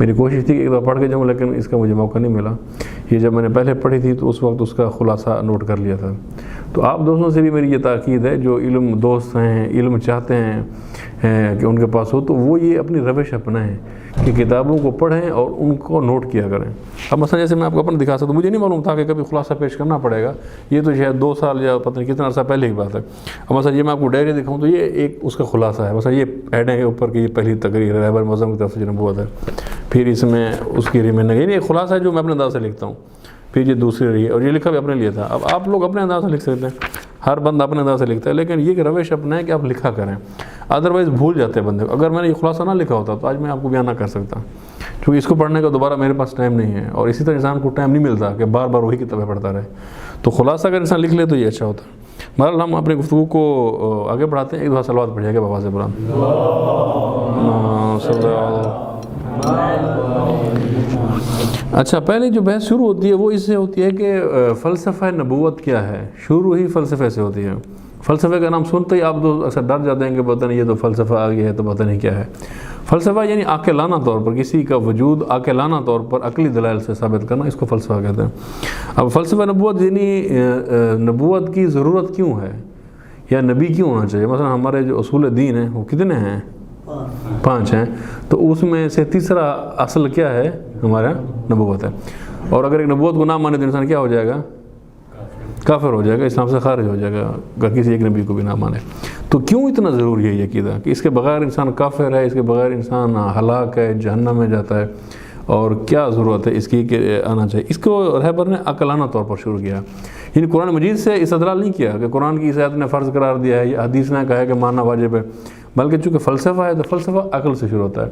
میری کوشش تھی کہ ایک دفعہ پڑھ کے جاؤں، لیکن اس کا مجھے موقع نہیں ملا۔ یہ جب میں نے پہلے پڑھی تھی تو اس وقت اس کا خلاصہ نوٹ کر لیا تھا۔ تو آپ دوستوں سے بھی میری یہ تاکید ہے، جو علم دوست ہیں، علم چاہتے ہیں کہ ان کے پاس ہو، تو وہ یہ اپنی روش اپنائیں کہ کتابوں کو پڑھیں اور ان کو نوٹ کیا کریں۔ اب مثلا جیسے میں آپ کو اپنا دکھا سکتا ہوں، مجھے نہیں معلوم تھا کہ کبھی خلاصہ پیش کرنا پڑے گا، یہ تو شاید 2 سال یا پتہ نہیں کتنا عرصہ پہلے کی بات ہے۔ اب مثلا یہ میں آپ کو ڈائری دکھاؤں تو یہ ایک اس کا خلاصہ ہے، مثلا یہ ایڈ ہے اوپر کہ یہ پہلی تقریر ہے رہبر معظم کی طرف سے جو نبوت ہے، پھر اس میں اس کی ریمیننگ، یعنی ایک خلاصہ ہے جو میں اپنے انداز سے لکھتا ہوں، پھر یہ دوسری رہی ہے، اور یہ لکھا بھی اپنے لیے تھا۔ اب آپ لوگ اپنے انداز سے لکھ سکتے ہیں، ہر بندہ اپنے انداز سے لکھتا ہے، لیکن یہ روش اپنا ہے کہ آپ لکھا کریں، ادروائز بھول جاتے ہیں بندے کو۔ اگر میں نے یہ خلاصہ نہ لکھا ہوتا تو آج میں آپ کو بیان نہ کر سکتا، کیونکہ اس کو پڑھنے کا دوبارہ میرے پاس ٹائم نہیں ہے، اور اسی طرح انسان کو ٹائم نہیں ملتا کہ بار بار وہی کتابیں پڑھتا رہے۔ تو خلاصہ اگر انسان لکھ لے تو یہ اچھا ہوتا ہے۔ بہرحال ہم اپنی گفتگو کو آگے بڑھاتے ہیں، ایک دفعہ صلوات پڑھیے گا بابا سے بلند۔ اچھا، پہلے جو بحث شروع ہوتی ہے وہ اس سے ہوتی ہے کہ فلسفہ نبوت کیا ہے، شروع ہی فلسفے سے ہوتی ہے۔ فلسفے کا نام سنتے ہی آپ اکثر ڈر جاتے ہیں کہ پتہ نہیں یہ تو فلسفہ آ گیا ہے تو پتہ نہیں کیا ہے۔ فلسفہ یعنی عاقلانہ طور پر کسی کا وجود عاقلانہ طور پر عقلی دلائل سے ثابت کرنا، اس کو فلسفہ کہتے ہیں۔ اب فلسفہ نبوت یعنی نبوت کی ضرورت کیوں ہے یا نبی کیوں ہونا چاہیے۔ مثلا ہمارے جو اصول دین ہیں وہ کتنے ہیں؟ 5 ہیں، تو اس میں سے تیسرا اصل کیا ہے؟ ہمارا نبوت ہے۔ اور اگر ایک نبوت کو نہ مانے تو انسان کیا ہو جائے گا؟ کافر ہو جائے گا، اسلام سے خارج ہو جائے گا اگر کسی ایک نبی کو بھی نہ مانے۔ تو کیوں اتنا ضروری ہے یہ عقیدہ کہ اس کے بغیر انسان کافر ہے، اس کے بغیر انسان ہلاک ہے، جہنم میں جاتا ہے، اور کیا ضرورت ہے اس کی کہ آنا چاہیے؟ اس کو رہبر نے عقلانہ طور پر شروع کیا، یعنی قرآن مجید سے استدلال نہیں کیا کہ قرآن کی اس آیت نے فرض قرار دیا ہے یا حدیث نے کہا ہے کہ ماننا واجب ہے، بلکہ چونکہ فلسفہ ہے تو فلسفہ عقل سے شروع ہوتا ہے،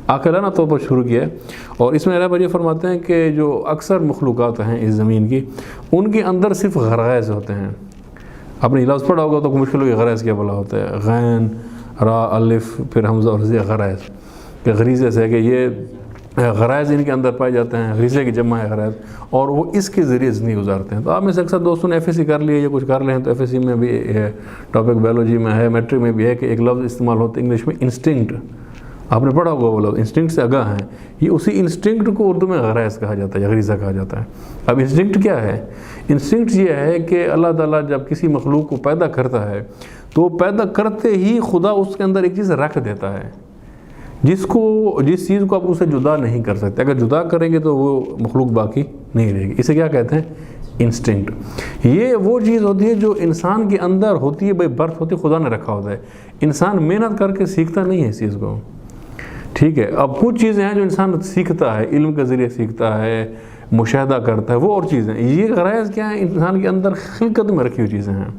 عاقلانہ طور پر شروع کیا ہے۔ اور اس میں رہبر یہ فرماتے ہیں کہ جو اکثر مخلوقات ہیں اس زمین کی، ان کے اندر صرف غرائز ہوتے ہیں۔ آپ نے لفظ پڑھا ہوگا تو مشکل ہوگی غرائز کیا بولا ہوتا ہے، غین را الف پھر حمزہ اور زی، غرائز کہ غریزے سے، کہ یہ غرائز ان کے اندر پائے جاتے ہیں، غریزے کی جمع ہے غرائز، اور وہ اس کے ذریعے زندگی گزارتے ہیں۔ تو آپ میں سے اکثر دوستوں نے ایف ایس سی کر لیے یا کچھ کر لے ہیں، تو ایف ایس سی میں بھی ہے، ٹاپک بایولوجی میں ہے، میٹرک میں بھی ہے کہ ایک لفظ استعمال ہوتا ہے انگلش میں انسٹنکٹ، آپ نے پڑھا ہوگا وہ لفظ، انسٹنکٹ سے آگاہ ہیں۔ یہ اسی انسٹنکٹ کو اردو میں غرائز کہا جاتا ہے یا غریزہ کہا جاتا ہے۔ اب انسٹنکٹ کیا ہے؟ انسٹنکٹ یہ ہے کہ اللہ تعالیٰ جب کسی مخلوق کو پیدا کرتا ہے تو پیدا کرتے ہی خدا اس کے اندر ایک چیز رکھ دیتا ہے جس چیز کو آپ اسے جدا نہیں کر سکتے، اگر جدا کریں گے تو وہ مخلوق باقی نہیں رہے گی۔ اسے کیا کہتے ہیں؟ انسٹنکٹ۔ یہ وہ چیز ہوتی ہے جو انسان کے اندر ہوتی ہے، بھائی برتھ ہوتی ہے، خدا نے رکھا ہوتا ہے، انسان محنت کر کے سیکھتا نہیں ہے اس چیز کو، ٹھیک ہے۔ اب کچھ چیزیں ہیں جو انسان سیکھتا ہے، علم کے ذریعے سیکھتا ہے، مشاہدہ کرتا ہے، وہ اور چیزیں۔ یہ غرائز کیا ہیں؟ انسان کے اندر خلقت میں رکھی ہوئی چیزیں ہیں،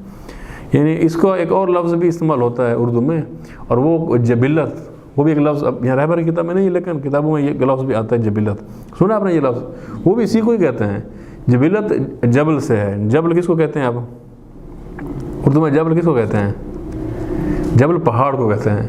یعنی اس کو ایک اور لفظ بھی استعمال ہوتا ہے اردو میں، اور وہ جبلت، وہ بھی ایک لفظ اب یہاں رہبر کی کتاب میں نہیں، لیکن کتابوں میں یہ لفظ بھی آتا ہے جبلت، سنا آپ نے یہ لفظ؟ وہ بھی اسی کو ہی کہتے ہیں، جبلت جبل سے ہے۔ جبل کس کو کہتے ہیں آپ اردو میں؟ جبل کس کو کہتے ہیں؟ جبل پہاڑ کو کہتے ہیں،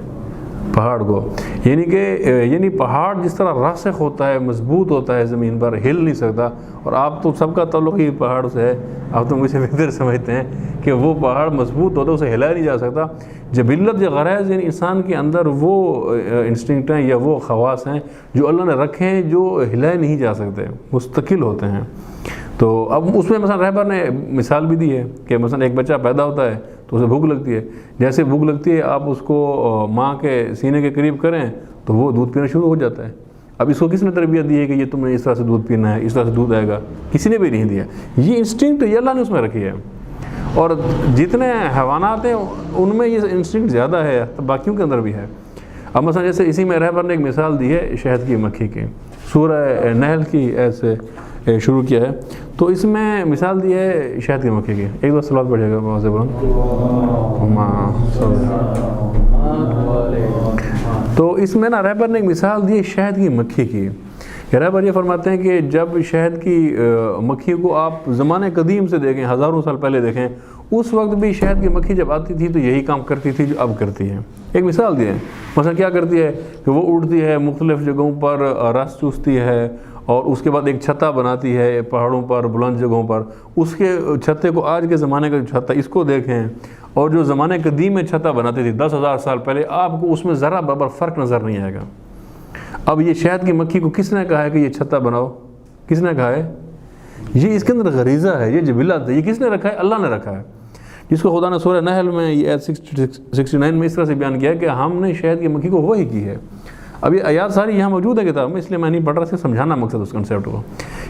پہاڑ کو، یعنی پہاڑ جس طرح راسخ ہوتا ہے، مضبوط ہوتا ہے، زمین پر ہل نہیں سکتا، اور آپ تو سب کا تعلق ہی پہاڑ سے ہے، آپ تو مجھے بہتر سمجھتے ہیں کہ وہ پہاڑ مضبوط ہوتا ہے، اسے ہلایا نہیں جا سکتا۔ جبلت یا غرائز یعنی انسان کے اندر وہ انسٹنکٹ ہیں یا وہ خواص ہیں جو اللہ نے رکھے ہیں، جو ہلائے نہیں جا سکتے، مستقل ہوتے ہیں۔ تو اب اس میں مثلا رہبر نے مثال بھی دی ہے کہ مثلا ایک بچہ پیدا ہوتا ہے تو اسے بھوک لگتی ہے، جیسے بھوک لگتی ہے آپ اس کو ماں کے سینے کے قریب کریں تو وہ دودھ پینا شروع ہو جاتا ہے۔ اب اس کو کس نے تربیت دی ہے کہ یہ تم نے اس طرح سے دودھ پینا ہے، اس طرح سے دودھ آئے گا؟ کسی نے بھی نہیں دیا، یہ انسٹنکٹ یہ اللہ نے اس میں رکھی ہے۔ اور جتنے حیوانات ہیں ان میں یہ انسٹنکٹ زیادہ ہے، باقیوں کے اندر بھی ہے۔ اب مثلا جیسے اسی میں رہبر نے ایک مثال دی ہے شہد کی مکھی کی، سورہ نحل کی ایسے شروع کیا ہے، تو اس میں مثال دی ہے شہد کی مکھی کی۔ ایک دو صلوات پڑھیے گا بہت سے بلند۔ تو اس میں نا رہبر نے ایک مثال دی ہے شہد کی مکھی کی۔ رہبر یہ فرماتے ہیں کہ جب شہد کی مکھی کو آپ زمانے قدیم سے دیکھیں، ہزاروں سال پہلے دیکھیں، اس وقت بھی شہد کی مکھی جب آتی تھی تو یہی کام کرتی تھی جو اب کرتی ہے۔ ایک مثال دی ہے، مثلا کیا کرتی ہے کہ وہ اڑتی ہے، مختلف جگہوں پر رس چوستی ہے، اور اس کے بعد ایک چھتا بناتی ہے پہاڑوں پر، بلند جگہوں پر۔ اس کے چھتے کو آج کے زمانے کا جو چھتا اس کو دیکھیں، اور جو زمانے قدیم میں چھتا بناتی تھی 10,000 سال پہلے، آپ کو اس میں ذرا برابر فرق نظر نہیں آئے گا۔ اب یہ شہد کی مکھی کو کس نے کہا ہے کہ یہ چھتا بناؤ؟ کس نے کہا ہے؟ یہ اس کے اندر غریزہ ہے، یہ جبلت ہے، یہ کس نے رکھا ہے؟ اللہ نے رکھا ہے، جس کو خدا نے سورہ نحل میں یہ آیت 69 میں اس طرح سے بیان کیا کہ ہم نے شہد کی مکھی کو وحی کی ہے۔ اب یہ آیات ساری یہاں موجود ہے کتاب میں، اس لیے میں نہیں پڑھ رہا، صرف سمجھانا مقصد اس کنسیپٹ کو،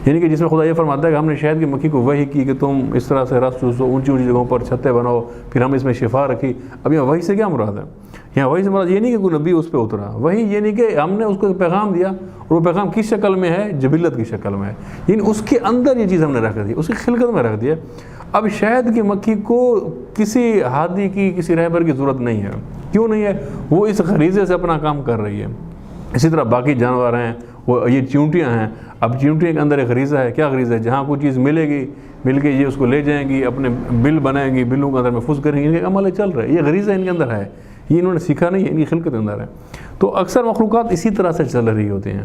یعنی کہ جس میں خدا یہ فرماتا ہے کہ ہم نے شہد کی مکھی کو وحی کی کہ تم اس طرح سے رس چوسو، اونچی اونچی جگہوں پر چھتے بناؤ، پھر ہم اس میں شفا رکھی۔ اب یہاں وحی سے کیا مراد ہے؟ یہاں وحی سے مراد یہ نہیں کہ کوئی نبی اس پہ اترا، وحی یہ نہیں کہ ہم نے اس کو ایک پیغام دیا اور وہ پیغام کس شکل میں ہے؟ جبلت کی شکل میں ہے، یعنی اس کے اندر یہ چیز ہم نے رکھ دی، اس کی خلقت میں رکھ دی ہے۔ اب شہد کی مکھی کو کسی ہادی کی، کسی رہبر کی ضرورت نہیں ہے۔ کیوں نہیں ہے؟ وہ اس غریزے سے اپنا کام کر رہی ہے۔ اسی طرح باقی جانور ہیں، وہ یہ چیونٹیاں ہیں، اب چیونٹیاں کے اندر ایک غریزہ ہے۔ کیا غریزہ ہے؟ جہاں کوئی چیز ملے گی، مل کے یہ اس کو لے جائیں گی، اپنے بل بنائیں گی، بلوں کے اندر محفوظ کریں گی، ان کے عمل چل رہے ہیں، یہ غریزہ ان کے اندر ہے، یہ انہوں نے سیکھا نہیں ہے، ان کی خلقت کے اندر ہے۔ تو اکثر مخلوقات اسی طرح سے چل رہی ہوتی ہیں۔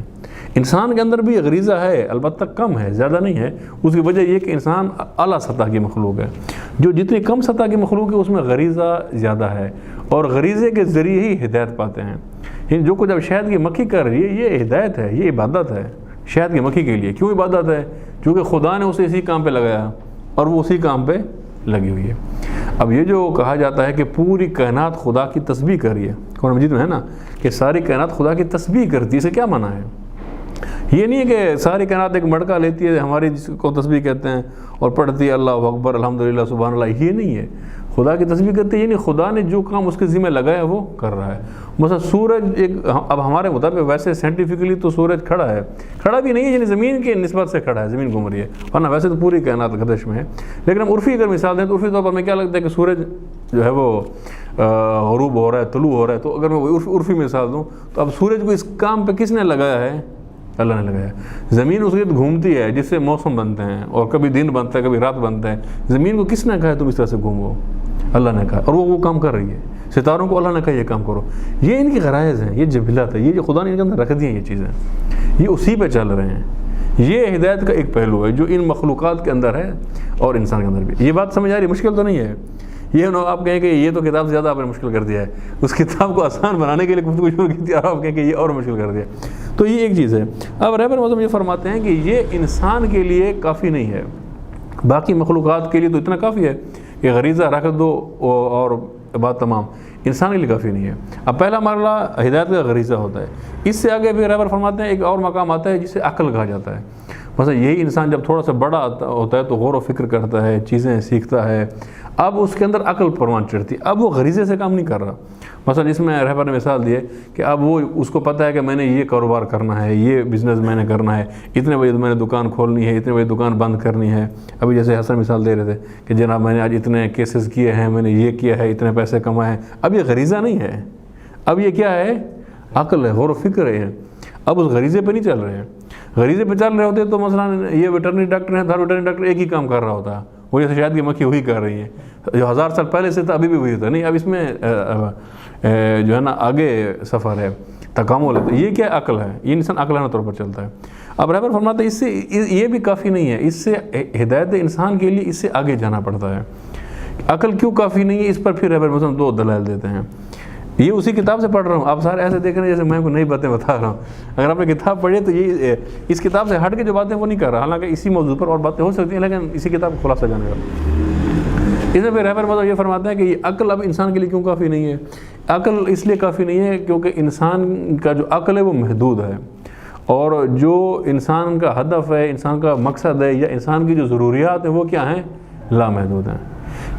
انسان کے اندر بھی غریزہ ہے، البتہ کم ہے، زیادہ نہیں ہے۔ اس کی وجہ یہ کہ انسان اعلیٰ سطح کی مخلوق ہے، جو جتنی کم سطح کی مخلوق ہے اس میں غریزہ زیادہ ہے، اور غریزے کے ذریعے ہی ہدایت پاتے ہیں۔ یعنی جو کچھ اب شہد کی مکھی کر رہی ہے یہ ہدایت ہے، یہ عبادت ہے شہد کی مکھی کے لیے۔ کیوں عبادت ہے؟ کیونکہ خدا نے اسے اسی کام پہ لگایا اور وہ اسی کام پہ لگی ہوئی ہے۔ اب یہ جو کہا جاتا ہے کہ پوری کائنات خدا کی تسبیح کر رہی ہے، قرآن مجید میں ہے نا کہ ساری کائنات خدا کی تسبیح کرتی ہے، اسے کیا معنی ہے؟ یہ نہیں ہے کہ ساری کائنات ایک مڑکا لیتی ہے ہماری جس کو تسبیح کہتے ہیں اور پڑھتی ہے اللہ اکبر الحمدللہ سبحان اللہ، یہ نہیں ہے۔ خدا کی تسبیح کرتی ہے یعنی خدا نے جو کام اس کے ذمہ لگایا وہ کر رہا ہے۔ مثلا سورج ایک، اب ہمارے مطابق ویسے سائنٹیفکلی تو سورج کھڑا ہے، کھڑا بھی نہیں ہے، یعنی زمین کے نسبت سے کھڑا ہے، زمین گھوم رہی ہے، ورنہ ویسے تو پوری کائنات گردش میں ہے۔ لیکن ہم عرفی اگر مثال دیں تو عرفی طور پر ہمیں کیا لگتا ہے کہ سورج جو ہے وہ غروب ہو رہا ہے، طلوع ہو رہا ہے، تو اگر میں عرفی مثال دوں تو اب سورج کو اس کام پہ کس نے لگایا ہے؟ اللہ نے لگایا۔ زمین اس کے گھومتی ہے جس سے موسم بنتے ہیں، اور کبھی دن بنتا ہے کبھی رات بنتا ہے۔ زمین کو کس نے کہا ہے تم اس طرح سے گھومو؟ اللہ نے کہا، اور وہ کام کر رہی ہے۔ ستاروں کو اللہ نے کہا یہ کام کرو۔ یہ ان کی غرائز ہیں، یہ جبلت ہے، یہ جو خدا نے ان کے اندر رکھ دی ہیں یہ چیزیں، یہ اسی پہ چل رہے ہیں۔ یہ ہدایت کا ایک پہلو ہے جو ان مخلوقات کے اندر ہے اور انسان کے اندر بھی۔ یہ بات سمجھ آ رہی ہے؟ مشکل تو نہیں ہے یہ؟ آپ کہیں کہ یہ تو کتاب زیادہ آپ نے مشکل کر دیا ہے، اس کتاب کو آسان بنانے کے لیے گفتگو شروع کی تھی اور آپ کہیں کہ یہ اور مشکل کر دیا۔ تو یہ ایک چیز ہے۔ اب رہبر معظم یہ فرماتے ہیں کہ یہ انسان کے لیے کافی نہیں ہے، باقی مخلوقات کے لیے تو اتنا کافی ہے کہ غریزہ رکھ دو اور بات تمام، انسان کے لیے کافی نہیں ہے۔ اب پہلا مرحلہ ہدایت کا غریزہ ہوتا ہے، اس سے آگے بھی رہبر فرماتے ہیں ایک اور مقام آتا ہے جسے عقل کہا جاتا ہے۔ مثلا یہی انسان جب تھوڑا سا بڑا ہوتا ہے تو غور و فکر کرتا ہے، چیزیں سیکھتا ہے، اب اس کے اندر عقل پروان چڑھتی، اب وہ غریزے سے کام نہیں کر رہا۔ مثلا جس میں رہبر نے مثال دی ہے کہ اب وہ اس کو پتہ ہے کہ میں نے یہ کاروبار کرنا ہے، یہ بزنس میں نے کرنا ہے، اتنے بجے میں نے دکان کھولنی ہے، اتنے بجے دکان بند کرنی ہے۔ ابھی جیسے حسن مثال دے رہے تھے کہ جناب میں نے آج اتنے کیسز کیے ہیں، میں نے یہ کیا ہے، اتنے پیسے کمائے ہیں۔ اب یہ غریزہ نہیں ہے، اب یہ کیا ہے؟ عقل ہے، غور و فکر ہے۔ اب اس غریزے پہ نہیں چل رہے ہیں۔ غریزے پہ چل رہے ہوتے تو مثلا یہ ویٹرنری ڈاکٹر ہیں، ہر ویٹرنری ڈاکٹر ایک ہی کام کر رہا ہوتا، وہ جیسے شہد کی مکھی وہی کر رہی ہے، جو 1000 سال پہلے سے تھا ابھی بھی وہی ہوتا ہے۔ نہیں، اب اس میں جو ہے نا آگے سفر ہے، تکامل ہے۔ یہ کیا عقل ہے؟ یہ انسان عقلانہ طور پر چلتا ہے۔ اب رہبر فرماتے ہیں اس سے یہ بھی کافی نہیں ہے، اس سے ہدایت انسان کے لیے اس سے آگے جانا پڑتا ہے۔ عقل کیوں کافی نہیں ہے؟ اس پر پھر رہبر مثلا 2 دلائل دیتے ہیں۔ یہ اسی کتاب سے پڑھ رہا ہوں، آپ سارے ایسے دیکھ رہے ہیں جیسے میں کوئی نئی باتیں بتا رہا ہوں۔ اگر آپ نے کتاب پڑھی تو یہ اس کتاب سے ہٹ کے جو باتیں وہ نہیں کر رہا، حالانکہ اسی موضوع پر اور باتیں ہو سکتی ہیں، لیکن اسی کتاب کو خلاصہ جانے گا۔ اس میں پھر رہبر مطلب یہ فرماتے ہیں کہ یہ عقل اب انسان کے لیے کیوں کافی نہیں ہے؟ عقل اس لیے کافی نہیں ہے کیونکہ انسان کا جو عقل ہے وہ محدود ہے، اور جو انسان کا ہدف ہے، انسان کا مقصد ہے، یا انسان کی جو ضروریات ہیں وہ کیا ہیں؟ لامحدود ہیں۔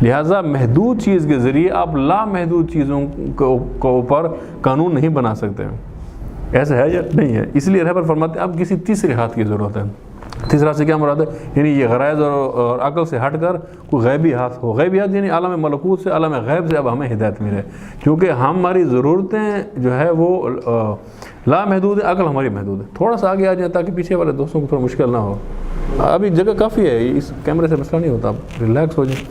لہٰذا محدود چیز کے ذریعے آپ لامحدود چیزوں کو اوپر قانون نہیں بنا سکتے۔ ایسا ہے یا نہیں ہے؟ اس لیے رہبر فرماتے ہیں اب کسی تیسرے ہاتھ کی ضرورت ہے۔ تیسرا سے کیا مراد ہے؟ یعنی یہ غرائز اور عقل سے ہٹ کر کوئی غیبی ہاتھ ہو۔ غیبی ہاتھ یعنی عالم ملکوت سے، عالم غیب سے اب ہمیں ہدایت ملے، کیونکہ ہماری ضرورتیں جو ہے وہ لامحدود ہے، عقل ہماری محدود ہے۔ تھوڑا سا آگے آ جائیں تاکہ پیچھے والے دوستوں کو تھوڑا مشکل نہ ہو۔ ابھی جگہ کافی ہے، اس کیمرے سے مسئلہ نہیں ہوتا، آپ ریلیکس ہو جائیں،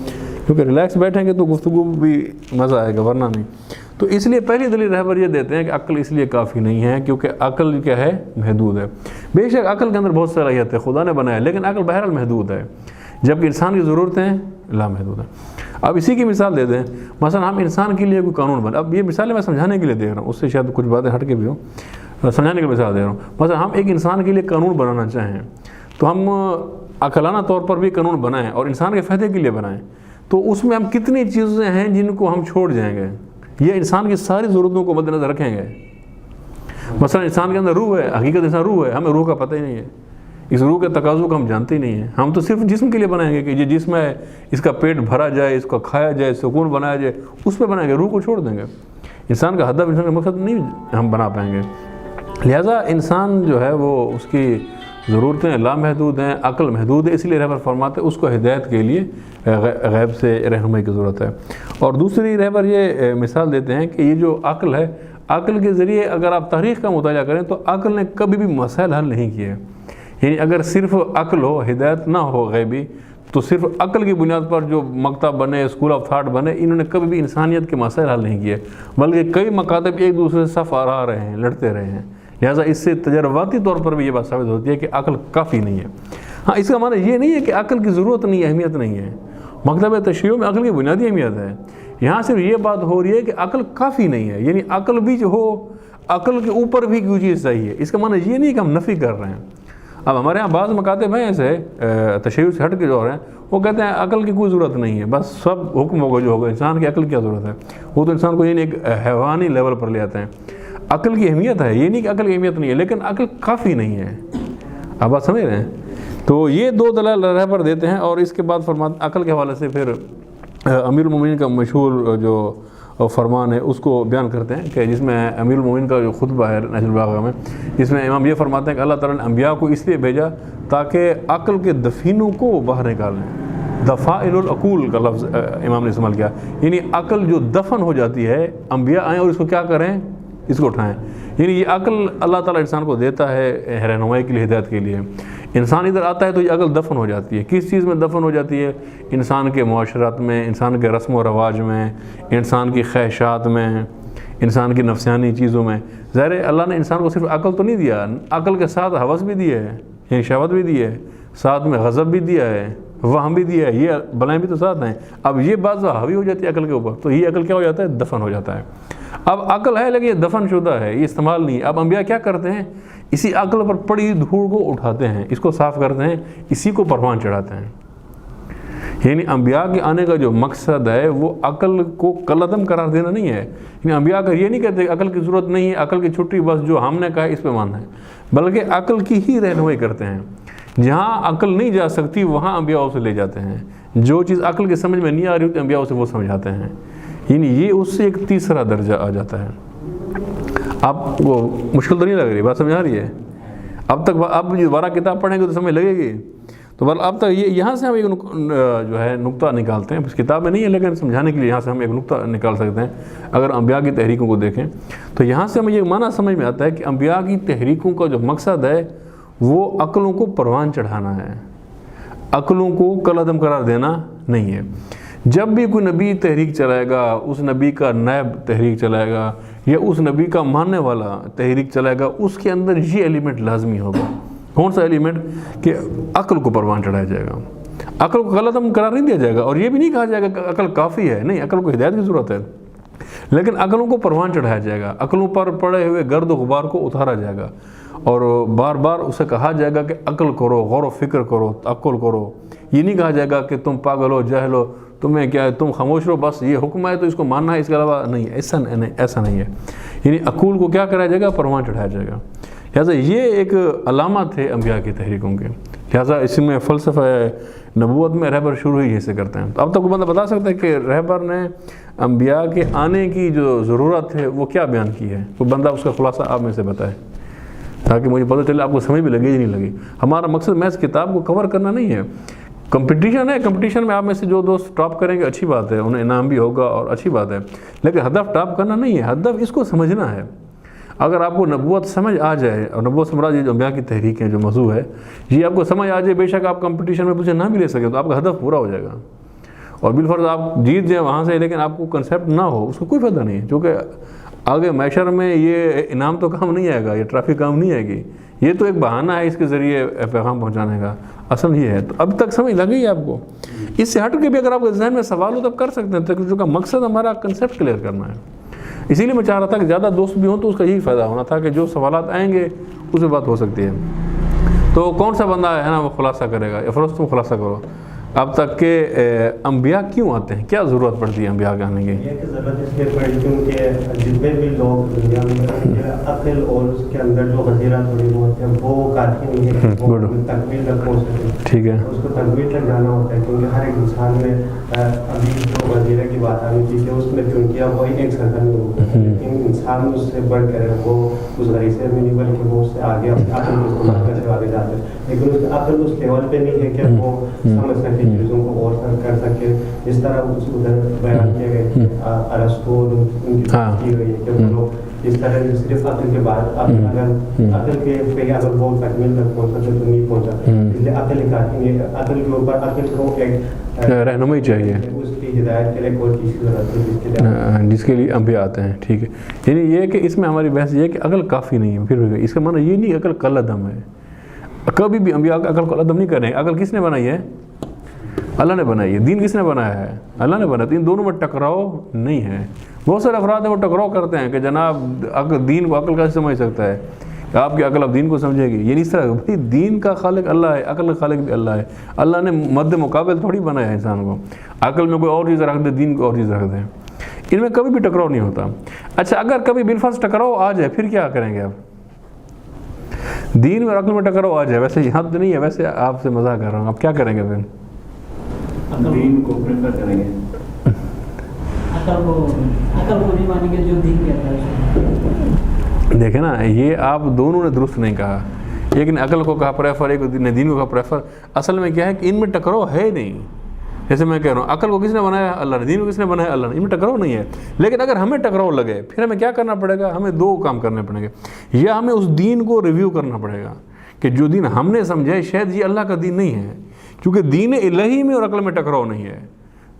کیونکہ ریلیکس بیٹھیں گے تو گفتگو بھی مزہ آئے گا، ورنہ نہیں۔ تو اس لیے پہلی دلیل رہبر یہ دیتے ہیں کہ عقل اس لیے کافی نہیں ہے کیونکہ عقل کیا ہے؟ محدود ہے۔ بے شک عقل کے اندر بہت صلاحیت ہے، خدا نے بنایا، لیکن عقل بہرحال محدود ہے، جبکہ انسان کی ضرورتیں لامحدود ہیں۔ اب اسی کی مثال دے دیں، مثلا ہم انسان کے لیے کوئی قانون بنا، اب یہ مثالیں میں سمجھانے کے لیے دے رہا ہوں، اس سے شاید کچھ باتیں ہٹ کے بھی ہوں۔ سمجھانے کی مثال دے رہا ہوں. مثلا ہم ایک انسان کے لیے قانون بنانا چاہیں تو ہم عقلانہ طور پر بھی قانون بنائیں اور انسان کے فائدے کے لیے بنائیں, تو اس میں ہم کتنی چیزیں ہیں جن کو ہم چھوڑ جائیں گے, یہ انسان کی ساری ضرورتوں کو مد نظر رکھیں گے. مثلا انسان کے اندر روح ہے, حقیقت انسان روح ہے, ہمیں روح کا پتہ ہی نہیں ہے, اس روح کے تقاضوں کو ہم جانتے ہی نہیں ہیں. ہم تو صرف جسم کے لیے بنائیں گے کہ یہ جسم ہے, اس کا پیٹ بھرا جائے, اس کو کھایا جائے, سکون بنایا جائے, اس پہ بنائیں گے, روح کو چھوڑ دیں گے. انسان کا ہدف, انسان کا مقصد نہیں ہم بنا پائیں گے. لہٰذا انسان جو ہے وہ اس کی ضرورتیں لامحدود ہیں, عقل محدود ہے, اس لیے رہبر فرماتے ہیں اس کو ہدایت کے لیے غیب سے رہنمائی کی ضرورت ہے. اور دوسری رہبر یہ مثال دیتے ہیں کہ یہ جو عقل ہے, عقل کے ذریعے اگر آپ تاریخ کا مطالعہ کریں تو عقل نے کبھی بھی مسائل حل نہیں کیے. یعنی اگر صرف عقل ہو, ہدایت نہ ہو غیبی, تو صرف عقل کی بنیاد پر جو مکتب بنے, اسکول آف تھاٹ بنے, انہوں نے کبھی بھی انسانیت کے مسائل حل نہیں کیے, بلکہ کئی مکاتب ایک دوسرے سے صف آ رہے ہیں, لڑتے رہے ہیں. لہٰذا اس سے تجرباتی طور پر بھی یہ بات ثابت ہوتی ہے کہ عقل کافی نہیں ہے. ہاں, اس کا معنی یہ نہیں ہے کہ عقل کی ضرورت نہیں ہے, اہمیت نہیں ہے. مکتب تشریح میں عقل کی بنیادی اہمیت ہے. یہاں صرف یہ بات ہو رہی ہے کہ عقل کافی نہیں ہے, یعنی عقل بھی جو ہو, عقل کے اوپر بھی کوئی چیز چاہیے. اس کا معنی یہ نہیں کہ ہم نفی کر رہے ہیں. اب ہمارے یہاں بعض مکاتب ہیں ایسے تشیع سے ہٹ کے جو ہیں, وہ کہتے ہیں عقل کی کوئی ضرورت نہیں ہے, بس سب حکم ہوگا جو ہوگا, انسان کی عقل کی کیا ضرورت ہے. وہ تو انسان کو یعنی ایک حیوانی لیول پر لے آتے ہیں. عقل کی اہمیت ہے, یہ نہیں کہ عقل کی اہمیت نہیں ہے, لیکن عقل کافی نہیں ہے. آپ بات سمجھ رہے ہیں؟ تو یہ دو دلائل رہبر دیتے ہیں. اور اس کے بعد فرماتے عقل کے حوالے سے پھر امیر المومنین کا مشہور جو فرمان ہے اس کو بیان کرتے ہیں, کہ جس میں امیر المومنین کا جو خطبہ ہے نہج البلاغہ میں, جس میں امام یہ فرماتے ہیں کہ اللہ تعالیٰ نے انبیاء کو اس لیے بھیجا تاکہ عقل کے دفینوں کو باہر نکالیں. دفائل العقول کا لفظ امام نے استعمال کیا, یعنی عقل جو دفن ہو جاتی ہے, انبیاء آئیں اور اس کو کیا کریں, اس کو اٹھائیں. یعنی یہ عقل اللہ تعالیٰ انسان کو دیتا ہے رہنمائی کے لیے, ہدایت کے لیے. انسان ادھر آتا ہے تو یہ عقل دفن ہو جاتی ہے. کس چیز میں دفن ہو جاتی ہے؟ انسان کے معاشرات میں, انسان کے رسم و رواج میں, انسان کی خواہشات میں, انسان کی نفسیانی چیزوں میں. ظاہر ہے اللہ نے انسان کو صرف عقل تو نہیں دیا, عقل کے ساتھ ہوس بھی دی ہے, یعنی شہوت بھی دی ہے, ساتھ میں غضب بھی دیا ہے, وہم بھی دیا ہے, یہ بلائیں بھی تو ساتھ ہیں. اب یہ بات حاوی ہو جاتی ہے عقل کے اوپر, تو یہ عقل کیا ہو جاتا ہے, دفن ہو جاتا ہے. اب عقل ہے لیکن یہ دفن شدہ ہے, یہ استعمال نہیں. اب انبیاء کیا کرتے ہیں, اسی عقل پر پڑی دھوڑ کو اٹھاتے ہیں, اس کو صاف کرتے ہیں, اسی کو پروان چڑھاتے ہیں. یعنی انبیاء کے آنے کا جو مقصد ہے وہ عقل کو کالعدم قرار دینا نہیں ہے. یعنی انبیاء کا یہ نہیں کہتے کہ عقل کی ضرورت نہیں ہے, عقل کی چھٹی, بس جو ہم نے کہا اس پہ ماننا ہے, بلکہ عقل کی ہی رہنمائی کرتے ہیں. جہاں عقل نہیں جا سکتی وہاں انبیاء اسے لے جاتے ہیں. جو چیز عقل کی سمجھ میں نہیں آ رہی ہوتی انبیاء اسے وہ سمجھاتے ہیں. یعنی یہ اس سے ایک تیسرا درجہ آ جاتا ہے. آپ کو مشکل تو نہیں لگ رہی بات, سمجھ آ رہی ہے؟ اب تک آپ دوبارہ کتاب پڑھیں گے تو سمجھ لگے گی. تو اب تک یہاں سے ہم ایک جو ہے نقطہ نکالتے ہیں, اس کتاب میں نہیں ہے لیکن سمجھانے کے لیے یہاں سے ہم ایک نقطہ نکال سکتے ہیں. اگر انبیاء کی تحریکوں کو دیکھیں تو یہاں سے ہمیں یہ معنی سمجھ میں آتا ہے کہ انبیاء کی تحریکوں کا جو مقصد ہے وہ عقلوں کو پروان چڑھانا ہے, عقلوں کو کالعدم قرار دینا نہیں ہے. جب بھی کوئی نبی تحریک چلائے گا, اس نبی کا نائب تحریک چلائے گا یا اس نبی کا ماننے والا تحریک چلائے گا, اس کے اندر یہ ایلیمنٹ لازمی ہوگا. کون سا ایلیمنٹ؟ کہ عقل کو پروان چڑھایا جائے گا, عقل کو کالعدم قرار نہیں دیا جائے گا. اور یہ بھی نہیں کہا جائے گا کہ عقل کافی ہے, نہیں, عقل کو ہدایت کی ضرورت ہے, لیکن عقلوں کو پروان چڑھایا جائے گا, عقلوں پر پڑے ہوئے گرد و غبار کو اتارا جائے گا, اور بار بار اسے کہا جائے گا کہ عقل کرو, غور و فکر کرو, تعقل کرو. یہ نہیں کہا جائے گا کہ تم پاگل ہو, جاہل ہو, تمہیں کیا ہے, تم خاموش رہو, بس یہ حکم ہے تو اس کو ماننا ہے, اس کے علاوہ نہیں. ایسا نہیں ہے. یعنی عقول کو کیا کرایا جائے گا, پروان چڑھایا جائے گا. لہٰذا یہ ایک علامات ہے انبیاء کی تحریکوں کے. لہٰذا اس میں فلسفہ نبوت میں رہبر شروع ہی سے کرتے ہیں. تو اب تک کوئی بندہ بتا سکتا ہے کہ رہبر نے انبیاء کے آنے کی جو ضرورت ہے وہ کیا بیان کی ہے؟ کوئی بندہ اس کا خلاصہ آپ میں سے بتائے تاکہ مجھے پتہ چلے آپ کو سمجھ بھی لگے یا نہیں لگے. ہمارا مقصد میں اس کتاب کو کور کرنا نہیں ہے. کمپٹیشن ہے, کمپٹیشن میں آپ میں سے جو دوست ٹاپ کریں گے اچھی بات ہے, انہیں انعام بھی ہوگا اور اچھی بات ہے, لیکن ہدف ٹاپ کرنا نہیں ہے, ہدف اس کو سمجھنا ہے. اگر آپ کو نبوت سمجھ آ جائے, اور نبوت سے مراد یہ جو انبیاء کی تحریکیں جو موضوع ہے یہ آپ کو سمجھ آ جائے, بے شک آپ کمپٹیشن میں مجھے نہ بھی لے سکیں تو آپ کا ہدف پورا ہو جائے گا. اور بالفرض آپ جیت جائیں وہاں سے, لیکن آپ کو کنسیپٹ نہ ہو, اس کو کوئی فائدہ نہیں ہے, کیونکہ آگے میشر میں یہ انعام تو کام نہیں آئے گا, یہ ٹرافی کام نہیں آئے گی, یہ تو ایک بہانہ ہے اس کے ذریعے پیغام پہنچانے کا. اصل یہ ہے. تو اب تک سمجھ لگی آپ کو؟ اس سے ہٹ کے بھی اگر آپ کے ذہن میں سوال ہو تب کر سکتے ہیں, جو کا مقصد ہمارا کنسیپٹ کلیئر کرنا ہے. اسی لیے میں چاہ رہا تھا کہ زیادہ دوست بھی ہوں تو اس کا یہی فائدہ ہونا تھا کہ جو سوالات آئیں گے اس میں بات ہو سکتی ہے. تو کون سا بندہ ہے نا وہ خلاصہ کرے گا؟ افروز تم خلاصہ کرو. اب تک کہ انبیاء کیوں آتے ہیں، کیا ضرورت پڑتی ہے انبیاء کے آنے کی؟ یہ کہ ضرورت اس لیے پڑی کیونکہ جتنے بھی لوگ دنیا میں عقل اور اس کے اندر جو غزیرہ تھوڑی بہت ہے وہ کافی نہیں ہے وہ تکمیل تک پہنچ سکے. ٹھیک ہے، اس کو تکمیل تک جانا ہوتا ہے کیونکہ ہر ایک انسان میں ابھی جو غزیرہ کی بات آنی چاہیے اس میں چونکہ وہی ایک سرکل میں ہوتا ہے، لیکن انسان اس سے بڑھ کر وہ اس غریزے میں نہیں بلکہ وہ اس سے آگے عقل کو استعمال کرتے آگے جاتے ہیں، لیکن اس عقل اس لیول پہ نہیں ہے کہ وہ سمجھ سکے چیزوں کو غور کر سکے. جس طرح اس ادھر بیان کیا گیا کہ ارسطو ان کی بات کی گئی ہے کہ وہ لوگ اس طرح صرف عقل کے بعد اگر عقل کے پہ اگر وہ تکمیل تک پہنچا تو نہیں پہنچا، اس لیے عقل ہی کافی نہیں ہے. عقل کے اوپر عقل کو ایک رہنمائی چاہیے، اس کی ہدایت کے لیے ایک اور چیز کی ضرورت ہے جس کے لیے انبیاء آتے ہیں. ٹھیک ہے، یعنی یہ کہ اس میں ہماری بحث یہ ہے کہ عقل کافی نہیں ہے. پھر اس کا معنی یہ نہیں عقل کل عدم ہے. کبھی بھی انبیاء عقل کو عدم نہیں کریں. عقل کس نے بنائی ہے؟ اللہ نے بنائی ہے. دین کس نے بنایا ہے؟ اللہ نے بنایا. ان دونوں میں ٹکراؤ نہیں ہے. بہت سارے افراد ہیں وہ ٹکراؤ کرتے ہیں کہ جناب دین کو عقل کیسے سمجھ سکتا ہے، کہ آپ کی عقل اب دین کو سمجھے گی. یہ نہیں اس طرح، بھائی دین کا خالق اللہ ہے، عقل کا خالق بھی اللہ ہے. اللہ نے مد مقابل تھوڑی بنایا ہے انسان کو. عقل میں کوئی اور چیز رکھ دے، دین کو اور چیز رکھ دے. ان میں کبھی بھی ٹکراؤ نہیں ہوتا. اچھا اگر کبھی بالفرض ٹکراؤ آ جائے پھر کیا کریں گے آپ؟ دین میں عقل میں ٹکراؤ آ جائے، ویسے یہاں تو نہیں ہے، ویسے آپ سے مزاق کر رہا ہوں، آپ کیا کریں گے پھر؟ دین کو پریفر کریں گے، عقل کو نہیں مانیں گے جو دین کہتا ہے. دیکھیں نا، یہ آپ دونوں نے درست نہیں کہا. ایک نے عقل کو کہا پریفر، ایک نے دین کو کہا پریفر. اصل میں کیا ہے کہ ان میں ٹکراؤ ہے نہیں. جیسے میں کہہ رہا ہوں عقل کو کس نے بنایا؟ اللہ نے. دین کو کس نے بنایا؟ اللہ نے. ان میں ٹکراؤ نہیں ہے. لیکن اگر ہمیں ٹکراؤ لگے پھر ہمیں کیا کرنا پڑے گا؟ ہمیں دو کام کرنے پڑیں گے. یا ہمیں اس دین کو ریویو کرنا پڑے گا کہ جو دین ہم نے سمجھا ہے شاید یہ اللہ کا دین نہیں ہے، کیونکہ دین الہی میں اور عقل میں ٹکراؤ نہیں ہے.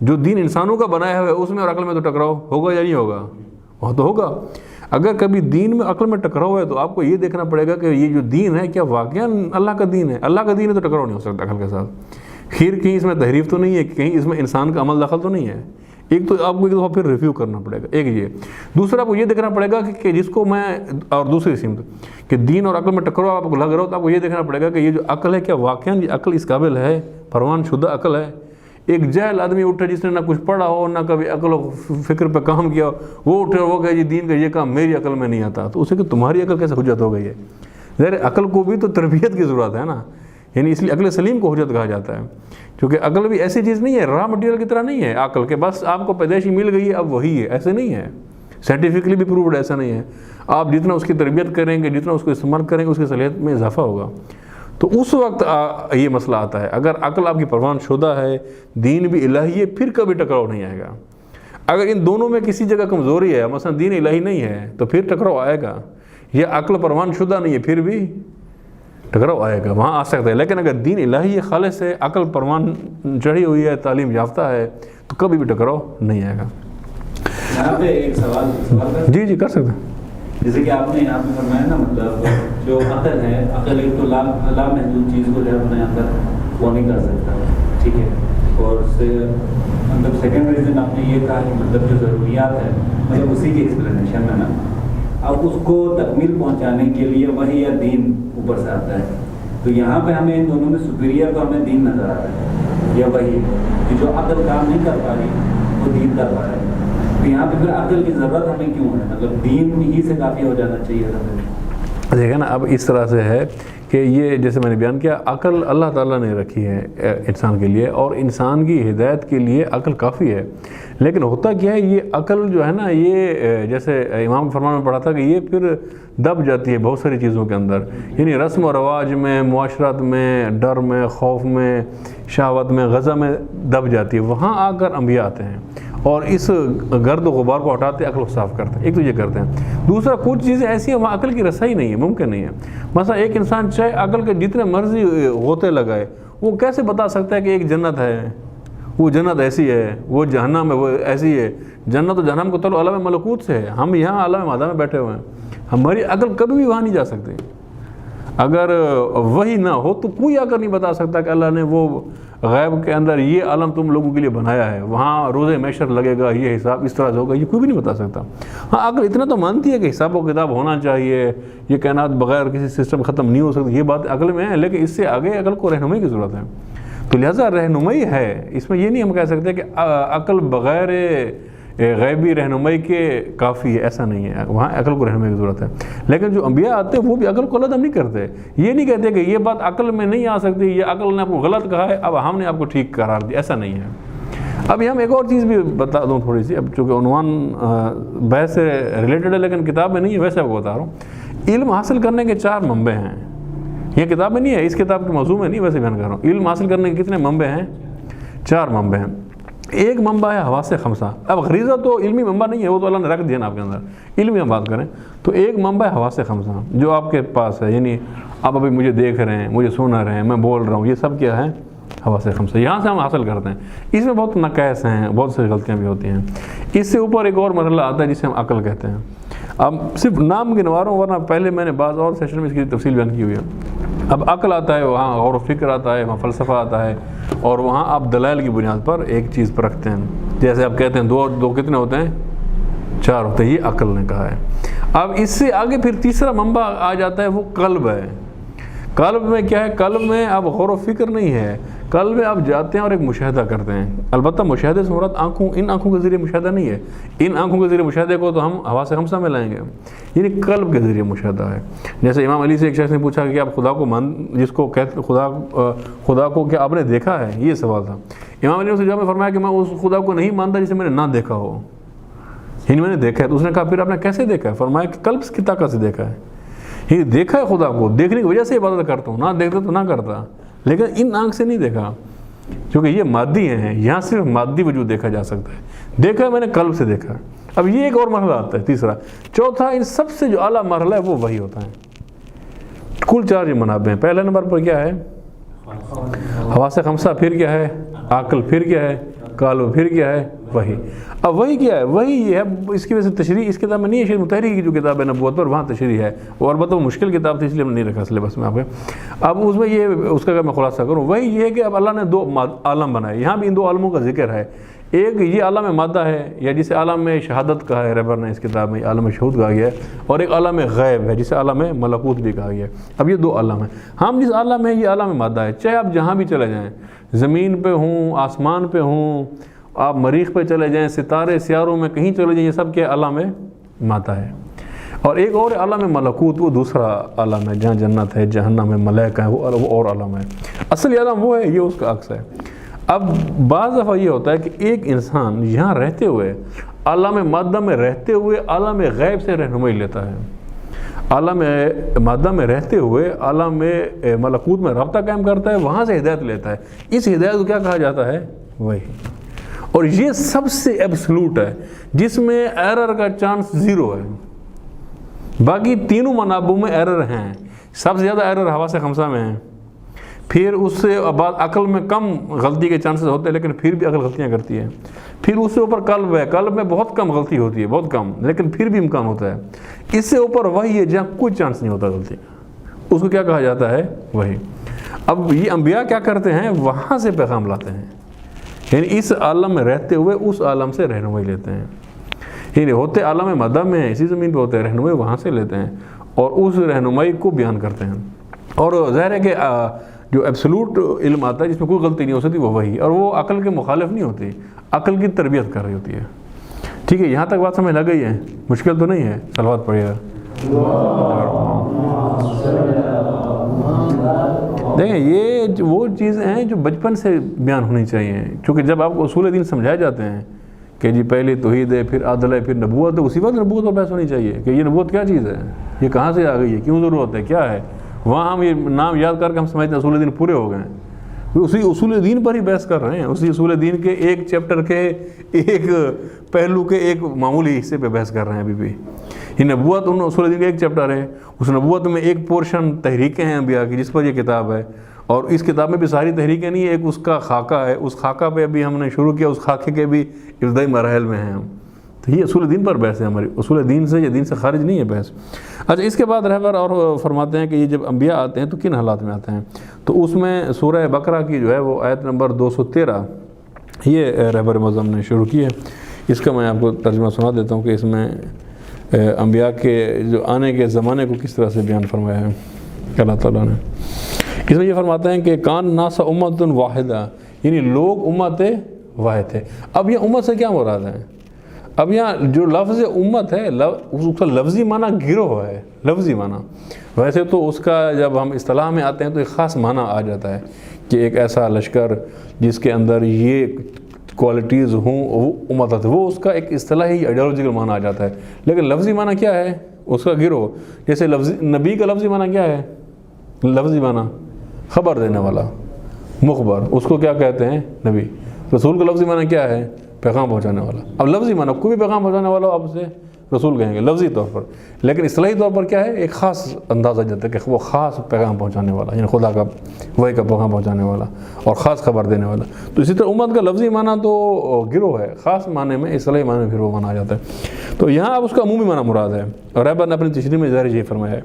جو دین انسانوں کا بنایا ہوا ہے اس میں اور عقل میں تو ٹکراؤ ہوگا یا نہیں ہوگا؟ وہ تو ہوگا. اگر کبھی دین میں عقل میں ٹکراؤ ہے تو آپ کو یہ دیکھنا پڑے گا کہ یہ جو دین ہے کیا واقعا اللہ کا دین ہے. اللہ کا دین ہے تو ٹکراؤ نہیں ہو سکتا عقل کے ساتھ. پھر کہیں اس میں تحریف تو نہیں ہے، کہیں اس میں انسان کا عمل دخل تو نہیں ہے. ایک تو آپ کو ایک دفعہ پھر ریویو کرنا پڑے گا، ایک یہ. دوسرا آپ کو یہ دیکھنا پڑے گا کہ جس کو میں، اور دوسری سمت کہ دین اور عقل میں ٹکراؤ آپ کو لگ رہا ہو تو آپ کو یہ دیکھنا پڑے گا کہ یہ جو عقل ہے کیا واقعا یہ عقل اس قابل ہے، فرمان شدہ عقل ہے. ایک جاہل آدمی اٹھے جس نے نہ کچھ پڑھا ہو نہ کبھی عقل و فکر پہ کام کیا ہو، وہ اٹھے وہ کہے جی دین کا یہ کام میری عقل میں نہیں آتا، تو اسے کہ تمہاری عقل کیسے حجت ہو گئی ہے؟ ظاہر عقل کو بھی تو تربیت کی ضرورت ہے نا. یعنی اس لیے عقل سلیم کو حجت کہا جاتا ہے، کیونکہ عقل بھی ایسی چیز نہیں ہے، را مٹیریل کی طرح نہیں ہے عقل کے بس آپ کو پیدائشی مل گئی ہے اب وہی ہے، ایسے نہیں ہے. سائنٹیفکلی بھی پرووڈ ایسا نہیں ہے. آپ جتنا اس کی تربیت کریں گے، جتنا اس کو استعمال کریں گے، اس کی صلاحیت میں اضافہ ہوگا. تو اس وقت یہ مسئلہ آتا ہے. اگر عقل آپ کی پروان شدہ ہے، دین بھی الہی ہے، پھر کبھی ٹکراؤ نہیں آئے گا. اگر ان دونوں میں کسی جگہ کمزوری ہے، مثلا دین الہی نہیں ہے، تو پھر ٹکراؤ آئے گا. یا عقل پروان شدہ نہیں ہے پھر بھی ٹکراؤ آئے گا، وہاں آ سکتا ہے. لیکن اگر دین الہی ہے، خالص ہے، عقل پروان چڑھی ہوئی ہے، تعلیم یافتہ ہے، تو کبھی بھی ٹکراؤ نہیں آئے گا. یہاں پہ ایک سوال جی جی کر سکتے ہیں. جیسے کہ آپ نے یہاں پہ فرمایا نا، مطلب جو عقل ہے، عقل ایک تو لامحدود چیز کو جو ہے اپنے اندر وہ نہیں کر سکتا، ٹھیک ہے. اور اس سے مطلب سیکنڈ ریزن آپ نے یہ کہا کہ مطلب جو ضروریات ہے مطلب اسی کی ایکسپلینیشن میں نا، اب اس کو تکمیل پہنچانے کے لیے وہی یا دین اوپر سے آتا ہے. تو یہاں پہ ہمیں ان دونوں میں سپیریئر تو ہمیں دین نظر آتا ہے یا وہی کہ جو عقل کام نہیں کر پا رہی وہ دین کر پا رہا ہے. تو یہاں پہ پھر عقل کی ضرورت ہمیں کیوں ہے؟ مطلب دین ہی سے کافی ہو جانا چاہیے تھا. دیکھیں نا، اب اس طرح سے ہے کہ یہ جیسے میں نے بیان کیا، عقل اللہ تعالیٰ نے رکھی ہے انسان کے لیے، اور انسان کی ہدایت کے لیے عقل کافی ہے. لیکن ہوتا کیا ہے، یہ عقل جو ہے نا، یہ جیسے امام فرمان میں پڑھا تھا کہ یہ پھر دب جاتی ہے بہت ساری چیزوں کے اندر. یعنی رسم و رواج میں، معاشرت میں، ڈر میں، خوف میں، شہوت میں، غضب میں دب جاتی ہے. وہاں آ کر انبیاء آتے ہیں اور اس گرد و غبار کو ہٹاتے عقل کو صاف کرتے ہیں. ایک تو یہ کرتے ہیں. دوسرا کچھ چیزیں ایسی ہیں وہاں عقل کی رسائی نہیں ہے، ممکن نہیں ہے. مثلا ایک انسان چاہے عقل کے جتنے مرضی غوطے لگائے، وہ کیسے بتا سکتا ہے کہ ایک جنت ہے، وہ جنت ایسی ہے، وہ جہنم ہے وہ ایسی ہے؟ جنت و جہنم کو تعلق عالم ملکوت سے ہے. ہم یہاں عالم مادہ میں بیٹھے ہوئے ہیں، ہماری عقل کبھی بھی وہاں نہیں جا سکتی. اگر وہی نہ ہو تو کوئی آ کر نہیں بتا سکتا کہ اللہ نے وہ غیب کے اندر یہ عالم تم لوگوں کے لیے بنایا ہے، وہاں روز محشر لگے گا، یہ حساب اس طرح سے ہوگا، یہ کوئی بھی نہیں بتا سکتا۔ ہاں عقل اتنا تو مانتی ہے کہ حساب و کتاب ہونا چاہیے، یہ کائنات بغیر کسی سسٹم ختم نہیں ہو سکتی، یہ بات عقل میں ہے، لیکن اس سے آگے عقل کو رہنمائی کی ضرورت ہے۔ تو لہٰذا رہنمائی ہے، اس میں یہ نہیں ہم کہہ سکتے کہ عقل بغیر غیبی رہنمائی کے کافی ہے، ایسا نہیں ہے، وہاں عقل کو رہنمائی کی ضرورت ہے۔ لیکن جو انبیاء آتے ہیں وہ بھی عقل کو علیحدہ نہیں کرتے، یہ نہیں کہتے کہ یہ بات عقل میں نہیں آ سکتی، یہ عقل نے آپ کو غلط کہا ہے اب ہم نے آپ کو ٹھیک قرار دیا، ایسا نہیں ہے۔ اب ہم ایک اور چیز بھی بتا دوں تھوڑی سی، اب چونکہ عنوان بحث سے ریلیٹڈ ہے لیکن کتاب میں نہیں ہے، ویسے آپ کو بتا رہا ہوں۔ علم حاصل کرنے کے 4 منبع ہیں، یہ کتاب میں نہیں ہے، اس کتاب کے موضوع میں نہیں، ویسے بیان کر رہا ہوں۔ علم حاصل کرنے کے کتنے منبع ہیں؟ 4 منبع ہیں۔ ایک منبع ہے حواس خمسہ، اب غریزہ تو علمی منبع نہیں ہے، وہ تو اللہ نے رکھ دیا نا آپ کے اندر، علمی ہم بات کریں تو ایک منبع ہے حواس خمسہ جو آپ کے پاس ہے، یعنی آپ ابھی مجھے دیکھ رہے ہیں، مجھے سن رہے ہیں، میں بول رہا ہوں، یہ سب کیا ہے؟ حواس خمسہ، یہاں سے ہم حاصل کرتے ہیں۔ اس میں بہت نقائص ہیں، بہت سی غلطیاں بھی ہوتی ہیں۔ اس سے اوپر ایک اور مرحلہ آتا ہے جسے ہم عقل کہتے ہیں۔ اب صرف نام گنوا رہا ہوں، ورنہ پہلے میں نے بعض اور سیشن میں اس کی تفصیل بیان کی ہوئی ہے۔ اب عقل آتا ہے، وہاں غور و فکر آتا ہے، وہاں فلسفہ آتا ہے، اور وہاں آپ دلائل کی بنیاد پر ایک چیز پر رکھتے ہیں، جیسے آپ کہتے ہیں 2 اور 2 کتنے ہوتے ہیں؟ 4 ہوتے ہیں، یہ عقل نے کہا ہے۔ اب اس سے آگے پھر تیسرا منبع آ جاتا ہے، وہ قلب ہے۔ قلب میں کیا ہے؟ قلب میں اب غور و فکر نہیں ہے، قلب میں آپ جاتے ہیں اور ایک مشاہدہ کرتے ہیں۔ البتہ مشاہدے سے مراد ان آنکھوں کے ذریعے مشاہدہ نہیں ہے، ان آنکھوں کے ذریعے مشاہدے کو تو ہم حواس خمسہ میں لائیں گے، یعنی قلب کے ذریعے مشاہدہ ہے۔ جیسے امام علی سے ایک شخص نے پوچھا کہ آپ خدا کو جس کو کہتے خدا کو کیا آپ نے دیکھا ہے؟ یہ سوال تھا۔ امام علی نے جواب میں فرمایا کہ میں اس خدا کو نہیں مانتا جسے میں نے نہ دیکھا ہو، یعنی میں نے دیکھا ہے۔ تو اس نے کہا پھر آپ نے کیسے دیکھا ہے؟ فرمایا کہ قلب کی طاقت سے دیکھا ہے، یہ دیکھا ہے خدا کو، دیکھنے کی وجہ سے عبادت کرتا ہوں، نہ دیکھتا تو نہ کرتا، لیکن ان آنکھ سے نہیں دیکھا، کیونکہ یہ مادی ہیں، یہاں صرف مادی وجود دیکھا جا سکتا ہے، دیکھا ہے میں نے قلب سے دیکھا۔ اب یہ ایک اور مرحلہ آتا ہے، تیسرا۔ چوتھا، ان سب سے جو اعلیٰ مرحلہ ہے وہ وحی ہوتا ہے۔ کل 4 منابع ہیں۔ پہلے نمبر پر کیا ہے؟ حواس خمسہ، پھر کیا ہے؟ عقل، پھر کیا ہے؟ قلب، پھر کیا ہے؟ وحی۔ اب وحی کیا ہے؟ وحی یہ ہے، اس کی وجہ سے تشریح اس کتاب میں نہیں ہے، شیخ مطہری کی جو کتاب ہے نبوت پر، وہاں تشریح ہے، اور البتہ وہ مشکل کتاب تھی اس لیے ہم نے نہیں رکھا سلیبس میں آپ کے۔ اب اس میں یہ اس کا اگر میں خلاصہ کروں، وہی یہ ہے کہ اب اللہ نے 2 عالم بنائے، یہاں بھی ان 2 عالموں کا ذکر ہے۔ ایک یہ عالم مادہ ہے، یا جسے عالم شہادت کہا ہے رہبر نے اس کتاب میں، عالم شہود کہا گیا ہے، اور ایک عالم غیب ہے جسے عالم ملکوت بھی کہا گیا ہے۔ اب یہ 2 عالم ہیں۔ ہم جس عالم میں، یہ عالم مادہ ہے، چاہے آپ جہاں بھی چلے جائیں، زمین پہ ہوں، آسمان پہ ہوں، آپ مریخ پہ چلے جائیں، ستارے سیاروں میں کہیں چلے جائیں، یہ سب کیا عالم مادہ ہے۔ اور ایک اور عالم ملکوت، وہ دوسرا عالم ہے جہاں جنت ہے، جہنم ہے، ملائکہ ہے، وہ اور عالم ہے۔ اصلی عالم وہ ہے، یہ اس کا عکس ہے۔ اب بعض دفعہ یہ ہوتا ہے کہ ایک انسان یہاں رہتے ہوئے، عالم مادہ میں رہتے ہوئے، عالم غیب سے رہنمائی لیتا ہے، عالم مادہ میں رہتے ہوئے عالم ملکوت میں رابطہ قائم کرتا ہے، وہاں سے ہدایت لیتا ہے۔ اس ہدایت کو کیا کہا جاتا ہے؟ وہی۔ اور یہ سب سے ایبسلوٹ ہے، جس میں ایرر کا چانس 0 ہے۔ باقی تینوں منابعوں میں ایرر ہیں، سب سے زیادہ ایرر حواس خمسہ میں ہیں، پھر اس سے بعد عقل میں کم غلطی کے چانسز ہوتے ہیں، لیکن پھر بھی عقل غلطیاں کرتی ہے۔ پھر اس سے اوپر قلب ہے، قلب میں بہت کم غلطی ہوتی ہے، بہت کم، لیکن پھر بھی امکان ہوتا ہے۔ اس سے اوپر وہی ہے جہاں کوئی چانس نہیں ہوتا غلطی کا، اس کو کیا کہا جاتا ہے؟ وہی۔ اب یہ انبیاء کیا کرتے ہیں؟ وہاں سے پیغام لاتے ہیں، یعنی اس عالم میں رہتے ہوئے اس عالم سے رہنمائی لیتے ہیں، یعنی ہوتے عالم مادہ میں ہیں، اسی زمین پہ ہوتے ہیں، رہنمائی وہاں سے لیتے ہیں اور اس رہنمائی کو بیان کرتے ہیں۔ اور ظاہر ہے کہ جو ایبسلوٹ علم آتا ہے جس میں کوئی غلطی نہیں ہو سکتی، وہ وہی، اور وہ عقل کے مخالف نہیں ہوتی، عقل کی تربیت کر رہی ہوتی ہے۔ ٹھیک ہے، یہاں تک بات سمجھ لگ گئی ہے؟ مشکل تو نہیں ہے؟ صلوات پڑھیے گا۔ دیکھیں، یہ وہ چیزیں ہیں جو بچپن سے بیان ہونی چاہیے، کیونکہ جب آپ کو اصول دین سمجھائے جاتے ہیں کہ جی پہلے توحید ہے، پھر عدل ہے، پھر نبوت ہے، اسی وقت نبوت پر بحث ہونی چاہیے کہ یہ نبوت کیا چیز ہے، یہ کہاں سے آ گئی ہے، کیوں ضرورت ہے، کیا ہے۔ وہاں ہم یہ نام یاد کر کے ہم سمجھتے ہیں اصول دین پورے ہو گئے ہیں، اسی اصول دین پر ہی بحث کر رہے ہیں، اسی اصول دین کے ایک چیپٹر کے ایک پہلو کے ایک معمولی حصے پہ بحث کر رہے ہیں ابھی بھی۔ یہ نبوت ان اصول دین کا ایک چیپٹر ہے، اس نبوت میں ایک پورشن تحریکیں ہیں انبیاء کی جس پر یہ کتاب ہے، اور اس کتاب میں بھی ساری تحریکیں نہیں، ایک اس کا خاکہ ہے، اس خاکہ پہ ابھی ہم نے شروع کیا، اس خاکے کے بھی ابتدائی مراحل میں ہیں ہم۔ تو یہ اصول دین پر بحث ہے ہماری، اصول دین سے یا دین سے خارج نہیں ہے بحث۔ اچھا اس کے بعد رہبر اور فرماتے ہیں کہ یہ جب انبیاء آتے ہیں تو کن حالات میں آتے ہیں، تو اس میں سورہ بقرہ کی جو ہے وہ آیت نمبر 213 یہ رہبر معظم نے شروع کی ہے۔ اس کا میں آپ کو ترجمہ سنا دیتا ہوں کہ اس میں انبیاء کے جو آنے کے زمانے کو کس طرح سے بیان فرمایا ہے اللہ تعالیٰ نے۔ اس میں یہ فرماتے ہیں کہ کان ناس امت واحدہ، یعنی لوگ امت واحد تھے۔ اب یہ امت سے کیا مراد ہے؟ اب یہاں جو لفظ امت ہے اس کا لفظی معنی گروہ ہے، لفظی معنی۔ ویسے تو اس کا جب ہم اصطلاح میں آتے ہیں تو ایک خاص معنی آ جاتا ہے کہ ایک ایسا لشکر جس کے اندر یہ کوالٹیز ہوں وہ امت ہے، وہ اس کا ایک اصطلاحی آئیڈیالوجیکل معنی آ جاتا ہے۔ لیکن لفظی معنی کیا ہے اس کا گروہ؟ جیسے نبی کا لفظی معنی کیا ہے؟ لفظی معنی خبر دینے والا، مخبر، اس کو کیا کہتے ہیں؟ نبی۔ رسول کا لفظی معنی کیا ہے؟ پیغام پہنچانے والا۔ اب لفظی معنی کوئی بھی پیغام پہنچانے والا آپ اسے رسول کہیں گے لفظی طور پر، لیکن اصطلاحی طور پر کیا ہے؟ ایک خاص اندازہ جاتا ہے کہ وہ خاص پیغام پہنچانے والا، یعنی خدا کا وحی کا پیغام پہنچانے والا اور خاص خبر دینے والا۔ تو اسی طرح امت کا لفظی معنی تو گروہ ہے، خاص معنی میں اصطلاحی معنی میں گروہ مانا جاتا ہے۔ تو یہاں اب اس کا عمومی معنی مراد ہے، اور رہبر نے اپنی تشریح میں ظاہر یہ فرمایا ہے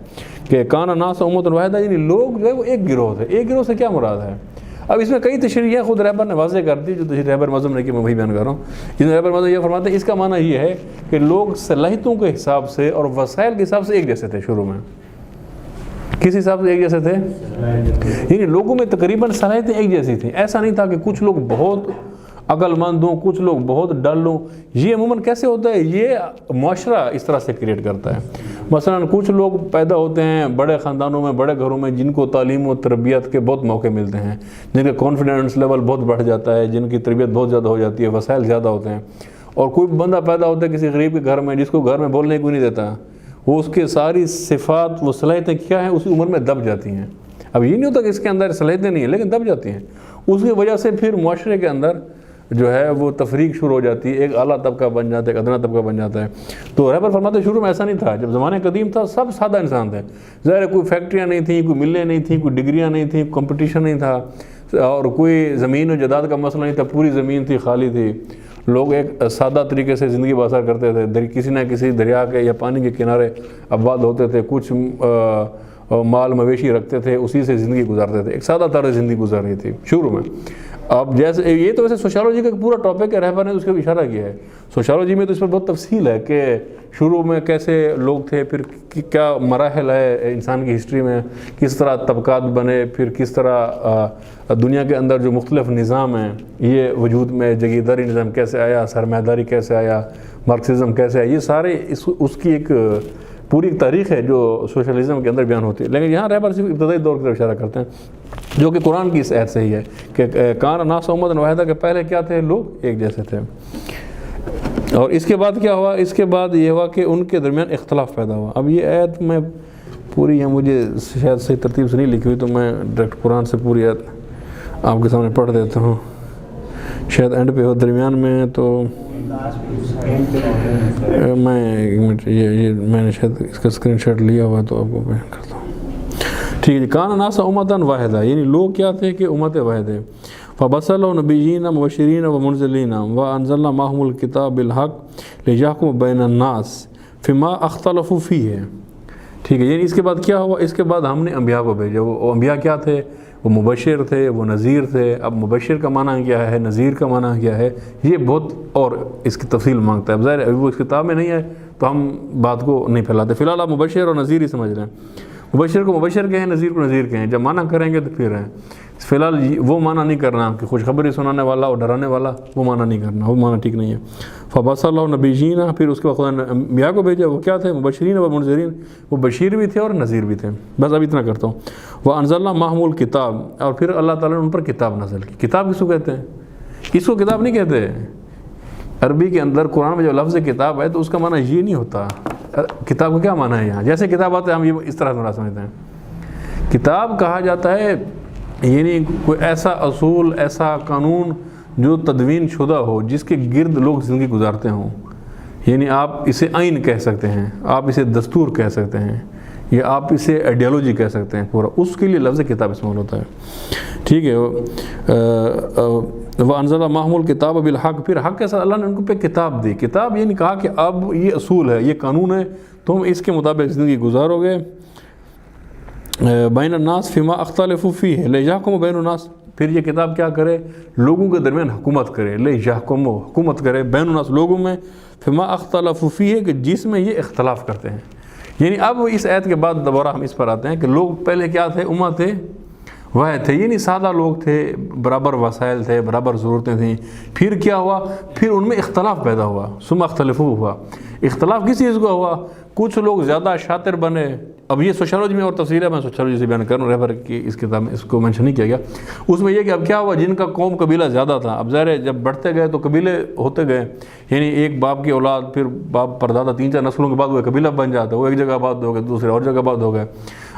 کہ کان الناس امۃ واحدہ، یعنی لوگ جو ہے وہ ایک گروہ تھے۔ ایک گروہ سے کیا مراد ہے؟ اب اس میں کئی تشریح خود رہبر نے واضح کر دی، جو تشریح رہبر معظم نے کہ میں وہی بیان کر رہا ہوں۔ جس میں رہبر معظم یہ فرماتے ہیں اس کا معنی یہ ہے کہ لوگ صلاحیتوں کے حساب سے اور وسائل کے حساب سے ایک جیسے تھے شروع میں۔ کس حساب سے ایک جیسے تھے؟ یعنی لوگوں میں تقریباً صلاحیتیں ایک جیسی تھیں۔ ایسا نہیں تھا کہ کچھ لوگ بہت عقل مند ہوں، کچھ لوگ بہت ڈل ہوں۔ یہ عموماً کیسے ہوتا ہے؟ یہ معاشرہ اس طرح سے کریٹ کرتا ہے۔ مثلاً کچھ لوگ پیدا ہوتے ہیں بڑے خاندانوں میں، بڑے گھروں میں، جن کو تعلیم و تربیت کے بہت موقع ملتے ہیں، جن کا کانفیڈنس لیول بہت بڑھ جاتا ہے، جن کی تربیت بہت زیادہ ہو جاتی ہے، وسائل زیادہ ہوتے ہیں۔ اور کوئی بندہ پیدا ہوتا ہے کسی غریب کے گھر میں جس کو گھر میں بولنے کوئی نہیں دیتا، وہ اس کے ساری صفات و صلاحیتیں کیا ہیں اسی عمر میں دب جاتی ہیں۔ اب یہ نہیں ہوتا کہ اس کے اندر صلاحیتیں نہیں ہیں، لیکن دب جاتی ہیں۔ اس کی وجہ سے پھر معاشرے کے اندر جو ہے وہ تفریق شروع ہو جاتی ہے، ایک اعلیٰ طبقہ بن جاتا ہے، ایک ادنا طبقہ بن جاتا ہے۔ تو رہبر فرماتے ہیں شروع میں ایسا نہیں تھا، جب زمانہ قدیم تھا سب سادہ انسان تھے۔ ظاہر ہے کوئی فیکٹریاں نہیں تھیں، کوئی ملیں نہیں تھیں، کوئی ڈگریاں نہیں تھیں، کمپٹیشن نہیں تھا، اور کوئی زمین و جائیداد کا مسئلہ نہیں تھا، پوری زمین تھی، خالی تھی۔ لوگ ایک سادہ طریقے سے زندگی بسر کرتے تھے، کسی نہ کسی دریا کے یا پانی کے کنارے آباد ہوتے تھے، کچھ مال مویشی رکھتے تھے، اسی سے زندگی گزارتے تھے۔ ایک سادہ طرز زندگی گزار رہی تھی شروع میں۔ اب جیسے یہ تو ویسے سوشالوجی کا پورا ٹاپک ہے، رہبر نے اس کا اشارہ کیا ہے۔ سوشالوجی میں تو اس پر بہت تفصیل ہے کہ شروع میں کیسے لوگ تھے، پھر کیا مراحل ہے انسان کی ہسٹری میں، کس طرح طبقات بنے، پھر کس طرح دنیا کے اندر جو مختلف نظام ہیں یہ وجود میں، جگیرداری نظام کیسے آیا، سرمایہ داری کیسے آیا، مارکسزم کیسے آیا، یہ سارے اس کی ایک پوری تاریخ ہے جو سوشلزم کے اندر بیان ہوتی ہے۔ لیکن یہاں رہبر صرف ابتدائی دور کی طرف اشارہ کرتے ہیں، جو کہ قرآن کی اس آیت سے ہی ہے کہ کان الناس امۃ واحدہ کے پہلے کیا تھے؟ لوگ ایک جیسے تھے۔ اور اس کے بعد کیا ہوا؟ اس کے بعد یہ ہوا کہ ان کے درمیان اختلاف پیدا ہوا۔ اب یہ آیت میں پوری ہے، مجھے شاید صحیح ترتیب سے نہیں لکھی ہوئی، تو میں ڈائریکٹ قرآن سے پوری آیت آپ کے سامنے پڑھ دیتا ہوں، شاید اینڈ پہ ہو، درمیان میں تو میں ایک منٹ، یہ میں نے شاید اس کا اسکرین شاٹ لیا ہوا ہے تو آپ کو بیان کرتا ہوں۔ ٹھیک ہے جی، کان الناس امۃ واحدہ، یعنی لوگ کیا تھے کہ امت واحد ہے۔ فبعث نبیین مبشرین ومنذرین وانزلنا معهم الکتاب بالحق لیحکم بین الناس فیما اختلفوا فیہ۔ ٹھیک ہے، یعنی اس کے بعد کیا ہوا؟ اس کے بعد ہم نے انبیاء کو بھیجا۔ وہ انبیاء کیا تھے؟ وہ مبشر تھے، وہ نذیر تھے۔ اب مبشر کا معنی کیا ہے، نذیر کا معنی کیا ہے، یہ بہت اور اس کی تفصیل مانگتا ہے۔ اب ظاہر ہے وہ اس کتاب میں نہیں ہے تو ہم بات کو نہیں پھیلاتے، فی الحال آپ مبشر اور نذیر ہی سمجھ رہے ہیں۔ مبشر کو مبشر کہیں، نذیر کو نذیر کہیں، جب معنی کریں گے تو پھر ہیں۔ فی الحال وہ معنی نہیں کرنا کہ خوشخبری سنانے والا اور ڈرانے والا، وہ معنی نہیں کرنا، وہ معنی ٹھیک نہیں ہے۔ فبعث نبیین، پھر اس کے بعد خدا نے انبیاء کو بھیجا، وہ کیا تھے؟ مبشرین و منذرین، وہ بشیر بھی تھے اور نذیر بھی تھے۔ بس اب اتنا کرتا ہوں۔ وانزلنا معهم الکتاب، اور پھر اللہ تعالیٰ نے ان پر کتاب نازل کی۔ کتاب کس کو کہتے ہیں؟ اس کو کتاب نہیں کہتے۔ عربی کے اندر قرآن میں جو لفظ کتاب ہے تو اس کا معنی یہ نہیں ہوتا۔ کتاب کا کیا معنی ہے یہاں؟ جیسے کتاب آتے ہیں ہم یہ اس طرح سے سمجھتے ہیں۔ کتاب کہا جاتا ہے یعنی کوئی ایسا اصول، ایسا قانون جو تدوین شدہ ہو، جس کے گرد لوگ زندگی گزارتے ہوں۔ یعنی آپ اسے آئین کہہ سکتے ہیں، آپ اسے دستور کہہ سکتے ہیں، یا آپ اسے آئیڈیالوجی کہہ سکتے ہیں پورا، اس کے لیے لفظ کتاب استعمال ہوتا ہے۔ ٹھیک ہے، وَأَنزَلَ مَعَهُمُ الْكِتَابَ بِالْحَقِّ، پھر حق کے ساتھ اللہ نے ان کو پہ کتاب دی. کتاب یہ نہیں کہا کہ اب یہ اصول ہے، یہ قانون ہے، تم اس کے مطابق زندگی گزارو گے. بین الناس فیما اختلفوا فیہ لیحکم بین الناس، پھر یہ کتاب کیا کرے؟ لوگوں کے درمیان حکومت کرے. لیحکم، حکومت کرے، بین الناس، لوگوں میں، فیما اختلفوا فیہ، کہ جس میں یہ اختلاف کرتے ہیں. یعنی اب اس آیت کے بعد دوبارہ ہم اس پر آتے ہیں کہ لوگ پہلے کیا تھے؟ امت تھے، واحد تھے، یعنی سادہ لوگ تھے، برابر وسائل تھے، برابر ضرورتیں تھیں. پھر کیا ہوا؟ پھر ان میں اختلاف پیدا ہوا. ثم اختلفوا ہوا. اختلاف کس چیز کا ہوا؟ کچھ لوگ زیادہ شاطر بنے. اب یہ سوشالوجی میں اور تفصیل ہے، میں سوشالوجی سے بیان کروں، ریفر کی اس کتاب میں اس کو مینشن نہیں کیا گیا. اس میں یہ کہ اب کیا ہوا، جن کا قوم قبیلہ زیادہ تھا، اب ظاہر ہے جب بڑھتے گئے تو قبیلے ہوتے گئے، یعنی ایک باپ کی اولاد، پھر باپ پر دادا، 3-4 نسلوں کے بعد وہ قبیلہ بن جاتا ہے. وہ ایک جگہ آباد ہو گئے، دوسرے اور جگہ آباد ہو گئے.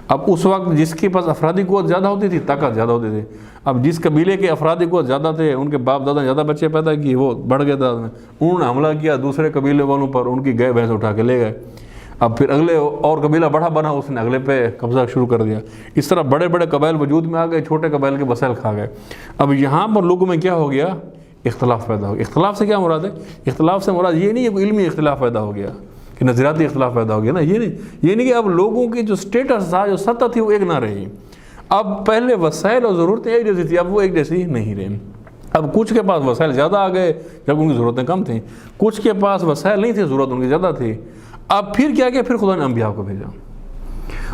اب اس وقت جس کے پاس افرادی قوت زیادہ ہوتی تھی، طاقت زیادہ ہوتی تھی. اب جس قبیلے کے افرادی قوت زیادہ تھے، ان کے باپ دادا زیادہ بچے پیدا کیے، وہ بڑھ گئے تھا، انہوں نے حملہ کیا دوسرے قبیلے والوں پر، ان کی گائے بھینس اٹھا کے لے گئے. اب پھر اگلے اور قبیلہ بڑا بنا، اس نے اگلے پہ قبضہ شروع کر دیا. اس طرح بڑے بڑے قبائل وجود میں آ گئے، چھوٹے قبائل کے وسائل کھا گئے. اب یہاں پر لوگوں میں کیا ہو گیا؟ اختلاف پیدا ہو گیا. اختلاف سے کیا مراد ہے؟ اختلاف سے مراد یہ نہیں ہے کہ علمی اختلاف پیدا ہو گیا، کہ نظریاتی اختلاف پیدا ہو گیا نا، یہ نہیں کہ اب لوگوں کی جو سٹیٹس تھا، جو سطح تھی، وہ ایک نہ رہی. اب پہلے وسائل اور ضرورتیں ایک جیسی تھی، اب وہ ایک جیسی نہیں رہی. اب کچھ کے پاس وسائل زیادہ آ گئے جب ان کی ضرورتیں کم تھیں، کچھ کے پاس وسائل نہیں تھے، ضرورت ان کی زیادہ تھی. اب پھر کیا خدا نے انبیاء کو بھیجا،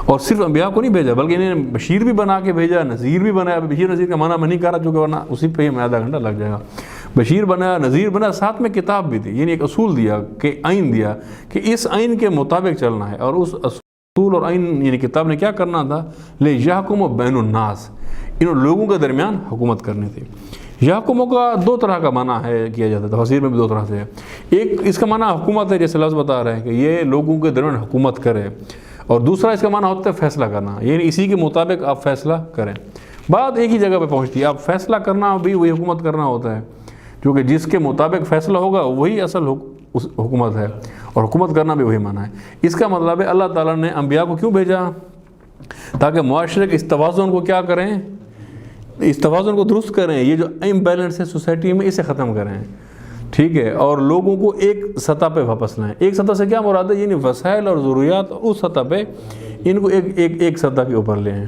اور صرف انبیاء کو نہیں بھیجا بلکہ انہیں بشیر بھی بنا کے بھیجا، نذیر بھی بنایا. بشیر نذیر کا معنی میں نہیں کہہ رہا، چونکہ ورنہ اسی پہ ہی میں آدھا گھنٹہ لگ جائے گا. بشیر بنایا، نذیر بنا، ساتھ میں کتاب بھی تھی. یعنی ایک اصول دیا، کہ آئین دیا، کہ اس آئین کے مطابق چلنا ہے. اور اس اصول اور آئین یعنی کتاب نے کیا کرنا تھا؟ لیحکم بین الناس، ان لوگوں کے درمیان حکومت کرنی تھی. یحکموں کا دو طرح کا معنی ہے کیا جاتا ہے، تفسیر میں بھی دو طرح سے ہے. ایک اس کا معنی حکومت ہے، جیسے لفظ بتا رہے ہیں کہ یہ لوگوں کے درمیان حکومت کرے. اور دوسرا اس کا معنی ہوتا ہے فیصلہ کرنا، یعنی اسی کے مطابق آپ فیصلہ کریں. بات ایک ہی جگہ پہ پہنچتی ہے. آپ فیصلہ کرنا بھی وہی حکومت کرنا ہوتا ہے، کیونکہ جس کے مطابق فیصلہ ہوگا وہی اصل حکومت ہے، اور حکومت کرنا بھی وہی معنی ہے. اس کا مطلب ہے اللہ تعالیٰ نے انبیاء کو کیوں بھیجا؟ تاکہ معاشرے کے اس توازن کو کیا کریں؟ اس توازن کو درست کریں. یہ جو امبیلنس ہے سوسائٹی میں، اسے ختم کریں، ٹھیک ہے، اور لوگوں کو ایک سطح پہ واپس لائیں. ایک سطح سے کیا مراد ہے؟ یعنی وسائل اور ضروریات اس سطح پہ ان کو ایک سطح کے اوپر لے آئیں.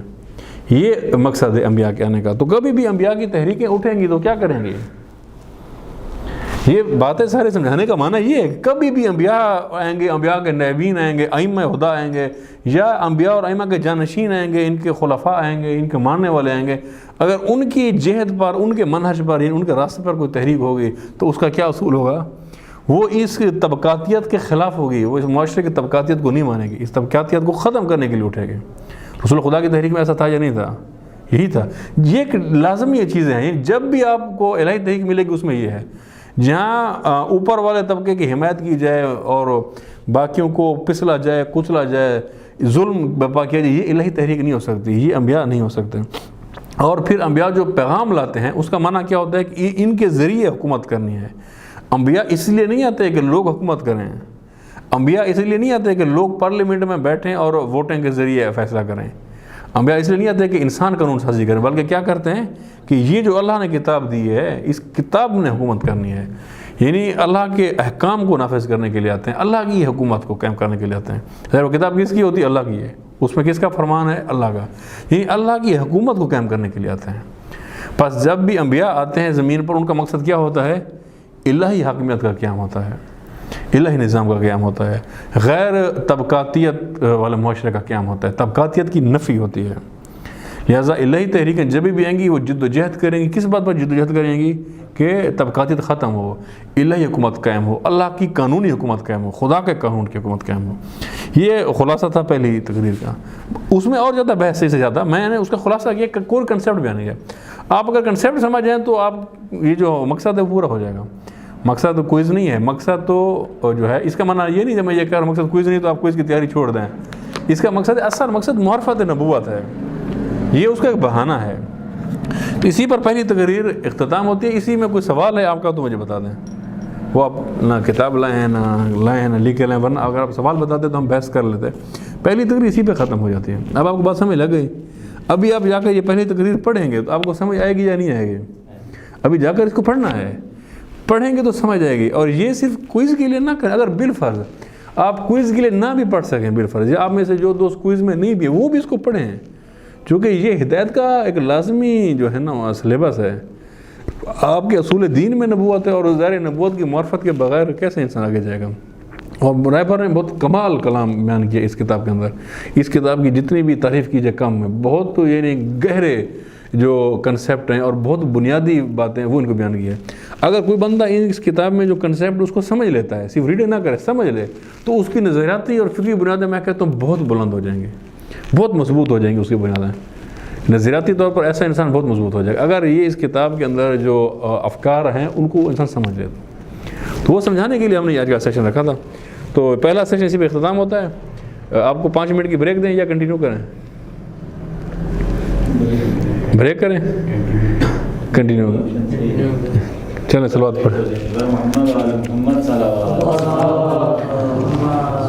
یہ مقصد ہے انبیاء کے آنے کا. تو کبھی بھی انبیاء کی تحریکیں اٹھیں گی تو کیا کریں گے؟ یہ باتیں سارے سمجھانے کا معنی یہ ہے کہ کبھی بھی انبیاء آئیں گے، انبیاء کے نائبین آئیں گے، ائمہ خدا آئیں گے، یا انبیاء اور ائمہ کے جانشین آئیں گے، ان کے خلفاء آئیں گے، ان کے ماننے والے آئیں گے. اگر ان کی جہد پر، ان کے منہج پر، ان کے راستے پر کوئی تحریک ہوگی تو اس کا کیا اصول ہوگا؟ وہ اس طبقاتیت کے خلاف ہوگی، وہ اس معاشرے کی طبقاتیت کو نہیں مانے گی، اس طبقاتیت کو ختم کرنے کے لیے اٹھے گی. رسول خدا کی تحریک میں ایسا تھا یا نہیں تھا؟ یہی تھا. یہ ایک لازمی چیزیں ہیں. جب بھی آپ کو الہی تحریک ملے گی اس میں یہ ہے، جہاں اوپر والے طبقے کی حمایت کی جائے اور باقیوں کو پسلا جائے، کچلا جائے، ظلم برپا کیا جائے، یہ الہی تحریک نہیں ہو سکتی، یہ انبیاء نہیں ہو سکتے. اور پھر انبیاء جو پیغام لاتے ہیں اس کا معنی کیا ہوتا ہے کہ ان کے ذریعے حکومت کرنی ہے. انبیاء اس لیے نہیں آتے کہ لوگ حکومت کریں، انبیاء اس لیے نہیں آتے کہ لوگ پارلیمنٹ میں بیٹھیں اور ووٹنگ کے ذریعے فیصلہ کریں. انبیاء اس لیے نہیں آتے کہ انسان قانون سازی کریں، بلکہ کیا کرتے ہیں کہ یہ جو اللہ نے کتاب دی ہے، اس کتاب نے حکومت کرنی ہے. یعنی اللہ کے احکام کو نافذ کرنے کے لیے آتے ہیں، اللہ کی حکومت کو قائم کرنے کے لیے آتے ہیں. ظاہر وہ کتاب کس کی ہوتی ہے؟ اللہ کی ہے. اس میں کس کا فرمان ہے؟ اللہ کا. یعنی اللہ کی حکومت کو قائم کرنے کے لیے آتے ہیں. بس جب بھی انبیاء آتے ہیں زمین پر، ان کا مقصد کیا ہوتا ہے؟ الہی حاکمیت کا قیام ہوتا ہے، الہی نظام کا قیام ہوتا ہے، غیر طبقاتیت والے معاشرے کا قیام ہوتا ہے، طبقاتیت کی نفی ہوتی ہے. لہٰذا الہی تحریکیں جب بھی آئیں گی وہ جد و جہد کریں گی. کس بات پر جد و جہد کریں گی؟ کہ طبقاتیت ختم ہو، الہی حکومت قائم ہو، اللہ کی قانونی حکومت قائم ہو، خدا کے قانون کی حکومت قائم ہو. یہ خلاصہ تھا پہلی تقریر کا. اس میں اور زیادہ بحث سے زیادہ میں نے اس کا خلاصہ کیا کہ کوئی کنسیپٹ بیان نہیں ہے. آپ اگر کنسیپٹ سمجھ جائیں تو آپ یہ جو مقصد ہے پورا ہو جائے گا. مقصد تو کوئز نہیں ہے، مقصد تو جو ہے اس کا معنی یہ نہیں کہ میں یہ کہہ رہا ہوں مقصد کوئز نہیں تو آپ کوئز کی تیاری چھوڑ دیں. اس کا مقصد اصل مقصد معرفت نبوت ہے، یہ اس کا ایک بہانہ ہے. تو اسی پر پہلی تقریر اختتام ہوتی ہے. اسی میں کوئی سوال ہے آپ کا تو مجھے بتا دیں. وہ آپ نہ کتاب لائیں ہیں، نہ لکھ کے لائیں، ورنہ اگر آپ سوال بتاتے تو ہم بحث کر لیتے. پہلی تقریر اسی پہ ختم ہو جاتی ہے. اب آپ کو بات سمجھ لگ گئی. ابھی آپ جا کر یہ پہلی تقریر پڑھیں گے تو آپ کو سمجھ آئے گی یا نہیں آئے گی؟ ابھی جا کر اس کو پڑھنا ہے، پڑھیں گے تو سمجھ آئے گی. اور یہ صرف کوئز کے لیے نہ کریں. اگر بالفرض آپ کوئز کے لیے نہ بھی پڑھ سکیں بالفرض، یا آپ میں سے جو دوست کوئز میں نہیں بھی وہ بھی اس کو پڑھیں، چونکہ یہ ہدایت کا ایک لازمی جو ہے نا سلیبس ہے. آپ کے اصول دین میں نبوت ہے، اور ظاہر نبوت کی معرفت کے بغیر کیسے انسان آگے جائے گا. اور رائبر نے بہت کمال کلام بیان کیا اس کتاب کے اندر. اس کتاب کی جتنی بھی تعریف کیجیے کم ہے. بہت یعنی گہرے جو کنسیپٹ ہیں اور بہت بنیادی باتیں وہ ان کو بیان کیا ہے. اگر کوئی بندہ اس کتاب میں جو کنسیپٹ اس کو سمجھ لیتا ہے، صرف ریڈنگ نہ کرے، سمجھ لے، تو اس کی نظریاتی اور فکری بنیادیں میں کہتا ہوں بہت بلند ہو جائیں گے، بہت مضبوط ہو جائیں گے. اس کی بنیادیں نظریاتی طور پر ایسا انسان بہت مضبوط ہو جائے گا اگر یہ اس کتاب کے اندر جو افکار ہیں ان کو انسان سمجھ لے. تو وہ سمجھانے کے لیے ہم نے آج کا سیشن رکھا تھا. تو پہلا سیشن اسی پہ اختتام ہوتا ہے. آپ کو 5 منٹ کی بریک دیں یا کنٹینیو کریں؟ بریک کریں، کنٹینیو چلیں صلوات پڑھیں.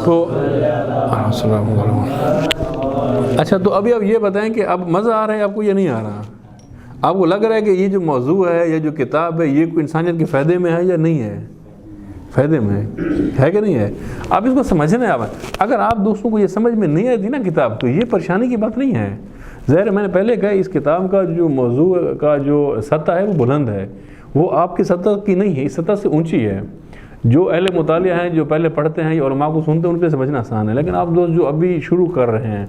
تو السلام علیکم. اچھا، تو ابھی آپ یہ بتائیں کہ اب مزہ آ رہا ہے آپ کو یا نہیں آ رہا؟ آپ کو لگ رہا ہے کہ یہ جو موضوع ہے یا جو کتاب ہے یہ کوئی انسانیت کے فائدے میں ہے یا نہیں ہے؟ فائدے میں ہے کہ نہیں ہے؟ آپ اس کو سمجھنا ہے. آپ اگر آپ دوستوں کو یہ سمجھ میں نہیں آتی نا کتاب، تو یہ پریشانی کی بات نہیں ہے. ظاہر میں نے پہلے کہا اس کتاب کا جو موضوع کا جو سطح ہے وہ بلند ہے، وہ آپ کی سطح کی نہیں ہے، اس سطح سے اونچی ہے. جو اہل مطالعہ ہیں، جو پہلے پڑھتے ہیں یا علماء کو سنتے ہیں، ان پہ سمجھنا آسان ہے. لیکن آپ دوست جو ابھی شروع کر رہے ہیں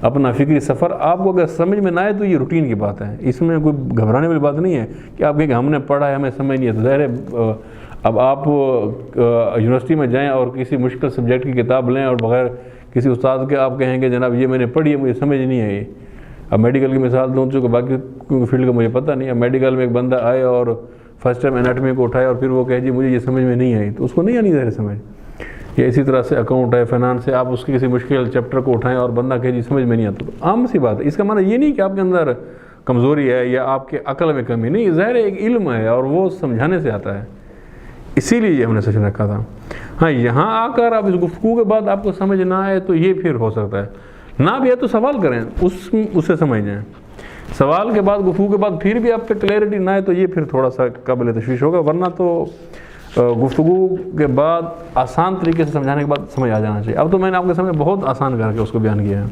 اپنا فکری سفر، آپ کو اگر سمجھ میں نہ آئے تو یہ روٹین کی بات ہے. اس میں کوئی گھبرانے والی بات نہیں ہے کہ آپ کہیں کہ ہم نے پڑھا ہے ہمیں سمجھ نہیں ہے. تو ظاہر ہے اب آپ یونیورسٹی میں جائیں اور کسی مشکل سبجیکٹ کی کتاب لیں اور بغیر کسی استاد کے آپ کہیں کہ جناب یہ میں نے پڑھی ہے مجھے سمجھ نہیں آئی. اب میڈیکل کی مثال دوں چونکہ باقی فیلڈ کا مجھے پتہ نہیں ہے. میڈیکل میں ایک بندہ آئے اور فرسٹ ٹائم انیٹمی کو اٹھائے اور پھر وہ کہے جی مجھے یہ سمجھ میں نہیں آئی، تو اس کو نہیں آنی ظاہر سمجھ. یا اسی طرح سے اکاؤنٹ ہے، فائنانس ہے، آپ اس کی کسی مشکل چیپٹر کو اٹھائیں اور بندہ کہے جی سمجھ میں نہیں آتا، تو عام سی بات ہے. اس کا معنی یہ نہیں کہ آپ کے اندر کمزوری ہے یا آپ کے عقل میں کمی نہیں. ظاہر ایک علم ہے اور وہ سمجھانے سے آتا ہے. اسی لیے یہ ہم نے سیشن رکھا تھا. ہاں، یہاں آ کر آپ اس گفتگو کے بعد آپ کو سمجھ نہ آئے تو یہ پھر ہو سکتا ہے. نہ بھی ہے تو سوال کریں، اس سے سمجھ جائیں. سوال کے بعد گفتگو کے بعد پھر بھی آپ پہ کلیئرٹی نہ آئے تو یہ پھر تھوڑا سا قابل تشویش ہوگا. ورنہ تو گفتگو کے بعد آسان طریقے سے سمجھانے کے بعد سمجھ آ جانا چاہیے. اب تو میں نے آپ کے سامنے بہت آسان کر کے اس کو بیان کیا ہے،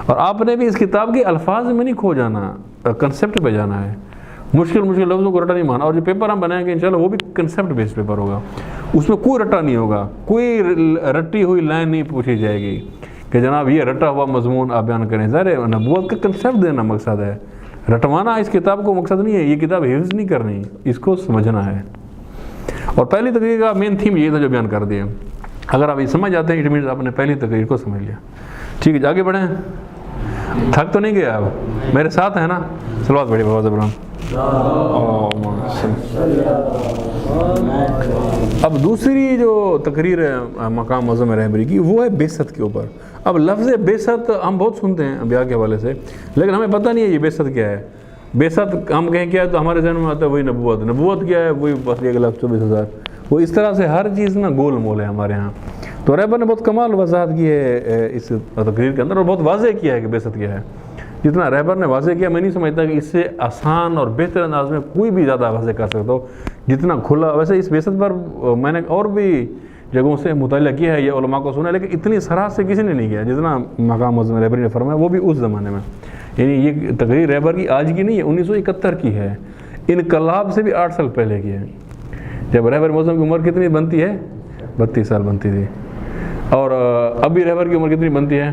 اور آپ نے بھی اس کتاب کے الفاظ میں نہیں کھو جانا، کنسیپٹ پہ جانا ہے. مشکل لفظوں کو رٹا نہیں مانا. اور جو پیپر ہم بنائیں گے انشاءاللہ وہ بھی کنسیپٹ بیسڈ پیپر ہوگا. اس میں کوئی رٹا نہیں ہوگا، کوئی رٹی ہوئی لائن نہیں پوچھی جائے گی کہ جناب یہ رٹا ہوا مضمون آپ بیان کریں. ظاہر نبوت کا کنسیپٹ دینا مقصد ہے، رٹوانا اس کتاب کو مقصد نہیں ہے. یہ کتاب حفظ نہیں کرنی، اس کو سمجھنا ہے. اور پہلی تقریر کا مین تھیم یہ تھا جو بیان کر دیا. اگر آپ یہ سمجھ جاتے ہیں اٹ مینس آپ نے پہلی تقریر کو سمجھ لیا. ٹھیک ہے، آگے بڑھیں. تھک تو نہیں گیا آپ؟ میرے ساتھ ہیں نا؟ صلوات پڑھیے بابا زبران. اب دوسری جو تقریر ہے مقام معظم رہبری کی وہ ہے بعثت کے اوپر. اب لفظ بعثت ہم بہت سنتے ہیں انبیاء کے حوالے سے، لیکن ہمیں پتہ نہیں ہے یہ بعثت کیا ہے. بعثت ہم کہیں کیا ہے تو ہمارے ذہن میں آتا ہے وہی نبوت. نبوت کیا ہے؟ وہی بس 1,24,000. وہ اس طرح سے ہر چیز نا گول مول ہے ہمارے ہاں. تو رہبر نے بہت کمال وضاحت کی ہے اس تقریر کے اندر، اور بہت واضح کیا ہے کہ بعثت کیا ہے. جتنا رہبر نے واضح کیا میں نہیں سمجھتا کہ اس سے آسان اور بہتر انداز میں کوئی بھی زیادہ واضح کر سکتا ہو جتنا کھلا. ویسے اس بعثت پر میں نے اور بھی جگہوں سے مطالعہ کیا ہے یا علماء کو سنا ہے، لیکن اتنی صراحت سے کسی نے نہیں کیا جتنا مقام معظم رہبری نے فرمایا، وہ بھی اس زمانے میں. یعنی یہ تقریر رہبر کی آج کی نہیں ہے، 1971 کی ہے. انقلاب سے بھی 8 سال پہلے کی ہے. جب رہبر معظم کی عمر کتنی بنتی ہے؟ 32 سال بنتی تھی. اور ابھی رہبر کی عمر کتنی بنتی ہے؟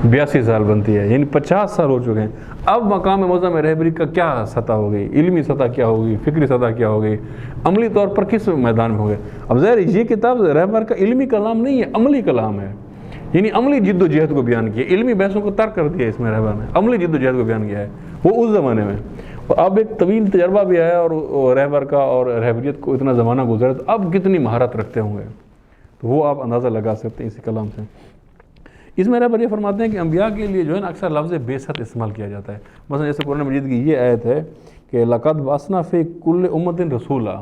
82 سال بنتی ہے. یعنی 50 سال ہو چکے ہیں. اب مقام معظم رہبری کا کیا سطح ہوگی، علمی سطح کیا ہوگی، فکری سطح کیا ہوگی، عملی طور پر کس میدان میں ہوگے. اب ظاہر یہ کتاب رہبر کا علمی کلام نہیں ہے، عملی کلام ہے. یعنی عملی جد و جہد کو بیان کیا. علمی بحثوں کو ترک کر دیا اس میں رہبر نے، عملی جد و جہد کو بیان کیا ہے وہ اس زمانے میں. اور اب ایک طویل تجربہ بھی آیا اور رہبر کا اور رہبریت کو اتنا زمانہ گزرا تو اب کتنی مہارت رکھتے ہوں گے تو وہ آپ اندازہ لگا سکتے ہیں اسی کلام سے. اس میں رہبر یہ فرماتے ہیں کہ انبیاء کے لیے جو ہے نا اکثر لفظ بعثت استعمال کیا جاتا ہے. مثلا جیسے قرآن مجید کی یہ آیت ہے کہ لقد بعثنا فی کل امت رسولا،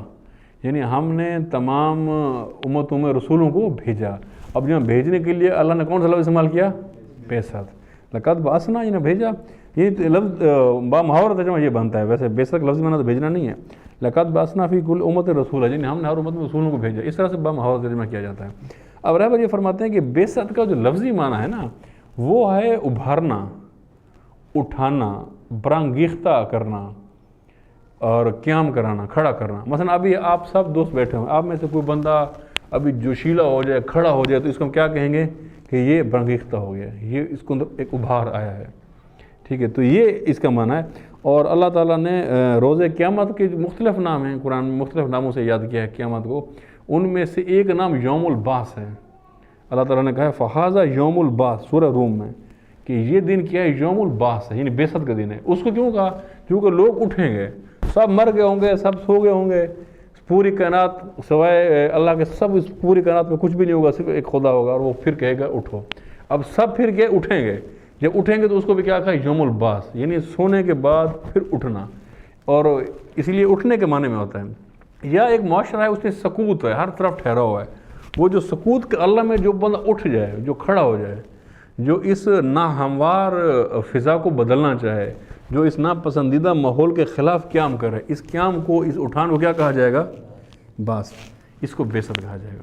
یعنی ہم نے تمام امتوں میں رسولوں کو بھیجا. اب جو بھیجنے کے لیے اللہ نے کون سا لفظ استعمال کیا؟ بعثت. لقد بعثنا یعنی بھیجا. یہ لفظ بامحاور ترجمہ یہ بنتا ہے، ویسے بے شک لفظی معنی تو بھیجنا نہیں ہے، لقد بعثنا فی کل امت رسول، یعنی ہم نے ہر امت میں رسولوں کو بھیجا، اس طرح سے بامحاور ترجمہ کیا جاتا ہے۔ اب رہبر یہ فرماتے ہیں کہ بے شک کا جو لفظی معنی ہے نا وہ ہے ابھارنا، اٹھانا، برانگیختہ کرنا اور قیام کرانا، کھڑا کرنا۔ مثلا ابھی آپ سب دوست بیٹھے ہوں، آپ میں سے کوئی بندہ ابھی جوشیلا ہو جائے، کھڑا ہو جائے، تو اس کو ہم کیا کہیں گے کہ یہ برانگیختہ ہو گیا، یہ اس کو اندر ایک ابھار آیا ہے، ٹھیک ہے، تو یہ اس کا معنی ہے۔ اور اللہ تعالیٰ نے روز قیامت کے جو مختلف نام ہیں، قرآن میں مختلف ناموں سے یاد کیا ہے قیامت کو، ان میں سے ایک نام یوم البعث ہے۔ اللہ تعالیٰ نے کہا ہے فہذا یوم البعث سورہ روم میں، کہ یہ دن کیا ہے، یوم البعث ہے، یعنی بعثت کا دن ہے۔ اس کو کیوں کہا؟ کیونکہ لوگ اٹھیں گے، سب مر گئے ہوں گے، سب سو گئے ہوں گے، پوری کائنات سوائے اللہ کے سب، اس پوری کائنات میں کچھ بھی نہیں ہوگا، صرف ایک خدا ہوگا، اور وہ پھر کہے گا اٹھو۔ اب سب پھر کے اٹھیں گے، جب اٹھیں گے تو اس کو بھی کیا کہا، یوم البعث، یعنی سونے کے بعد پھر اٹھنا، اور اسی لیے اٹھنے کے معنی میں ہوتا ہے۔ یا ایک معاشرہ ہے، اس میں سکوت ہے، ہر طرف ٹھہرا ہوا ہے، وہ جو سکوت کے اللہ میں جو بندہ اٹھ جائے، جو کھڑا ہو جائے، جو اس ناہموار فضا کو بدلنا چاہے، جو اس ناپسندیدہ ماحول کے خلاف قیام کرے، اس قیام کو، اس اٹھان کو کیا کہا جائے گا، بعث، اس کو بعثت کہا جائے گا۔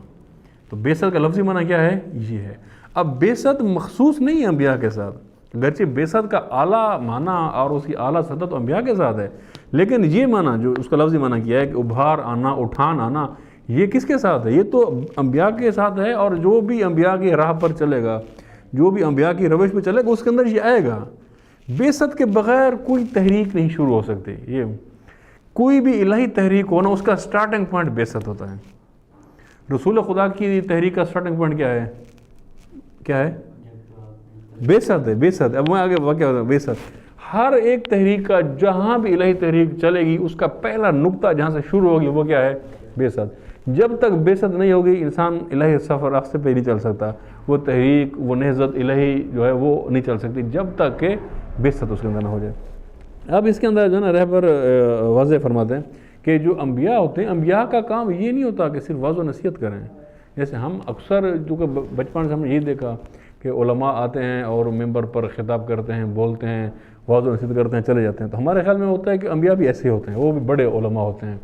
تو بعثت کا لفظی معنی کیا ہے، یہ ہے۔ اب بعثت مخصوص نہیں ہے انبیاء کے ساتھ، گرچہ بعثت کا اعلیٰ معنی اور اس کی اعلیٰ سطح تو انبیاء کے ساتھ ہے، لیکن یہ معنی جو اس کا لفظی معنی کیا ہے کہ ابھار آنا، اٹھان آنا، یہ کس کے ساتھ ہے، یہ تو انبیاء کے ساتھ ہے، اور جو بھی انبیاء کی راہ پر چلے گا، جو بھی انبیاء کی روش پہ چلے گا، اس کے اندر یہ آئے گا۔ بعثت کے بغیر کوئی تحریک نہیں شروع ہو سکتی، یہ کوئی بھی الہی تحریک ہونا، اس کا سٹارٹنگ پوائنٹ بعثت ہوتا ہے۔ رسول خدا کی تحریک کا سٹارٹنگ پوائنٹ کیا ہے، کیا ہے، بعثت ہے، بعثت۔ اب میں آگے واقعہ ہوتا ہے، بعثت ہر ایک تحریک کا، جہاں بھی الہی تحریک چلے گی، اس کا پہلا نقطہ جہاں سے شروع ہوگی وہ کیا ہے، بعثت۔ جب تک بعثت نہیں ہوگی، انسان الہی سفر راستے پہ نہیں چل سکتا، وہ تحریک، وہ نہضت الہی جو ہے وہ نہیں چل سکتی جب تک کہ بعثت اس کے اندر نہ ہو جائے۔ اب اس کے اندر جو ہے نا رہبر واضح فرماتے ہیں کہ جو انبیاء ہوتے ہیں، انبیاء کا کام یہ نہیں ہوتا کہ صرف واضح و نصیحت کریں۔ جیسے ہم اکثر، چونکہ بچپن سے ہم نے یہ دیکھا کہ علماء آتے ہیں اور ممبر پر خطاب کرتے ہیں، بولتے ہیں، واضح و نصیحت کرتے ہیں، چلے جاتے ہیں، تو ہمارے خیال میں ہوتا ہے کہ انبیاء بھی ایسے ہوتے ہیں، وہ بھی بڑے علماء ہوتے ہیں،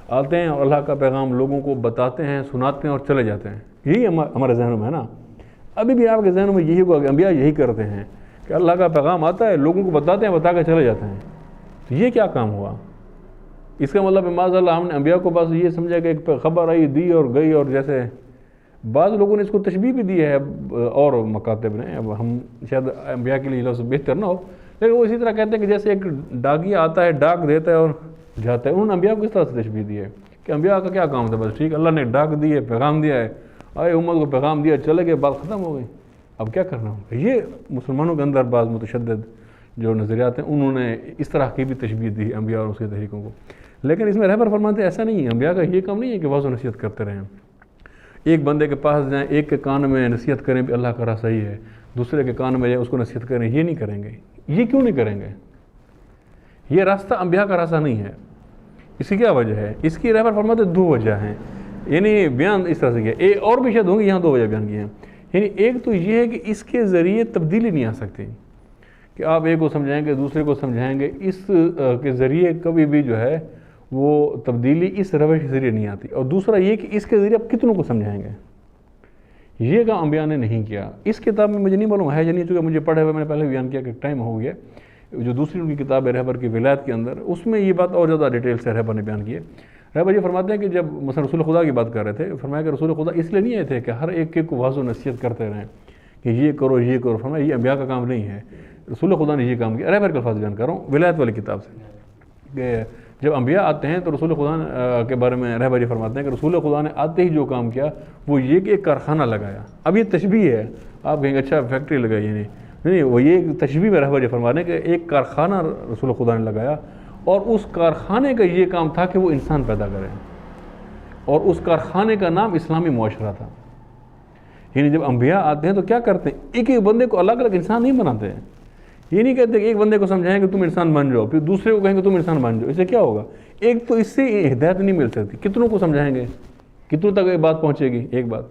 آتے ہیں اور اللہ کا پیغام لوگوں کو بتاتے ہیں، سناتے ہیں اور چلے جاتے ہیں۔ یہی ہمارے ذہنوں میں ہے نا، ابھی بھی آپ کے ذہنوں میں یہی ہوگا کہ انبیاء یہی کرتے ہیں کہ اللہ کا پیغام آتا ہے، لوگوں کو بتاتے ہیں، بتا کے چلے جاتے ہیں۔ تو یہ کیا کام ہوا؟ اس کا مطلب معاذ اللہ ہم نے انبیاء کو بس یہ سمجھا کہ ایک خبر آئی، دی اور گئی، اور جیسے بعض لوگوں نے اس کو تشبیہ بھی دی ہے اور مکاتب نے، اب ہم شاید انبیاء کے لیے لفظ بہتر نہ ہو، لیکن وہ اسی طرح کہتے ہیں کہ جیسے ایک ڈاکیا آتا ہے، ڈاک دیتا ہے اور جاتا ہے۔ انہوں نے انبیاء کو اس طرح سے تشبیہ دی ہے کہ انبیاء کا کیا کام تھا، بس ٹھیک، اللہ نے ڈاک دی ہے، پیغام دیا ہے، آئے امت کو پیغام دیا، چلے گئے، بات ختم ہو گئی، اب کیا کرنا ہوگا۔ یہ مسلمانوں کے اندر بعض متشدد جو نظریات ہیں، انہوں نے اس طرح کی بھی تشبیہ دی انبیاء اور اس کے تحریکوں کو، لیکن اس میں رہبر فرماتے ہیں ایسا نہیں ہے، انبیاء کا یہ کام نہیں ہے کہ واضح نصیحت کرتے رہیں، ایک بندے کے پاس جائیں، ایک کے کان میں نصیحت کریں بھی اللہ کا راہ صحیح ہے، دوسرے کے کان میں جائیں اس کو نصیحت کریں، یہ نہیں کریں گے۔ یہ کیوں نہیں کریں گے؟ یہ راستہ انبیاء کا راستہ نہیں ہے۔ اس کی کیا وجہ ہے؟ اس کی رہبر فرماتے ہیں 2 وجہ ہیں، یعنی بیان اس طرح سے کیا، ایک اور بھی شاید ہوں گی، یہاں 2 وجہ بیان کی ہیں۔ یعنی ایک تو یہ ہے کہ اس کے ذریعے تبدیلی نہیں آ سکتی، کہ آپ ایک کو سمجھائیں گے، دوسرے کو سمجھائیں گے، اس کے ذریعے کبھی بھی جو ہے وہ تبدیلی اس روش کے ذریعے نہیں آتی۔ اور دوسرا یہ کہ اس کے ذریعے آپ کتنوں کو سمجھائیں گے، یہ کام انبیاء نے نہیں کیا۔ اس کتاب میں مجھے نہیں معلوم ہے یا نہیں، چونکہ مجھے پڑھے ہوئے میں نے پہلے بیان کیا کہ ٹائم ہو گیا، جو دوسری ان کی کتاب ہے رہبر کی ولایت کے اندر، اس میں یہ بات اور زیادہ ڈیٹیل سے رہبر نے بیان کی ہے۔ رہبر یہ فرماتے ہیں کہ جب مثلا رسول خدا کی بات کر رہے تھے، فرمایا کہ رسول خدا اس لیے نہیں آئے تھے کہ ہر ایک کو واضح و نصیحت کرتے رہیں کہ یہ کرو یہ کرو، فرمایا یہ انبیاء کا کام نہیں ہے، رسول خدا نے یہ کام کیا۔ رہبر کے الفاظ بیان کر رہا ہوں ولایت والی کتاب سے، کہ جب انبیاء آتے ہیں تو رسول خدا کے بارے میں رہبر یہ فرماتے ہیں کہ رسول خدا نے آتے ہی جو کام کیا وہ یہ کہ ایک کارخانہ لگایا۔ اب یہ تشبیہ ہے، آپ کہیں گے اچھا فیکٹری لگائی، نہیں، وہ یہ تشبیہ میں رہبر یہ فرماتے ہیں کہ ایک کارخانہ رسول خدا نے لگایا، اور اس کارخانے کا یہ کام تھا کہ وہ انسان پیدا کرے، اور اس کارخانے کا نام اسلامی معاشرہ تھا۔ یعنی جب انبیاء آتے ہیں تو کیا کرتے ہیں، ایک ایک بندے کو الگ الگ انسان نہیں بناتے ہیں، یہ نہیں کہتے کہ ایک بندے کو سمجھائیں کہ تم انسان بن جاؤ، پھر دوسرے کو کہیں کہ تم انسان بن جاؤ، اس سے کیا ہوگا؟ ایک تو اس سے ہدایت نہیں مل سکتی، کتنوں کو سمجھائیں گے، کتنوں تک یہ بات پہنچے گی، ایک بات،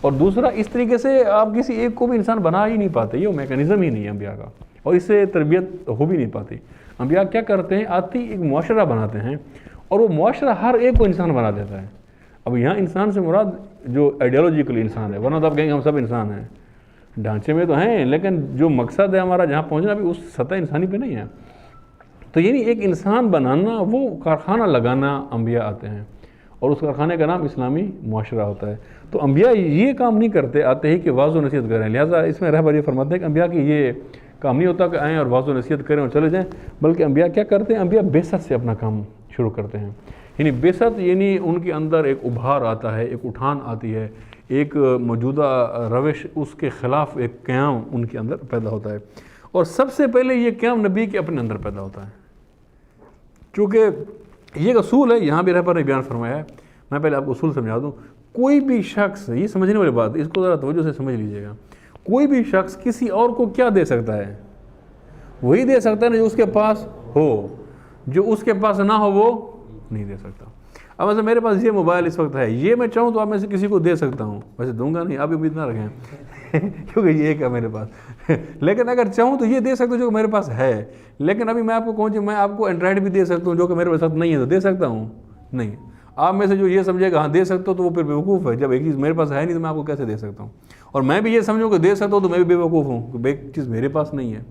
اور دوسرا اس طریقے سے آپ کسی ایک کو بھی انسان بنا ہی نہیں پاتے، یہ میکانزم ہی نہیں ہے انبیاء کا۔ اور اس سے تربیت ہو بھی نہیں پاتی. انبیاء کیا کرتے ہیں, آتے ہی ایک معاشرہ بناتے ہیں اور وہ معاشرہ ہر ایک کو انسان بنا دیتا ہے. اب یہاں انسان سے مراد جو آئیڈیالوجیکل انسان ہے, ورنہ تو آپ کہیں گے ہم سب انسان ہیں, ڈھانچے میں تو ہیں لیکن جو مقصد ہے ہمارا جہاں پہنچنا ابھی اس سطح انسانی پہ نہیں ہے. تو یعنی ایک انسان بنانا, وہ کارخانہ لگانا انبیاء آتے ہیں اور اس کارخانے کا نام اسلامی معاشرہ ہوتا ہے. تو انبیاء یہ کام نہیں کرتے آتے ہی کہ واضح و نصیحت کریں. لہٰذا اس میں رہبر یہ فرماتے ہیں کہ انبیاء کی یہ کام نہیں ہوتا کہ آئیں اور واضح و نصیحت کریں اور چلے جائیں, بلکہ انبیاء کیا کرتے ہیں, انبیاء بعثت سے اپنا کام شروع کرتے ہیں. یعنی بعثت یعنی ان کے اندر ایک ابھار آتا ہے, ایک اٹھان آتی ہے, ایک موجودہ روش اس کے خلاف ایک قیام ان کے اندر پیدا ہوتا ہے. اور سب سے پہلے یہ قیام نبی کے اپنے اندر پیدا ہوتا ہے, چونکہ یہ اصول ہے. یہاں بھی رہبر نے بیان فرمایا ہے, میں پہلے آپ کو اصول سمجھا دوں. کوئی بھی شخص, یہ سمجھنے والی بات, اس کو ذرا توجہ سے سمجھ لیجیے گا, کوئی بھی شخص کسی اور کو کیا دے سکتا ہے؟ وہی دے سکتا ہے نا جو اس کے پاس ہو, جو اس کے پاس نہ ہو وہ نہیں دے سکتا. اب ایسا میرے پاس یہ موبائل اس وقت ہے, یہ میں چاہوں تو آپ میں سے کسی کو دے سکتا ہوں, ویسے دوں گا نہیں, آپ امید نہ رکھیں کیونکہ یہ ایک ہے میرے پاس, لیکن اگر چاہوں تو یہ دے سکتا ہوں جو میرے پاس ہے. لیکن ابھی میں آپ کو کہوں میں آپ کو اینڈرائڈ بھی دے سکتا ہوں جو کہ میرے پاس نہیں ہے, تو دے سکتا ہوں؟ نہیں. آپ میں سے جو یہ سمجھے گا ہاں دے سکتا ہوں تو وہ پھر بیوقوف ہے. جب ایک چیز میرے پاس ہے نہیں تو میں آپ کو کیسے دے سکتا ہوں؟ اور میں بھی یہ سمجھوں کہ دے سکتا ہوں تو میں بھی بیوقوف ہوں کہ ایک چیز میرے پاس نہیں ہے.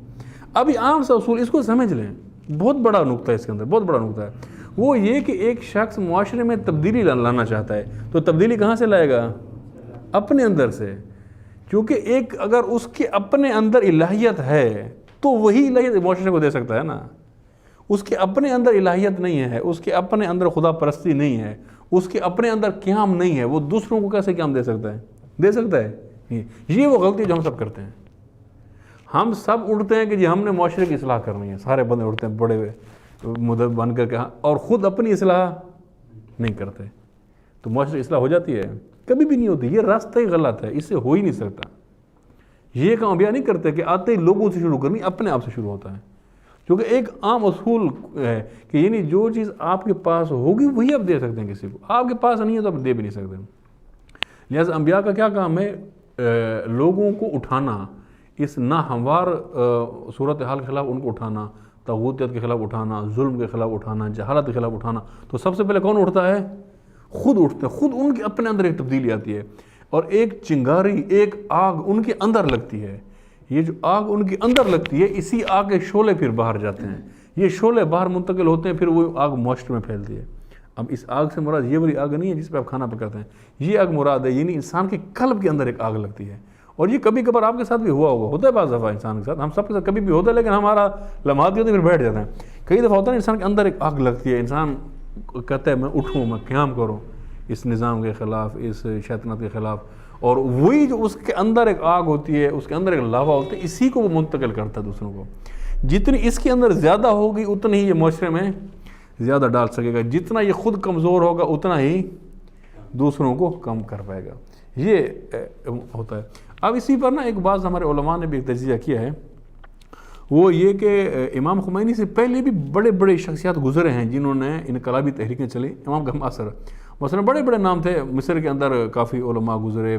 ابھی عام سا اصول اس کو سمجھ لیں, بہت بڑا نقطہ ہے اس کے اندر, بہت بڑا نقطہ ہے. وہ یہ کہ ایک شخص معاشرے میں تبدیلی لانا چاہتا ہے تو تبدیلی کہاں سے لائے گا؟ اپنے اندر سے. کیونکہ ایک اگر اس کے اپنے اندر الہیت ہے تو وہی الہیت معاشرے کو دے سکتا ہے نا. اس کے اپنے اندر الہیت نہیں ہے, اس کے اپنے اندر خدا پرستی نہیں ہے, اس کے اپنے اندر قیام نہیں ہے, وہ دوسروں کو کیسے قیام دے سکتا ہے؟ دے سکتا ہے؟ یہ وہ غلطی جو ہم سب کرتے ہیں. ہم سب اٹھتے ہیں کہ جی ہم نے معاشرے کی اصلاح کرنی ہے, سارے بندے اٹھتے ہیں بڑے مدب بن کر کے, اور خود اپنی اصلاح نہیں کرتے. تو معاشرے اصلاح ہو جاتی ہے؟ کبھی بھی نہیں ہوتی. یہ راستہ ہی غلط ہے, اس سے ہو ہی نہیں سکتا. یہ کام انبیاء نہیں کرتے کہ آتے ہی لوگوں سے شروع کرنی, اپنے آپ سے شروع ہوتا ہے. کیونکہ ایک عام اصول ہے کہ یعنی جو چیز آپ کے پاس ہوگی وہی آپ دے سکتے ہیں کسی کو, آپ کے پاس نہیں ہے تو آپ دے بھی نہیں سکتے. لہٰذا انبیاء کا کیا کام ہے؟ لوگوں کو اٹھانا, اس ناہموار صورتحال کے خلاف ان کو اٹھانا, طاغوتیت کے خلاف اٹھانا, ظلم کے خلاف اٹھانا, جہالت کے خلاف اٹھانا. تو سب سے پہلے کون اٹھتا ہے؟ خود اٹھتے ہیں. خود ان کے اپنے اندر ایک تبدیلی آتی ہے اور ایک چنگاری, ایک آگ ان کے اندر لگتی ہے. یہ جو آگ ان کے اندر لگتی ہے, اسی آگ کے شعلے پھر باہر جاتے ہیں. یہ شعلے باہر منتقل ہوتے ہیں, پھر وہ آگ معاشرے میں پھیلتی ہے. اب اس آگ سے مراد یہ والی آگ نہیں ہے جس پہ آپ کھانا پکاتے ہیں, یہ آگ مراد ہے یعنی انسان کے قلب کے اندر ایک آگ لگتی ہے. اور یہ کبھی کبھار آپ کے ساتھ بھی ہوا ہوگا, ہوتا ہے بعض دفعہ انسان کے ساتھ, ہم سب کے ساتھ کبھی بھی ہوتا ہے, لیکن ہمارا لمحات ہوتے پھر بیٹھ جاتے ہیں. کئی دفعہ ہوتا ہے انسان کے اندر ایک آگ لگتی ہے, انسان کہتا ہے میں اٹھوں, میں قیام کروں اس نظام کے خلاف, اس شیطنت کے خلاف. اور وہی جو اس کے اندر ایک آگ ہوتی ہے, اس کے اندر ایک لاوا ہوتا ہے, اسی کو وہ منتقل کرتا ہے دوسروں کو. جتنی اس کے اندر زیادہ ہوگی اتنی ہی یہ معاشرے میں زیادہ ڈال سکے گا, جتنا یہ خود کمزور ہوگا اتنا ہی دوسروں کو کم کر پائے گا. یہ ہوتا ہے. اب اسی پر نا ایک بات ہمارے علماء نے بھی ایک تجزیہ کیا ہے, وہ یہ کہ امام خمینی سے پہلے بھی بڑے بڑے شخصیات گزرے ہیں جنہوں نے انقلابی تحریکیں چلی. امام کا معاصر مثلا بڑے بڑے نام تھے, مصر کے اندر کافی علماء گزرے,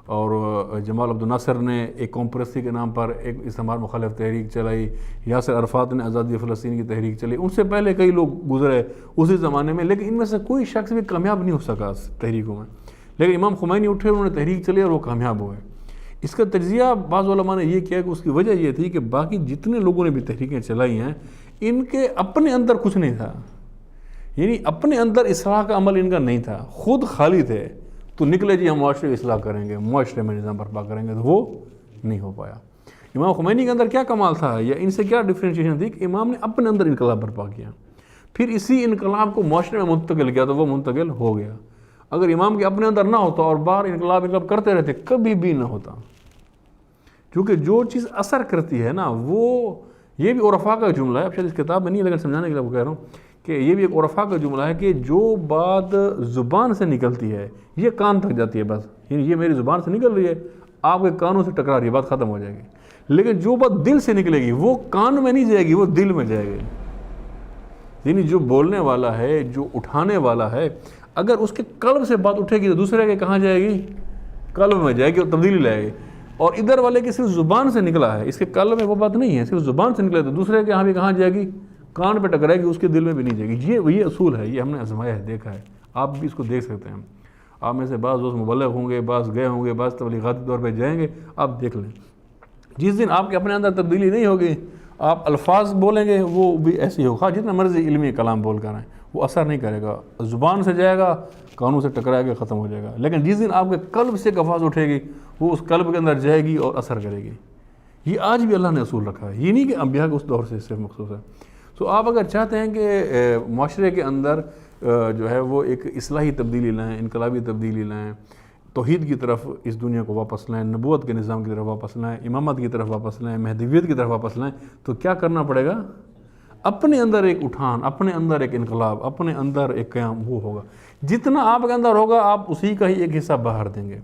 اور جمال عبد الناصر نے ایک قوم پرستی کے نام پر ایک استعمار مخالف تحریک چلائی, یاسر عرفات نے آزادی فلسطین کی تحریک چلی. ان سے پہلے کئی لوگ گزرے اسی زمانے میں, لیکن ان میں سے کوئی شخص بھی کامیاب نہیں ہو سکا تحریکوں میں. لیکن امام خمینی اٹھے, انہوں نے تحریک چلی اور وہ کامیاب ہوئے. اس کا تجزیہ بعض علماء نے یہ کیا کہ اس کی وجہ یہ تھی کہ باقی جتنے لوگوں نے بھی تحریکیں چلائی ہیں ان کے اپنے اندر کچھ نہیں تھا, یعنی اپنے اندر اصلاح کا عمل ان کا نہیں تھا, خود خالی تھے. تو نکلے جی ہم معاشرے اصلاح کریں گے, معاشرے میں نظام برپا کریں گے, تو وہ نہیں ہو پایا. امام خمینی کے اندر کیا کمال تھا یا ان سے کیا ڈفرینشیشن تھی کہ امام نے اپنے اندر انقلاب برپا کیا, پھر اسی انقلاب کو معاشرے میں منتقل کیا تو وہ منتقل ہو گیا. اگر امام کے اپنے اندر نہ ہوتا اور باہر انقلاب کرتے رہتے کبھی بھی نہ ہوتا. کیونکہ جو چیز اثر کرتی ہے نا, وہ یہ بھی عرفاء کا جملہ ہے, اب شاید اس کتاب میں نہیں لیکن سمجھانے کے لیے وہ کہہ رہا ہوں کہ یہ بھی ایک عرفاء کا جملہ ہے کہ جو بات زبان سے نکلتی ہے یہ کان تک جاتی ہے بس, یعنی یہ میری زبان سے نکل رہی ہے, آپ کے کانوں سے ٹکرا رہی ہے, بات ختم ہو جائے گی. لیکن جو بات دل سے نکلے گی وہ کان میں نہیں جائے گی, وہ دل میں جائے گی. یعنی جو بولنے والا ہے, جو اٹھانے والا ہے, اگر اس کے قلب سے بات اٹھے گی تو دوسرے کے کہاں جائے گی؟ قلب میں جائے گی اور تبدیلی لائے گی. اور ادھر والے کی صرف زبان سے نکلا ہے، اس کے قلب میں وہ بات نہیں ہے، صرف زبان سے نکلا ہے، تو دوسرے کے یہاں بھی کہاں جائے گی؟ کان پہ ٹکرائے گی، اس کے دل میں بھی نہیں جائے گی۔ یہ اصول ہے، یہ ہم نے آزمایا ہے، دیکھا ہے، آپ بھی اس کو دیکھ سکتے ہیں۔ آپ میں سے بعض دوست مبلغ ہوں گے، بعض گئے ہوں گے، بعض تبلیغاتی طور پہ جائیں گے، آپ دیکھ لیں، جس دن آپ کے اپنے اندر تبدیلی نہیں ہوگی، آپ الفاظ بولیں گے وہ بھی ایسے ہی ہوگا، جتنا مرضی علمی کلام بول کر آئیں، وہ اثر نہیں کرے گا، زبان سے جائے گا، کانوں سے ٹکرائے گا، ختم ہو جائے گا۔ لیکن جس دن آپ کے قلب سے ایک آواز اٹھے گی، وہ اس قلب کے اندر جائے گی اور اثر کرے گی۔ یہ آج بھی اللہ نے اصول رکھا ہے، یہ نہیں کہ انبیاء کے اس دور سے صرف مخصوص ہے۔ تو آپ اگر چاہتے ہیں کہ معاشرے کے اندر جو ہے وہ ایک اصلاحی تبدیلی لائیں، انقلابی تبدیلی لائیں، توحید کی طرف اس دنیا کو واپس لائیں، نبوت کے نظام کی طرف واپس لائیں، امامت کی طرف واپس لائیں، مہدویت کی طرف واپس لائیں، تو کیا کرنا پڑے گا؟ اپنے اندر ایک اٹھان، اپنے اندر ایک انقلاب، اپنے اندر ایک قیام، وہ ہوگا۔ جتنا آپ کے اندر ہوگا آپ اسی کا ہی ایک حصہ باہر دیں گے۔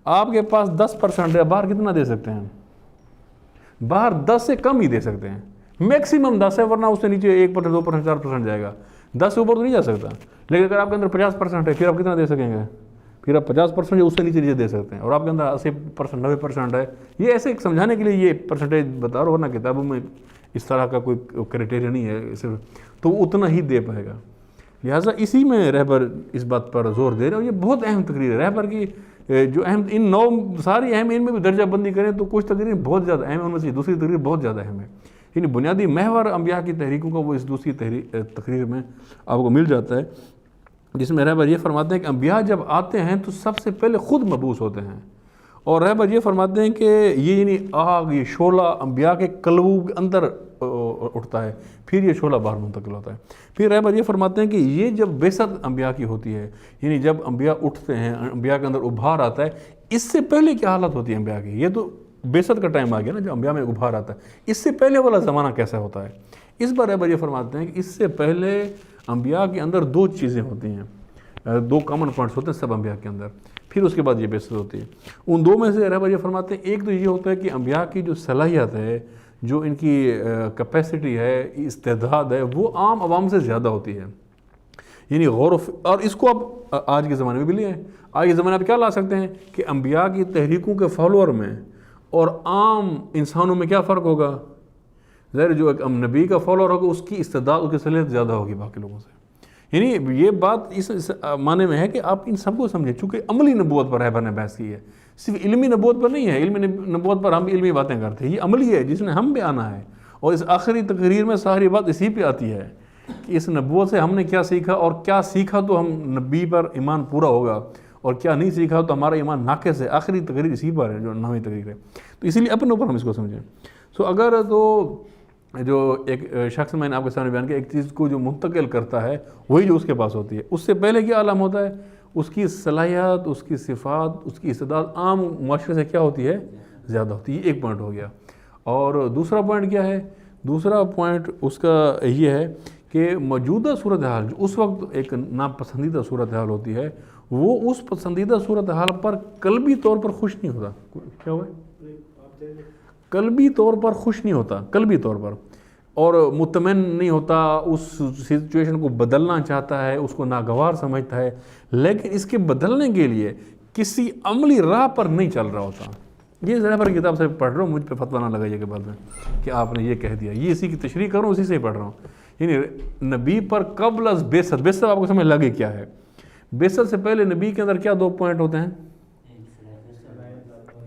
آپ کے پاس 10% ہے، باہر کتنا دے سکتے ہیں؟ باہر 10 سے کم ہی دے سکتے ہیں، میکسیمم 10 ہے، ورنہ اس سے نیچے 1%، 2%، 4% جائے گا، 10 سے اوپر تو نہیں جا سکتا۔ لیکن اگر آپ کے اندر 50% ہے، پھر آپ کتنا دے سکیں گے؟ پھر آپ 50% اس سے نیچے دے سکتے ہیں۔ اور آپ کے اندر 80%، 90% ہے، یہ ایسے سمجھانے کے لیے یہ پرسنٹیج بتا رہا ہوں، ورنہ کتابوں میں اس طرح کا کوئی کرائٹیریا نہیں ہے صرف، تو وہ اتنا ہی دے پائے گا۔ لہٰذا اسی میں رہبر اس بات پر زور دے رہے ہیں، اور یہ بہت اہم تقریر ہے رہبر کی، جو اہم ان 9 ساری اہم، ان میں بھی درجہ بندی کریں تو کچھ تقریر بہت زیادہ اہم ہے، ان میں سے دوسری تقریر بہت زیادہ اہم ہے، یعنی بنیادی محور انبیاء کی تحریکوں کا وہ اس دوسری تقریر میں آپ کو مل جاتا ہے، جس میں رہبر یہ فرماتے ہیں کہ انبیاء جب آتے ہیں تو سب سے پہلے خود مبعوث ہوتے ہیں، اور رہبر یہ فرماتے ہیں کہ یہ یعنی آگ، یہ شعلہ انبیاء کے قلبوں کے اندر اٹھتا ہے، پھر یہ شعلہ باہر منتقل ہوتا ہے۔ پھر رہبر یہ فرماتے ہیں کہ یہ جب بعثت انبیاء کی ہوتی ہے، یعنی جب انبیاء اٹھتے ہیں، انبیاء کے اندر ابھار آتا ہے، اس سے پہلے کیا حالت ہوتی ہے انبیاء کی؟ یہ تو بعثت کا ٹائم آ گیا نا، جب انبیاء میں ابھار آتا ہے، اس سے پہلے والا زمانہ کیسا ہوتا ہے؟ اس بار رہبر یہ فرماتے ہیں کہ اس سے پہلے انبیاء کے اندر 2 چیزیں ہوتی ہیں، 2 کامن پوائنٹس ہوتے ہیں سب انبیاء کے اندر، پھر اس کے بعد یہ بعثت ہوتی ہے۔ ان 2 میں سے رہبر یہ فرماتے ہیں ایک تو یہ ہوتا ہے کہ انبیاء کی جو صلاحیت ہے، جو ان کی کیپیسٹی ہے، استعداد ہے، وہ عام عوام سے زیادہ ہوتی ہے، یعنی غور اور اس کو آپ آج کے زمانے میں بھی لے آئیں۔ آج کے زمانے میں کیا لا سکتے ہیں کہ انبیاء کی تحریکوں کے فالوور میں اور عام انسانوں میں کیا فرق ہوگا؟ ظاہر جو ایک نبی کا فالوور ہوگا اس کی استعداد، اس کی صلاحیت زیادہ ہوگی باقی لوگوں سے، یعنی یہ بات اس معنی میں ہے کہ آپ ان سب کو سمجھیں، چونکہ عملی نبوت پر رہبر نے بحث کی ہے، صرف علمی نبوت پر نہیں ہے۔ علمی نبوت پر ہم بھی علمی باتیں کرتے ہیں، یہ عملی ہے جس نے ہم پہ آنا ہے، اور اس آخری تقریر میں ساری بات اسی پہ آتی ہے کہ اس نبوت سے ہم نے کیا سیکھا، اور کیا سیکھا تو ہم نبی پر ایمان پورا ہوگا، اور کیا نہیں سیکھا تو ہمارا ایمان ناقص ہے۔ آخری تقریر اسی پر ہے جو 9ویں تقریر ہے، تو اسی لیے اپنے اوپر ہم اس کو سمجھیں۔ اگر تو جو ایک شخص میں نے آپ کے سامنے بیان کیا، ایک چیز کو جو منتقل کرتا ہے وہی جو اس کے پاس ہوتی ہے، اس سے پہلے کیا عالم ہوتا ہے؟ اس کی صلاحیت، اس کی صفات، اس کی استعداد عام معاشرے سے کیا ہوتی ہے؟ زیادہ ہوتی ہے۔ یہ ایک پوائنٹ ہو گیا۔ اور دوسرا پوائنٹ کیا ہے؟ دوسرا پوائنٹ اس کا یہ ہے کہ موجودہ صورتحال جو اس وقت ایک ناپسندیدہ صورتحال ہوتی ہے، وہ اس پسندیدہ صورتحال پر قلبی طور پر خوش نہیں ہوتا۔ کیا ہوا ہے؟ قلبی طور پر خوش نہیں ہوتا، قلبی طور پر، اور مطمئن نہیں ہوتا، اس سچویشن کو بدلنا چاہتا ہے، اس کو ناگوار سمجھتا ہے، لیکن اس کے بدلنے کے لیے کسی عملی راہ پر نہیں چل رہا ہوتا۔ یہ ذرا پر کتاب سے پڑھ رہا ہوں، مجھ پہ فتویٰ نہ لگائیے کہ بعد میں کہ آپ نے یہ کہہ دیا، یہ اسی کی تشریح کر رہا ہوں، اسی سے ہی پڑھ رہا ہوں۔ یعنی نبی پر قبل از بعثت، بعثت آپ کو سمجھ لگے کیا ہے؟ بعثت سے پہلے نبی کے اندر کیا 2 پوائنٹ ہوتے ہیں؟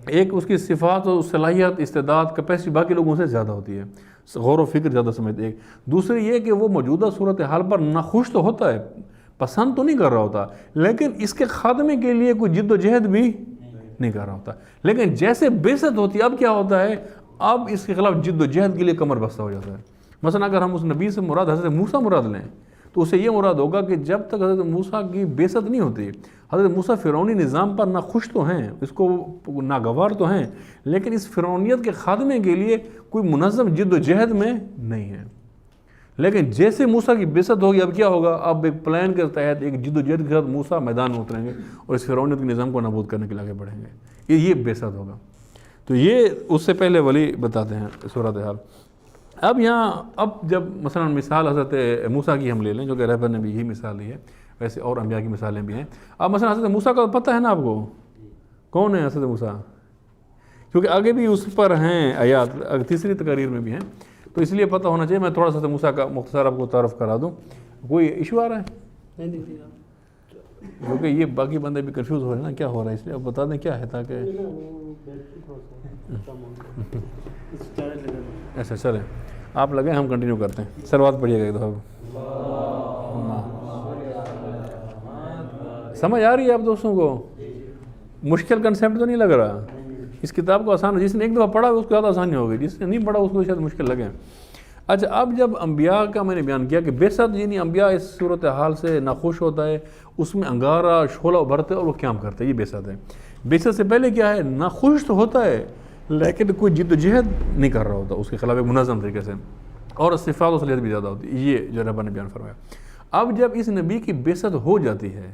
ایک اس کی صفات اور صلاحیت، استعداد، کیپیسٹی باقی لوگوں سے زیادہ ہوتی ہے، غور و فکر زیادہ سمجھتے ہیں۔ دوسری یہ کہ وہ موجودہ صورتحال پر ناخوش تو ہوتا ہے، پسند تو نہیں کر رہا ہوتا، لیکن اس کے خاتمے کے لیے کوئی جد و جہد بھی نہیں کر رہا ہوتا۔ لیکن جیسے بعثت ہوتی ہے، اب کیا ہوتا ہے؟ اب اس کے خلاف جد و جہد کے لیے کمر بستہ ہو جاتا ہے۔ مثلا اگر ہم اس نبی سے مراد حضرت موسیٰ مراد لیں تو اسے یہ مراد ہوگا کہ جب تک حضرت موسیٰ کی بعثت نہیں ہوتی، حضرت موسیٰ فرعونی نظام پر ناخوش تو ہیں، اس کو ناگوار تو ہیں، لیکن اس فرعونیت کے خاتمے کے لیے کوئی منظم جد و جہد میں نہیں ہے۔ لیکن جیسے موسیٰ کی بعثت ہوگی، اب کیا ہوگا؟ اب ایک پلان کے تحت، ایک جد و جہد کے ساتھ موسیٰ میدان میں اتریں گے اور اس فرعونیت کے نظام کو نابود کرنے کے لیے آگے بڑھیں گے۔ یہ بعثت ہوگا۔ تو یہ اس سے پہلے ولی بتاتے ہیں صورتحال۔ اب جب مثلا مثال حضرت موسیٰ کی ہم لے لیں، جو کہ رہبر نے بھی یہی مثال لی ہے، ویسے اور انبیاء کی مثالیں بھی ہیں۔ اب مثلا حضرت موسیٰ کا پتہ ہے نا آپ کو، کون ہے حضرت موسیٰ؟ کیونکہ آگے بھی اس پر ہیں آیات، تیسری تقاریر میں بھی ہیں، تو اس لیے پتہ ہونا چاہیے۔ میں تھوڑا سا موسیٰ کا مختصر آپ کو تعارف کرا دوں۔ کوئی ایشو آ رہا ہے؟ کیونکہ یہ باقی بندے بھی کنفیوز ہو رہے ہیں نا کیا ہو رہا ہے، اس لیے آپ بتا دیں کیا ہے تاکہ ایسا چلیں آپ لگیں، ہم کنٹینیو کرتے ہیں۔ سلوات پڑھیے گا ایک دفعہ۔ سمجھ آ رہی ہے آپ دوستوں کو؟ مشکل کنسیپٹ تو نہیں لگ رہا؟ اس کتاب کو آسان، جس نے ایک دفعہ پڑھا اس کو زیادہ آسانی ہوگی، جس نے نہیں پڑھا اس کو شاید مشکل لگے۔ اچھا، اب جب انبیاء کا میں نے بیان کیا کہ بعثت یعنی انبیاء اس صورتحال سے ناخوش ہوتا ہے، اس میں انگارہ شعلہ ابھرتے اور وہ قیام کرتے ہیں، یہ بعثت ہے۔ بعثت سے پہلے کیا ہے؟ ناخوش تو ہوتا ہے لیکن کوئی جد و جہد نہیں کر رہا ہوتا اس کے خلاف ایک منظم طریقے سے، اور صفات و صلاحیت بھی زیادہ ہوتی ہے، یہ جو رب نے بیان فرمایا۔ اب جب اس نبی کی بعثت ہو جاتی ہے،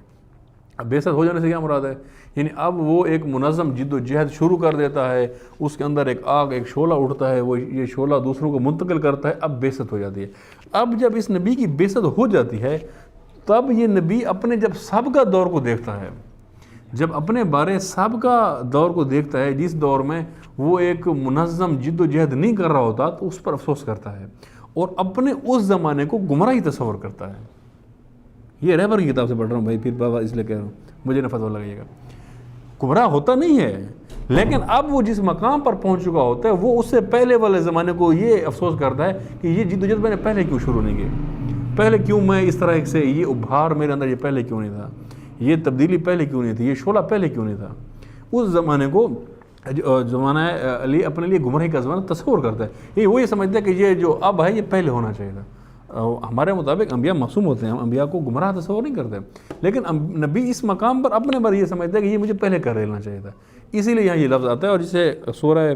اب بعثت ہو جانے سے کیا مراد ہے؟ یعنی اب وہ ایک منظم جد و جہد شروع کر دیتا ہے، اس کے اندر ایک آگ، ایک شعلہ اٹھتا ہے، وہ یہ شعلہ دوسروں کو منتقل کرتا ہے، اب بعثت ہو جاتی ہے۔ اب جب اس نبی کی بعثت ہو جاتی ہے تب یہ نبی اپنے جب سابقہ دور کو دیکھتا ہے، جب اپنے بارے سابقہ دور کو دیکھتا ہے جس دور میں وہ ایک منظم جد و جہد نہیں کر رہا ہوتا، تو اس پر افسوس کرتا ہے اور اپنے اس زمانے کو گمراہی تصور کرتا ہے۔ یہ رہبر کی کتاب سے پڑھ رہا ہوں بھائی، پھر بابا اس لیے کہہ رہا ہوں، مجھے نہ فتویٰ لگائیے گا۔ گمراہ ہوتا نہیں ہے، لیکن اب وہ جس مقام پر پہنچ چکا ہوتا ہے وہ اس سے پہلے والے زمانے کو یہ افسوس کرتا ہے کہ یہ جد و جہد میں نے پہلے کیوں شروع نہیں کی، پہلے کیوں میں اس طرح سے، یہ ابھار میرے اندر یہ پہلے کیوں نہیں تھا، یہ تبدیلی پہلے کیوں نہیں تھی، یہ شعلہ پہلے کیوں نہیں تھا۔ اس زمانے کو زمانہ علی اپنے لیے گمراہی کا زمانہ تصور کرتا ہے، وہ یہ سمجھتا ہے کہ یہ جو اب ہے یہ پہلے ہونا چاہیے تھا۔ ہمارے مطابق انبیاء معصوم ہوتے ہیں، ہم انبیاء کو گمراہ تصور نہیں کرتے، لیکن نبی اس مقام پر اپنے بارے یہ سمجھتا ہے کہ یہ مجھے پہلے کر لینا چاہیے تھا، اسی لیے یہاں یہ لفظ آتا ہے۔ اور جسے سورہ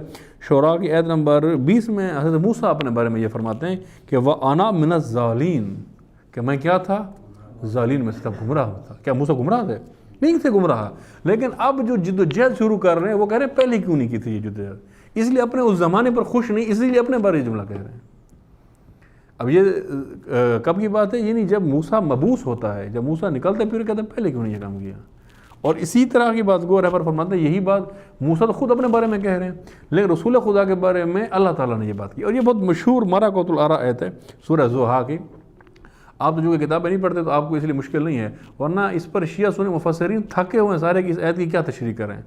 شعراء کی آیت نمبر 20 میں حضرت موسیٰ اپنے بارے میں یہ فرماتے ہیں کہ وَأَنَا مِنَ الظَّالِينَ، کہ میں کیا تھا؟ ظالین میں سے، تب گمراہ تھا۔ کیا موسیٰ گمراہ تھے؟ نہیں تھے گمراہ، لیکن اب جو جد و جہد شروع کر رہے ہیں وہ کہہ رہے ہیں پہلے کیوں نہیں کی تھی یہ جد و جہد، اس لیے اپنے اس زمانے پر خوش نہیں، اسی لیے اپنے بارے جملہ کہہ رہے ہیں۔ اب یہ کب کی بات ہے؟ یعنی جب موسیٰ مبعوث ہوتا ہے، جب موسیٰ نکلتا ہے پھر کہتا ہے پہلے کیوں نہیں یہ کام کیا۔ اور اسی طرح کی بات کو رہبر فرماتے ہیں، یہی بات موسیٰ تو خود اپنے بارے میں کہہ رہے ہیں، لیکن رسول خدا کے بارے میں اللہ تعالیٰ نے یہ بات کی۔ اور یہ بہت مشہور مراقۃ الآراء آیت ہے سورہ ضحیٰ کی۔ آپ تو جو کہ کتابیں نہیں پڑھتے تو آپ کو اس لیے مشکل نہیں ہے، ورنہ اس پر شیعہ سنی مفسرین تھکے ہوئے ہیں سارے کہ اس آیت کی کیا تشریح کریں۔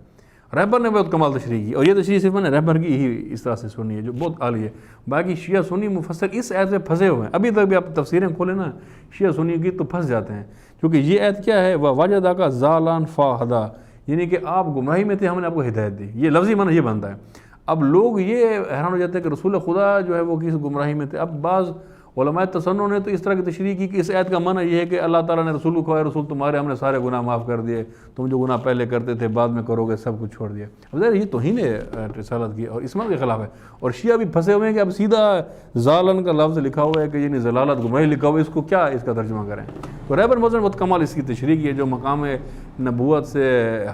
رہبر نے بہت کمال تشریح کی، اور یہ تشریح صرف میں نے رہبر کی ہی اس طرح سے سنی ہے جو بہت عالی ہے۔ باقی شیعہ سنی مفسر اس آیت میں پھنسے ہوئے ہیں، ابھی تک بھی آپ تفسیریں کھولیں نا شیعہ سنی کی تو پھنس جاتے ہیں، کیونکہ یہ آیت کیا ہے؟ وَوَجَدَكَ ضَالًا فَهَدَىٰ، یعنی کہ آپ گمراہی میں تھے، ہم نے آپ کو ہدایت دی، یہ لفظی معنی یہ بنتا ہے۔ اب لوگ یہ حیران ہو جاتے ہیں کہ رسول خدا جو ہے وہ کس گمراہی میں تھے۔ اب بعض علماء تسنن نے تو اس طرح کی تشریح کی کہ اس آیت کا معنی یہ ہے کہ اللہ تعالیٰ نے رسول کو کہا رسول تمہارے ہم نے سارے گناہ معاف کر دیے، تم جو گناہ پہلے کرتے تھے بعد میں کرو گے سب کچھ چھوڑ دیا۔ اب ظاہر یہ توہین رسالت کی اور اسمت کے خلاف ہے، اور شیعہ بھی پھنسے ہوئے ہیں کہ اب سیدھا ضالن کا لفظ لکھا ہوا ہے کہ یعنی ضلالت گمراہی لکھا ہوا ہے، اس کو کیا اس کا ترجمہ کریں۔ تو رہبر موضوع بہت کمال اس کی تشریح کی ہے جو مقام نبوت سے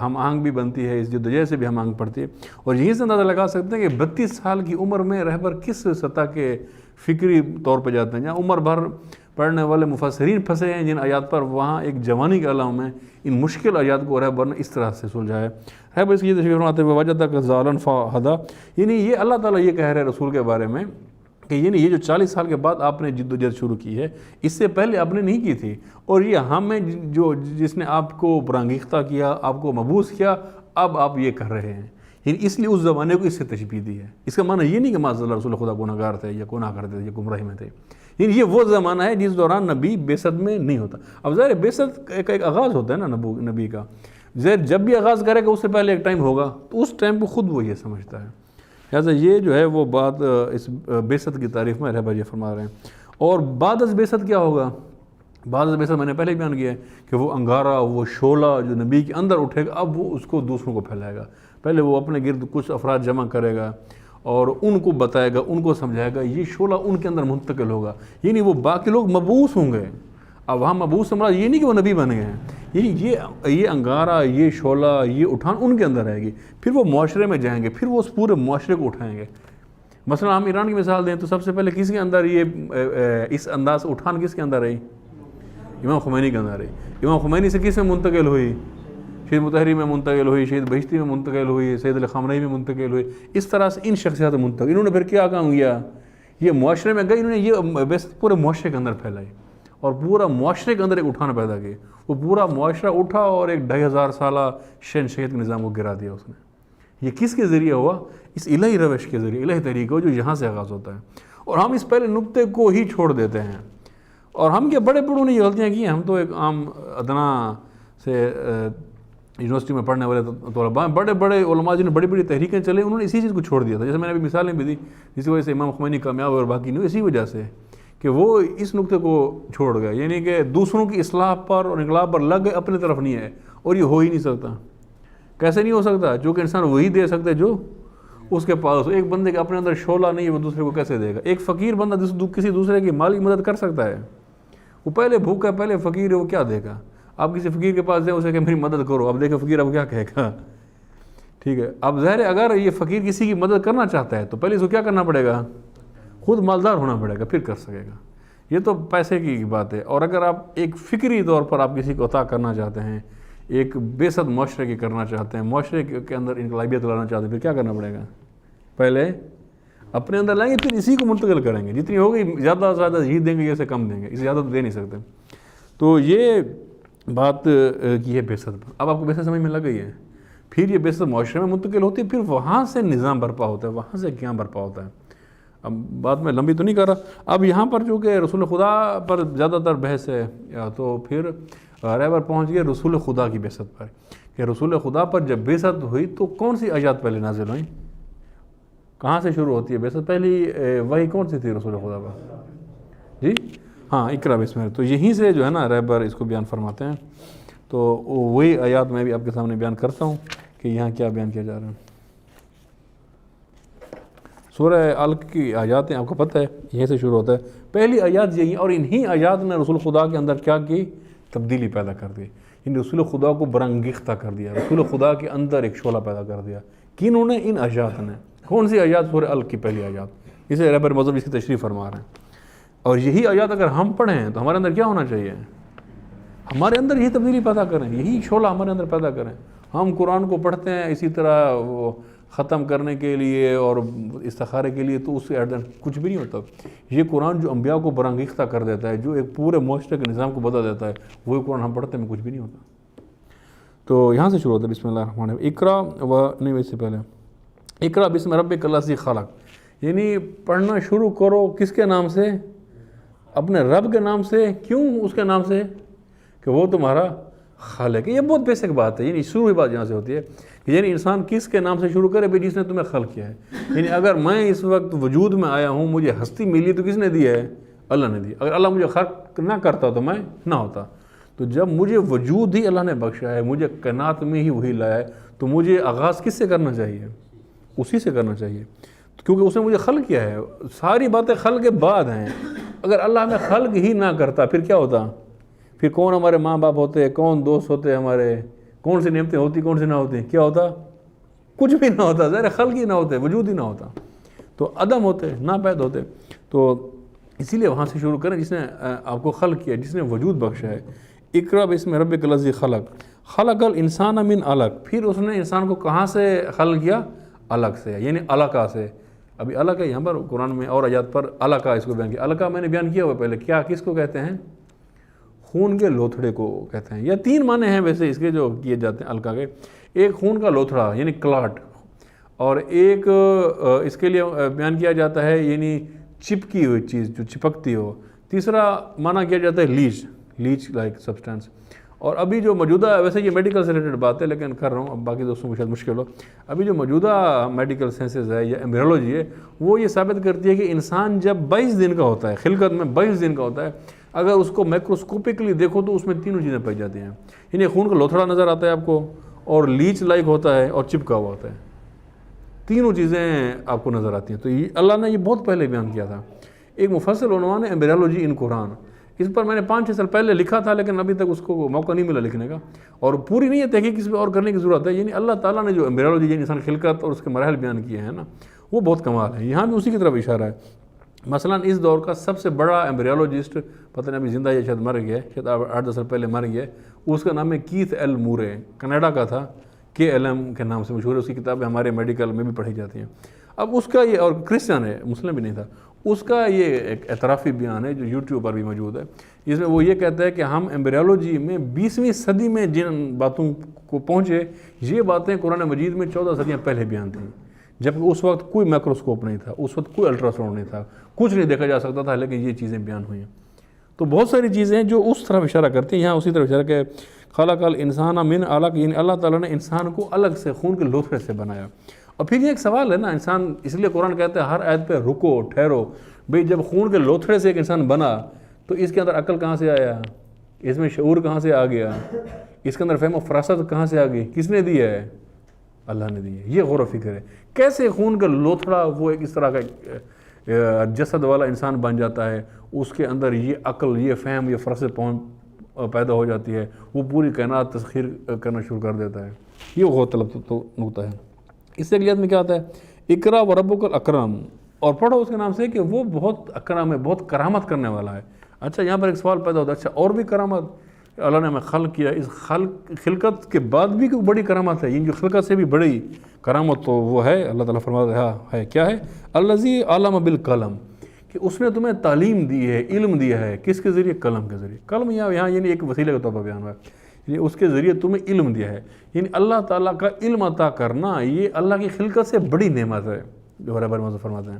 ہم آہنگ بھی بنتی ہے، اس جدوجہد سے بھی ہم آہنگ پڑتی ہے، اور یہیں سے اندازہ لگا سکتے ہیں کہ 32 سال کی عمر میں رہبر کس سطح کے فکری طور پہ جاتے ہیں، جہاں عمر بھر پڑھنے والے مفسرین پھنسے ہیں جن آیات پر، وہاں ایک جوانی کے عالم میں ان مشکل آیات کو رہبر نے اس طرح سے سلجھایا ہے۔ رہبر اس کی یہ تشریح فرماتے ہیں وَوَجَدَكَ ضَالًا فَهَدَىٰ، یعنی یہ اللہ تعالیٰ یہ کہہ رہے ہیں رسول کے بارے میں کہ یعنی یہ جو 40 سال کے بعد آپ نے جد و جہد شروع کی ہے، اس سے پہلے آپ نے نہیں کی تھی، اور یہ ہمیں جو جس نے آپ کو برانگیختہ کیا، آپ کو مبعوث کیا، اب آپ یہ کر رہے ہیں، یعنی اس لیے اس زمانے کو اس سے تشبیہ دی ہے۔ اس کا معنی یہ نہیں کہ معاذ اللہ رسول خدا گناہ گار تھے یا گناہ کرتے تھے یا گمراہی میں تھے، یعنی یہ وہ زمانہ ہے جس دوران نبی بعثت میں نہیں ہوتا۔ اب ظاہر بعثت کا ایک آغاز ہوتا ہے نا نبی کا، ظاہر جب بھی آغاز کرے گا اس سے پہلے ایک ٹائم ہوگا، تو اس ٹائم کو خود وہ یہ سمجھتا ہے۔ لہٰذا یہ جو ہے وہ بات اس بعثت کی تعریف میں رہبر یہ فرما رہے ہیں۔ اور بعد از بعثت کیا ہوگا؟ بعد از بعثت میں نے پہلے بیان کیا ہے کہ وہ انگارہ، وہ شعلہ جو نبی کے اندر اٹھے گا، اب وہ اس کو دوسروں کو پھیلائے گا۔ پہلے وہ اپنے گرد کچھ افراد جمع کرے گا اور ان کو بتائے گا، ان کو سمجھائے گا، یہ شعلہ ان کے اندر منتقل ہوگا، یعنی وہ باقی لوگ مبعوث ہوں گے۔ اب وہاں مبعوث سے مراد یہ نہیں کہ وہ نبی بن گئے ہیں، یعنی یہ انگارہ، یہ شعلہ، یہ اٹھان ان کے اندر آئے گی، پھر وہ معاشرے میں جائیں گے، پھر وہ اس پورے معاشرے کو اٹھائیں گے۔ مثلا ہم ایران کی مثال دیں تو سب سے پہلے کس کے اندر یہ اس انداز اٹھان کس کے اندر آئی؟ امام خمینی کے اندر آئی۔ امام خمینی سے کس میں منتقل ہوئی؟ شہید مطہری میں منتقل ہوئی، شہید بہشتی میں منتقل ہوئی، سید علی خامنہئی میں منتقل ہوئی، اس طرح سے ان شخصیات منتقل. انہوں نے پھر کیا کام کیا، یہ معاشرے میں گئی، انہوں نے یہ بس پورے معاشرے کے اندر پھیلائی اور پورا معاشرے کے اندر ایک اٹھانا پیدا کی. وہ پورا معاشرہ اٹھا اور ایک 2500 سالہ شہنشاہیت کے نظام کو گرا دیا اس نے. یہ کس کے ذریعے ہوا؟ اس الہی روش کے ذریعے، الہی طریقہ جو یہاں سے آغاز ہوتا ہے. اور ہم اس پہلے نقطے کو ہی چھوڑ دیتے ہیں. اور ہم کیا بڑے بڑوں نے یہ غلطیاں کی ہیں. ہم تو ایک عام ادنا سے یونیورسٹی میں پڑھنے والے طلباء ہیں، بڑے بڑے علماء جنہوں نے بڑی بڑی تحریکیں چلے، انہوں نے اسی چیز کو چھوڑ دیا تھا. جیسے میں نے ابھی مثالیں بھی دی جس کی وجہ سے امام خمینی کامیاب اور باقی نہیں، اسی وجہ سے کہ وہ اس نقطے کو چھوڑ گئے، یعنی کہ دوسروں کی اصلاح پر اور انقلاب پر لگ گئے، اپنے طرف نہیں ہے. اور یہ ہو ہی نہیں سکتا. کیسے نہیں ہو سکتا؟ جو کہ انسان وہی دے سکتا ہے جو اس کے پاس. ایک بندے کے اپنے اندر شعلہ نہیں ہے، وہ دوسرے کو کیسے دے گا؟ ایک فقیر بندہ کسی دوسرے کی مالی مدد کر سکتا ہے. وہ پہلے بھوکا ہے، پہلے فقیر ہے، وہ کیا دے گا؟ آپ کسی فقیر کے پاس جائیں، اسے کہ میری مدد کرو، اب دیکھیں فقیر اب کیا کہے گا. ٹھیک ہے، اب ظاہر ہے اگر یہ فقیر کسی کی مدد کرنا چاہتا ہے تو پہلے اس کو کیا کرنا پڑے گا؟ خود مالدار ہونا پڑے گا، پھر کر سکے گا. یہ تو پیسے کی بات ہے. اور اگر آپ ایک فکری طور پر آپ کسی کو عطا کرنا چاہتے ہیں، ایک بے صد معاشرے کی کرنا چاہتے ہیں، معاشرے کے اندر انقلابیت لانا چاہتے ہیں، پھر کیا کرنا پڑے گا؟ پہلے اپنے اندر لائیں گے، پھر اسی کو منتقل کریں گے. جتنی ہوگی زیادہ سے زیادہ یہ دیں گے، یہ سے کم دیں گے، اس سے زیادہ تو دے نہیں سکتے. تو یہ بات کی ہے بیست پر. اب آپ کو بیست سمجھ میں لگ گئی ہے. پھر یہ بیست معاشرے میں منتقل ہوتی ہے، پھر وہاں سے نظام برپا ہوتا ہے، وہاں سے قیام برپا ہوتا ہے. اب بات میں لمبی تو نہیں کر رہا. اب یہاں پر جو کہ رسول خدا پر زیادہ تر بحث ہے، تو پھر رہبر پہنچ گئے رسول خدا کی بیست پر کہ رسول خدا پر جب بیست ہوئی تو کون سی آیات پہلے نازل ہوئیں؟ کہاں سے شروع ہوتی ہے بیست؟ پہلی وحی کون سی تھی رسول خدا پر؟ جی ہاں، اقرا بسم اللہ. تو یہیں سے جو ہے نا رہبر اس کو بیان فرماتے ہیں. تو وہی آیات میں بھی آپ کے سامنے بیان کرتا ہوں کہ یہاں کیا بیان کیا جا رہا ہے. سورہ علق کی آیات ہیں، آپ کو پتہ ہے یہیں سے شروع ہوتا ہے. پہلی آیات یہی، اور انہی آیات نے رسول خدا کے اندر کیا کی؟ تبدیلی پیدا کر دی. ان رسول خدا کو برانگیختہ کر دیا، رسول خدا کے اندر ایک شعلہ پیدا کر دیا. کنہوں نے؟ ان آیات نے. کون سی آیات؟ سورہ علق کی پہلی آیات. اسے رہبر مذہب اس کی تشریح فرما رہے ہیں. اور یہی آیات اگر ہم پڑھیں تو ہمارے اندر کیا ہونا چاہیے؟ ہمارے اندر یہی تبدیلی پیدا کریں، یہی شعلہ ہمارے اندر پیدا کریں. ہم قرآن کو پڑھتے ہیں اسی طرح وہ ختم کرنے کے لیے اور استخارے کے لیے، تو اس سے کچھ بھی نہیں ہوتا. یہ قرآن جو انبیاء کو برانگیختہ کر دیتا ہے، جو ایک پورے معاشرے کے نظام کو بدل دیتا ہے، وہی قرآن ہم پڑھتے ہیں، کچھ بھی نہیں ہوتا. تو یہاں سے شروع ہوتا ہے بسم اللہ الرحمن الرحیم. اقرا و نہیں، اس سے پہلے اقرا بسم ربک الذی خلق، یعنی پڑھنا شروع کرو کس کے نام سے؟ اپنے رب کے نام سے. کیوں اس کے نام سے؟ کہ وہ تمہارا خالق ہے. یہ بہت بیسک بات ہے. یعنی شروع کی بات یہاں سے ہوتی ہے کہ یعنی انسان کس کے نام سے شروع کرے؟ بھائی جس نے تمہیں خلق کیا ہے. یعنی اگر میں اس وقت وجود میں آیا ہوں، مجھے ہستی ملی، تو کس نے دی ہے؟ اللہ نے دی. اگر اللہ مجھے خلق نہ کرتا تو میں نہ ہوتا. تو جب مجھے وجود ہی اللہ نے بخشا ہے، مجھے کائنات میں ہی وہی لایا ہے، تو مجھے آغاز کس سے کرنا چاہیے؟ اسی سے کرنا چاہیے، کیونکہ اس نے مجھے خلق کیا ہے. ساری باتیں خلق کے بعد ہیں. اگر اللہ ہمیں خلق ہی نہ کرتا پھر کیا ہوتا؟ پھر کون ہمارے ماں باپ ہوتے، کون دوست ہوتے ہمارے، کون سی نعمتیں ہوتی، کون سی نہ ہوتی؟ کیا ہوتا؟ کچھ بھی نہ ہوتا. ظاہر خلق ہی نہ ہوتے، وجود ہی نہ ہوتا، تو عدم ہوتے، ناپید ہوتے. تو اسی لیے وہاں سے شروع کریں جس نے آپ کو خلق کیا، جس نے وجود بخشا ہے. اقرا بسم ربک الذی خلق، خلق الانسان من علق. پھر اس نے انسان کو کہاں سے خلق کیا؟ علق سے، یعنی علقہ سے. ابھی علق ہے یہاں پر قرآن میں اور آیات پر علقہ اس کو بیان کیا. علقہ میں نے بیان کیا ہوا پہلے. کیا کس کو کہتے ہیں؟ خون کے لوتھڑے کو کہتے ہیں. یا تین معنی ہیں ویسے اس کے جو کیے جاتے ہیں علقہ کے. ایک خون کا لوتھڑا یعنی کلاٹ، اور ایک اس کے لیے بیان کیا جاتا ہے یعنی چپکی ہوئی چیز جو چپکتی ہو. تیسرا معنی کیا جاتا ہے لیچ لائک سبسٹینس. اور ابھی جو موجودہ، ویسے یہ میڈیکل سے ریلیٹڈ بات ہے لیکن کر رہا ہوں، اب باقی دوستوں کو شاید مشکل ہو. ابھی جو موجودہ میڈیکل سائنسز ہے یا ایمبریولوجی ہے، وہ یہ ثابت کرتی ہے کہ انسان جب 22 دن کا ہوتا ہے، خلقت میں 22 دن کا ہوتا ہے، اگر اس کو مائکروسکوپکلی دیکھو تو اس میں تینوں چیزیں پائی جاتی ہیں. یعنی خون کا لوتھڑا نظر آتا ہے آپ کو، اور لیچ لائک ہوتا ہے، اور چپکا ہوا ہوتا ہے. تینوں چیزیں آپ کو نظر آتی ہیں. تو یہ اللہ نے یہ بہت پہلے بیان کیا تھا. ایک مفصل عنوان ہے ایمبریولوجی ان قرآن. اس پر میں نے 5-6 سال پہلے لکھا تھا، لیکن ابھی تک اس کو موقع نہیں ملا لکھنے کا، اور پوری نہیں ہے تحقیق، اس پہ اور کرنے کی ضرورت ہے. یعنی اللہ تعالیٰ نے جو ایمبریولوجی یعنی انسان خلقت اور اس کے مراحل بیان کیے ہیں نا، وہ بہت کمال ہے. یہاں بھی اسی کی طرف اشارہ ہے مثلا اس دور کا سب سے بڑا ایمبریولوجسٹ پتہ نہیں ابھی زندہ ہے شاید مر گیا ہے، شاید 8-10 سال پہلے مر گیا ہے، اس کا نام ہے کیتھ ایل مورے، کینیڈا کا تھا، KLM کے نام سے مشہور ہے، اس کی کتابیں ہمارے میڈیکل میں بھی پڑھی جاتی ہیں۔ اب اس کا یہ، اور کرسچن ہے، مسلم بھی نہیں تھا، اس کا یہ ایک اعترافی بیان ہے جو یوٹیوب پر بھی موجود ہے، جس میں وہ یہ کہتا ہے کہ ہم ایمبریولوجی میں 20ویں صدی میں جن باتوں کو پہنچے، یہ باتیں قرآن مجید میں 14 صدیاں پہلے بیان تھیں، جبکہ اس وقت کوئی مائکروسکوپ نہیں تھا، اس وقت کوئی الٹرا ساؤنڈ نہیں تھا، کچھ نہیں دیکھا جا سکتا تھا، لیکن یہ چیزیں بیان ہوئی ہیں۔ تو بہت ساری چیزیں ہیں جو اس طرف اشارہ کرتی ہیں۔ یہاں اسی طرف اشارہ کہ خلق الانسان من علق، یعنی اللہ تعالیٰ نے انسان کو الگ سے خون کے لوتھڑے سے بنایا۔ اور پھر یہ ایک سوال ہے نا، انسان، اس لیے قرآن کہتا ہے ہر آیت پہ رکو، ٹھہرو، بھئی جب خون کے لوتھڑے سے ایک انسان بنا تو اس کے اندر عقل کہاں سے آیا، اس میں شعور کہاں سے آ گیا، اس کے اندر فہم و فراست کہاں سے آ گئی، کس نے دی ہے؟ اللہ نے دی ہے۔ یہ غور و فکر ہے، کیسے خون کا لوتھڑا وہ ایک اس طرح کا جسد والا انسان بن جاتا ہے، اس کے اندر یہ عقل، یہ فہم، یہ فرست پیدا ہو جاتی ہے، وہ پوری کائنات تسخیر کرنا شروع کر دیتا ہے۔ یہ غور طلب تو نقطہ ہے۔ اس سے اگلی آیت میں کیا آتا ہے؟ اقرا وربک الاکرم، اور پڑھو اس کے نام سے کہ وہ بہت اکرم ہے، بہت کرامت کرنے والا ہے۔ اچھا یہاں پر ایک سوال پیدا ہوتا ہے، اچھا اور بھی کرامت؟ اللہ نے ہمیں خلق کیا، اس خلقت کے بعد بھی کوئی بڑی کرامت ہے؟ یہ جو خلقت سے بھی بڑی کرامت تو وہ ہے، اللہ تعالیٰ فرماتا ہے ہاں ہے، کیا ہے؟ الذی علم بالقلم، کہ اس نے تمہیں تعلیم دی ہے، علم دیا ہے، کس کے ذریعے؟ قلم کے ذریعے۔ قلم یہاں یعنی ایک وسیلے کے طور پر بیان ہوا ہے، یعنی اس کے ذریعے تمہیں علم دیا ہے، یعنی اللہ تعالیٰ کا علم عطا کرنا یہ اللہ کی خلقت سے بڑی نعمت ہے، جو رہبر موضوع فرماتے ہیں۔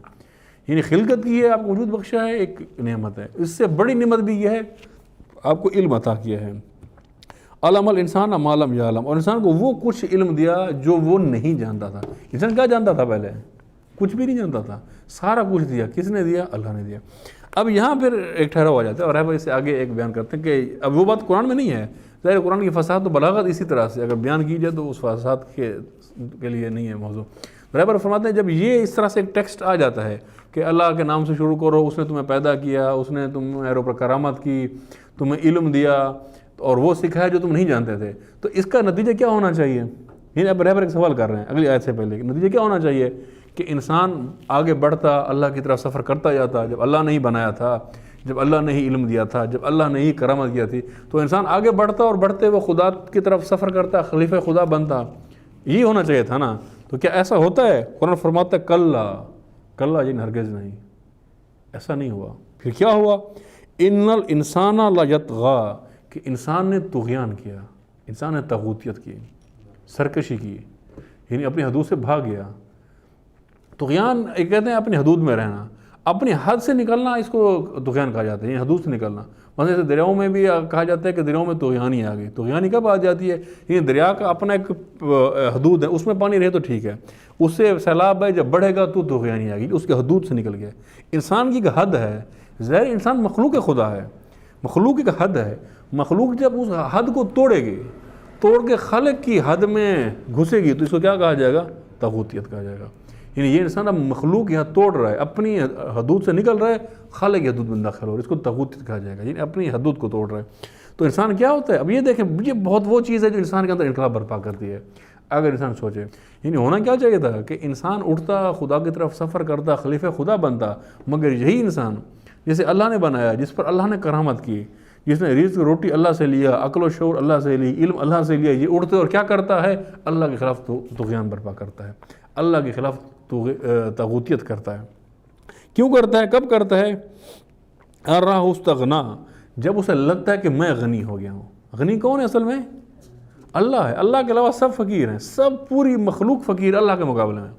یعنی خلقت کی ہے، آپ کو وجود بخشا ہے، ایک نعمت ہے، اس سے بڑی نعمت بھی یہ ہے آپ کو علم عطا کیا ہے۔ علم الانسان ما لم یعلم، اور انسان کو وہ کچھ علم دیا جو وہ نہیں جانتا تھا۔ انسان کیا جانتا تھا پہلے؟ کچھ بھی نہیں جانتا تھا، سارا کچھ دیا، کس نے دیا؟ اللہ نے دیا۔ اب یہاں پھر ایک ٹھہراؤ آ جاتا ہے، اور ہے اس سے آگے ایک بیان کرتے ہیں کہ اب وہ بات قرآن میں نہیں ہے، ظاہر قرآن کی فصاحت و بلاغت اسی طرح سے اگر بیان کی جائے تو اس فصاحت کے لیے نہیں ہے موضوع۔ رہبر فرماتے ہیں جب یہ اس طرح سے ایک ٹیکسٹ آ جاتا ہے کہ اللہ کے نام سے شروع کرو، اس نے تمہیں پیدا کیا، اس نے تمہارے اوپر کرامت کی، تمہیں علم دیا اور وہ سکھایا جو تم نہیں جانتے تھے، تو اس کا نتیجہ کیا ہونا چاہیے؟ یعنی اب رہبر ایک سوال کر رہے ہیں اگلی آیت سے پہلے، نتیجہ کیا ہونا چاہیے؟ کہ انسان آگے بڑھتا، اللہ کی طرف سفر کرتا جاتا، جب اللہ نے ہی بنایا تھا، جب اللہ نے ہی علم دیا تھا، جب اللہ نے ہی کرامت کیا تھی، تو انسان آگے بڑھتا اور بڑھتے وہ خدا کی طرف سفر کرتا، خلیفہ خدا بنتا۔ یہی ہونا چاہیے تھا نا، تو کیا ایسا ہوتا ہے؟ قرآن فرماتا ہے کلا، کلا یعنی ہرگز نہیں، ایسا نہیں ہوا۔ پھر کیا ہوا؟ ان الانسان لیطغی، کہ انسان نے طغیان کیا، انسان نے طاغوتیت کی، سرکشی کی، یعنی اپنی حدود سے بھاگ گیا۔ طغیان ایک کہتے ہیں اپنی حدود میں رہنا، اپنی حد سے نکلنا، اس کو طغیان کہا جاتا ہے، یعنی حدود سے نکلنا۔ مثلا جیسے دریاؤں میں بھی کہا جاتا ہے کہ دریاؤں میں طغیانی آ گئی۔ طغیانی کب آ جاتی ہے؟ یعنی دریا کا اپنا ایک حدود ہے، اس میں پانی رہے تو ٹھیک ہے، اس سے سیلاب ہے جب بڑھے گا تو طغیانی آ گئی، اس کے حدود سے نکل گیا۔ انسان کی ایک حد ہے، ظاہر انسان مخلوق خدا ہے، مخلوق ایک حد ہے، مخلوق جب اس حد کو توڑے گی، توڑ کے خالق کی حد میں گھسے گی، تو اس کو کیا کہا جائے گا؟ طاغوتیت کہا جائے گا۔ یعنی یہ انسان اب مخلوق یہاں توڑ رہا ہے، اپنی حدود سے نکل رہا ہے، خالق کی حدود میں داخل ہو رہا ہے، اس کو طاغوتیت کہا جائے گا، یعنی اپنی حدود کو توڑ رہا ہے۔ تو انسان کیا ہوتا ہے؟ اب یہ دیکھیں، یہ بہت وہ چیز ہے جو انسان کے اندر انقلاب برپا کرتی ہے، اگر انسان سوچے۔ یعنی ہونا کیا چاہیے تھا کہ انسان اٹھتا، خدا کی طرف سفر کرتا، خلیفہ خدا بنتا، مگر یہی انسان جسے اللہ نے بنایا، جس پر اللہ نے کرامت کی، جس نے رزق روٹی اللہ سے لیا، عقل و شعور اللہ سے لی، علم اللہ سے لیا، یہ اڑتے اور کیا کرتا ہے؟ اللہ کے خلاف طغیان برپا کرتا ہے، اللہ کے خلاف طاغوتیت کرتا ہے۔ کیوں کرتا ہے؟ کب کرتا ہے؟ ارہ استغنا، جب اسے لگتا ہے کہ میں غنی ہو گیا ہوں۔ غنی کون ہے اصل میں؟ اللہ ہے، اللہ کے علاوہ سب فقیر ہیں، سب پوری مخلوق فقیر اللہ کے مقابلے میں،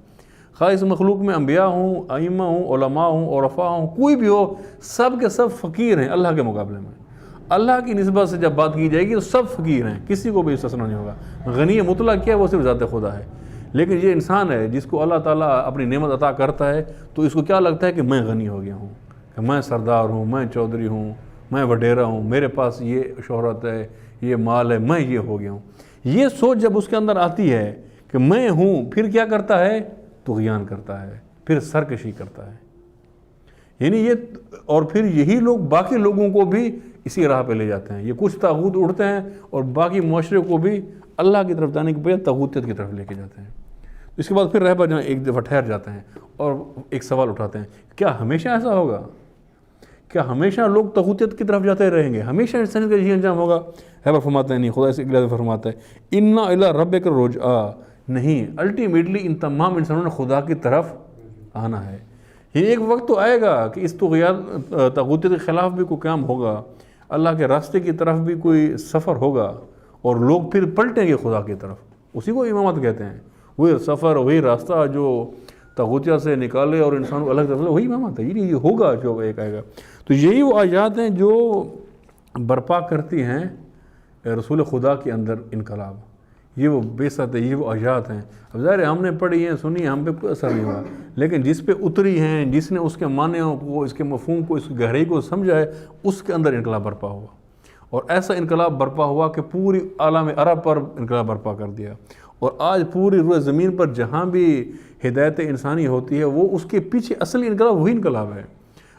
خواہ اس مخلوق میں انبیاء ہوں، ائمہ ہوں، علماء ہوں، عرفاء ہوں، کوئی بھی ہو، سب کے سب فقیر ہیں اللہ کے مقابلے میں۔ اللہ کی نسبت سے جب بات کی جائے گی تو سب فقیر ہیں، کسی کو بھی استثنا نہیں ہوگا۔ غنی مطلق کیا ہے؟ وہ صرف ذات خدا ہے۔ لیکن یہ انسان ہے جس کو اللہ تعالیٰ اپنی نعمت عطا کرتا ہے، تو اس کو کیا لگتا ہے کہ میں غنی ہو گیا ہوں، کہ میں سردار ہوں، میں چودھری ہوں، میں وڈیرا ہوں، میرے پاس یہ شہرت ہے، یہ مال ہے، میں یہ ہو گیا ہوں۔ یہ سوچ جب اس کے اندر آتی ہے کہ میں ہوں، پھر کیا کرتا ہے؟ طغیان کرتا ہے، پھر سرکشی کرتا ہے۔ یعنی یہ، اور پھر یہی لوگ باقی لوگوں کو بھی اسی راہ پہ لے جاتے ہیں۔ یہ کچھ طاغوت اڑتے ہیں اور باقی معاشرے کو بھی اللہ کی طرف جانے کے بجائے طاغوتیت کی طرف لے کے جاتے ہیں۔ اس کے بعد پھر رہبر جو ایک دفعہ ٹھہر جاتے ہیں اور ایک سوال اٹھاتے ہیں، کیا ہمیشہ ایسا ہوگا؟ کیا ہمیشہ لوگ طاغوتیت کی طرف جاتے رہیں گے؟ ہمیشہ انسان کا یہی انجام ہوگا؟ رہبر فرماتے ہیں نہیں، خدا اس اگلے فرماتا ہے انا الی ربک الرجعا، نہیں، الٹیمیٹلی ان تمام انسانوں نے خدا کی طرف آنا ہے۔ یہ ایک وقت تو آئے گا کہ اس طاغوتیت کے خلاف بھی کوئی کام ہوگا، اللہ کے راستے کی طرف بھی کوئی سفر ہوگا، اور لوگ پھر پلٹیں گے خدا کی طرف، اسی کو امامت کہتے ہیں۔ وہی سفر، وہی راستہ جو طاغوتیت سے نکالے اور انسان کو الگ طرف، وہی امامت ہے، یہ ہوگا جو ایک آئے گا۔ تو یہی وہ آیات ہیں جو برپا کرتی ہیں رسول خدا کے اندر انقلاب، یہ وہ بعثت ہے، یہ وہ آیات ہیں۔ اب ظاہر ہے ہم نے پڑھی ہیں، سنی، ہم پہ کوئی اثر نہیں ہوا، لیکن جس پہ اتری ہیں، جس نے اس کے معنیوں کو، اس کے مفہوم کو، اس کی گہرائی کو سمجھا ہے، اس کے اندر انقلاب برپا ہوا، اور ایسا انقلاب برپا ہوا کہ پوری عالم عرب پر انقلاب برپا کر دیا۔ اور آج پوری روئے زمین پر جہاں بھی ہدایت انسانی ہوتی ہے، وہ اس کے پیچھے اصلی انقلاب وہی انقلاب ہے۔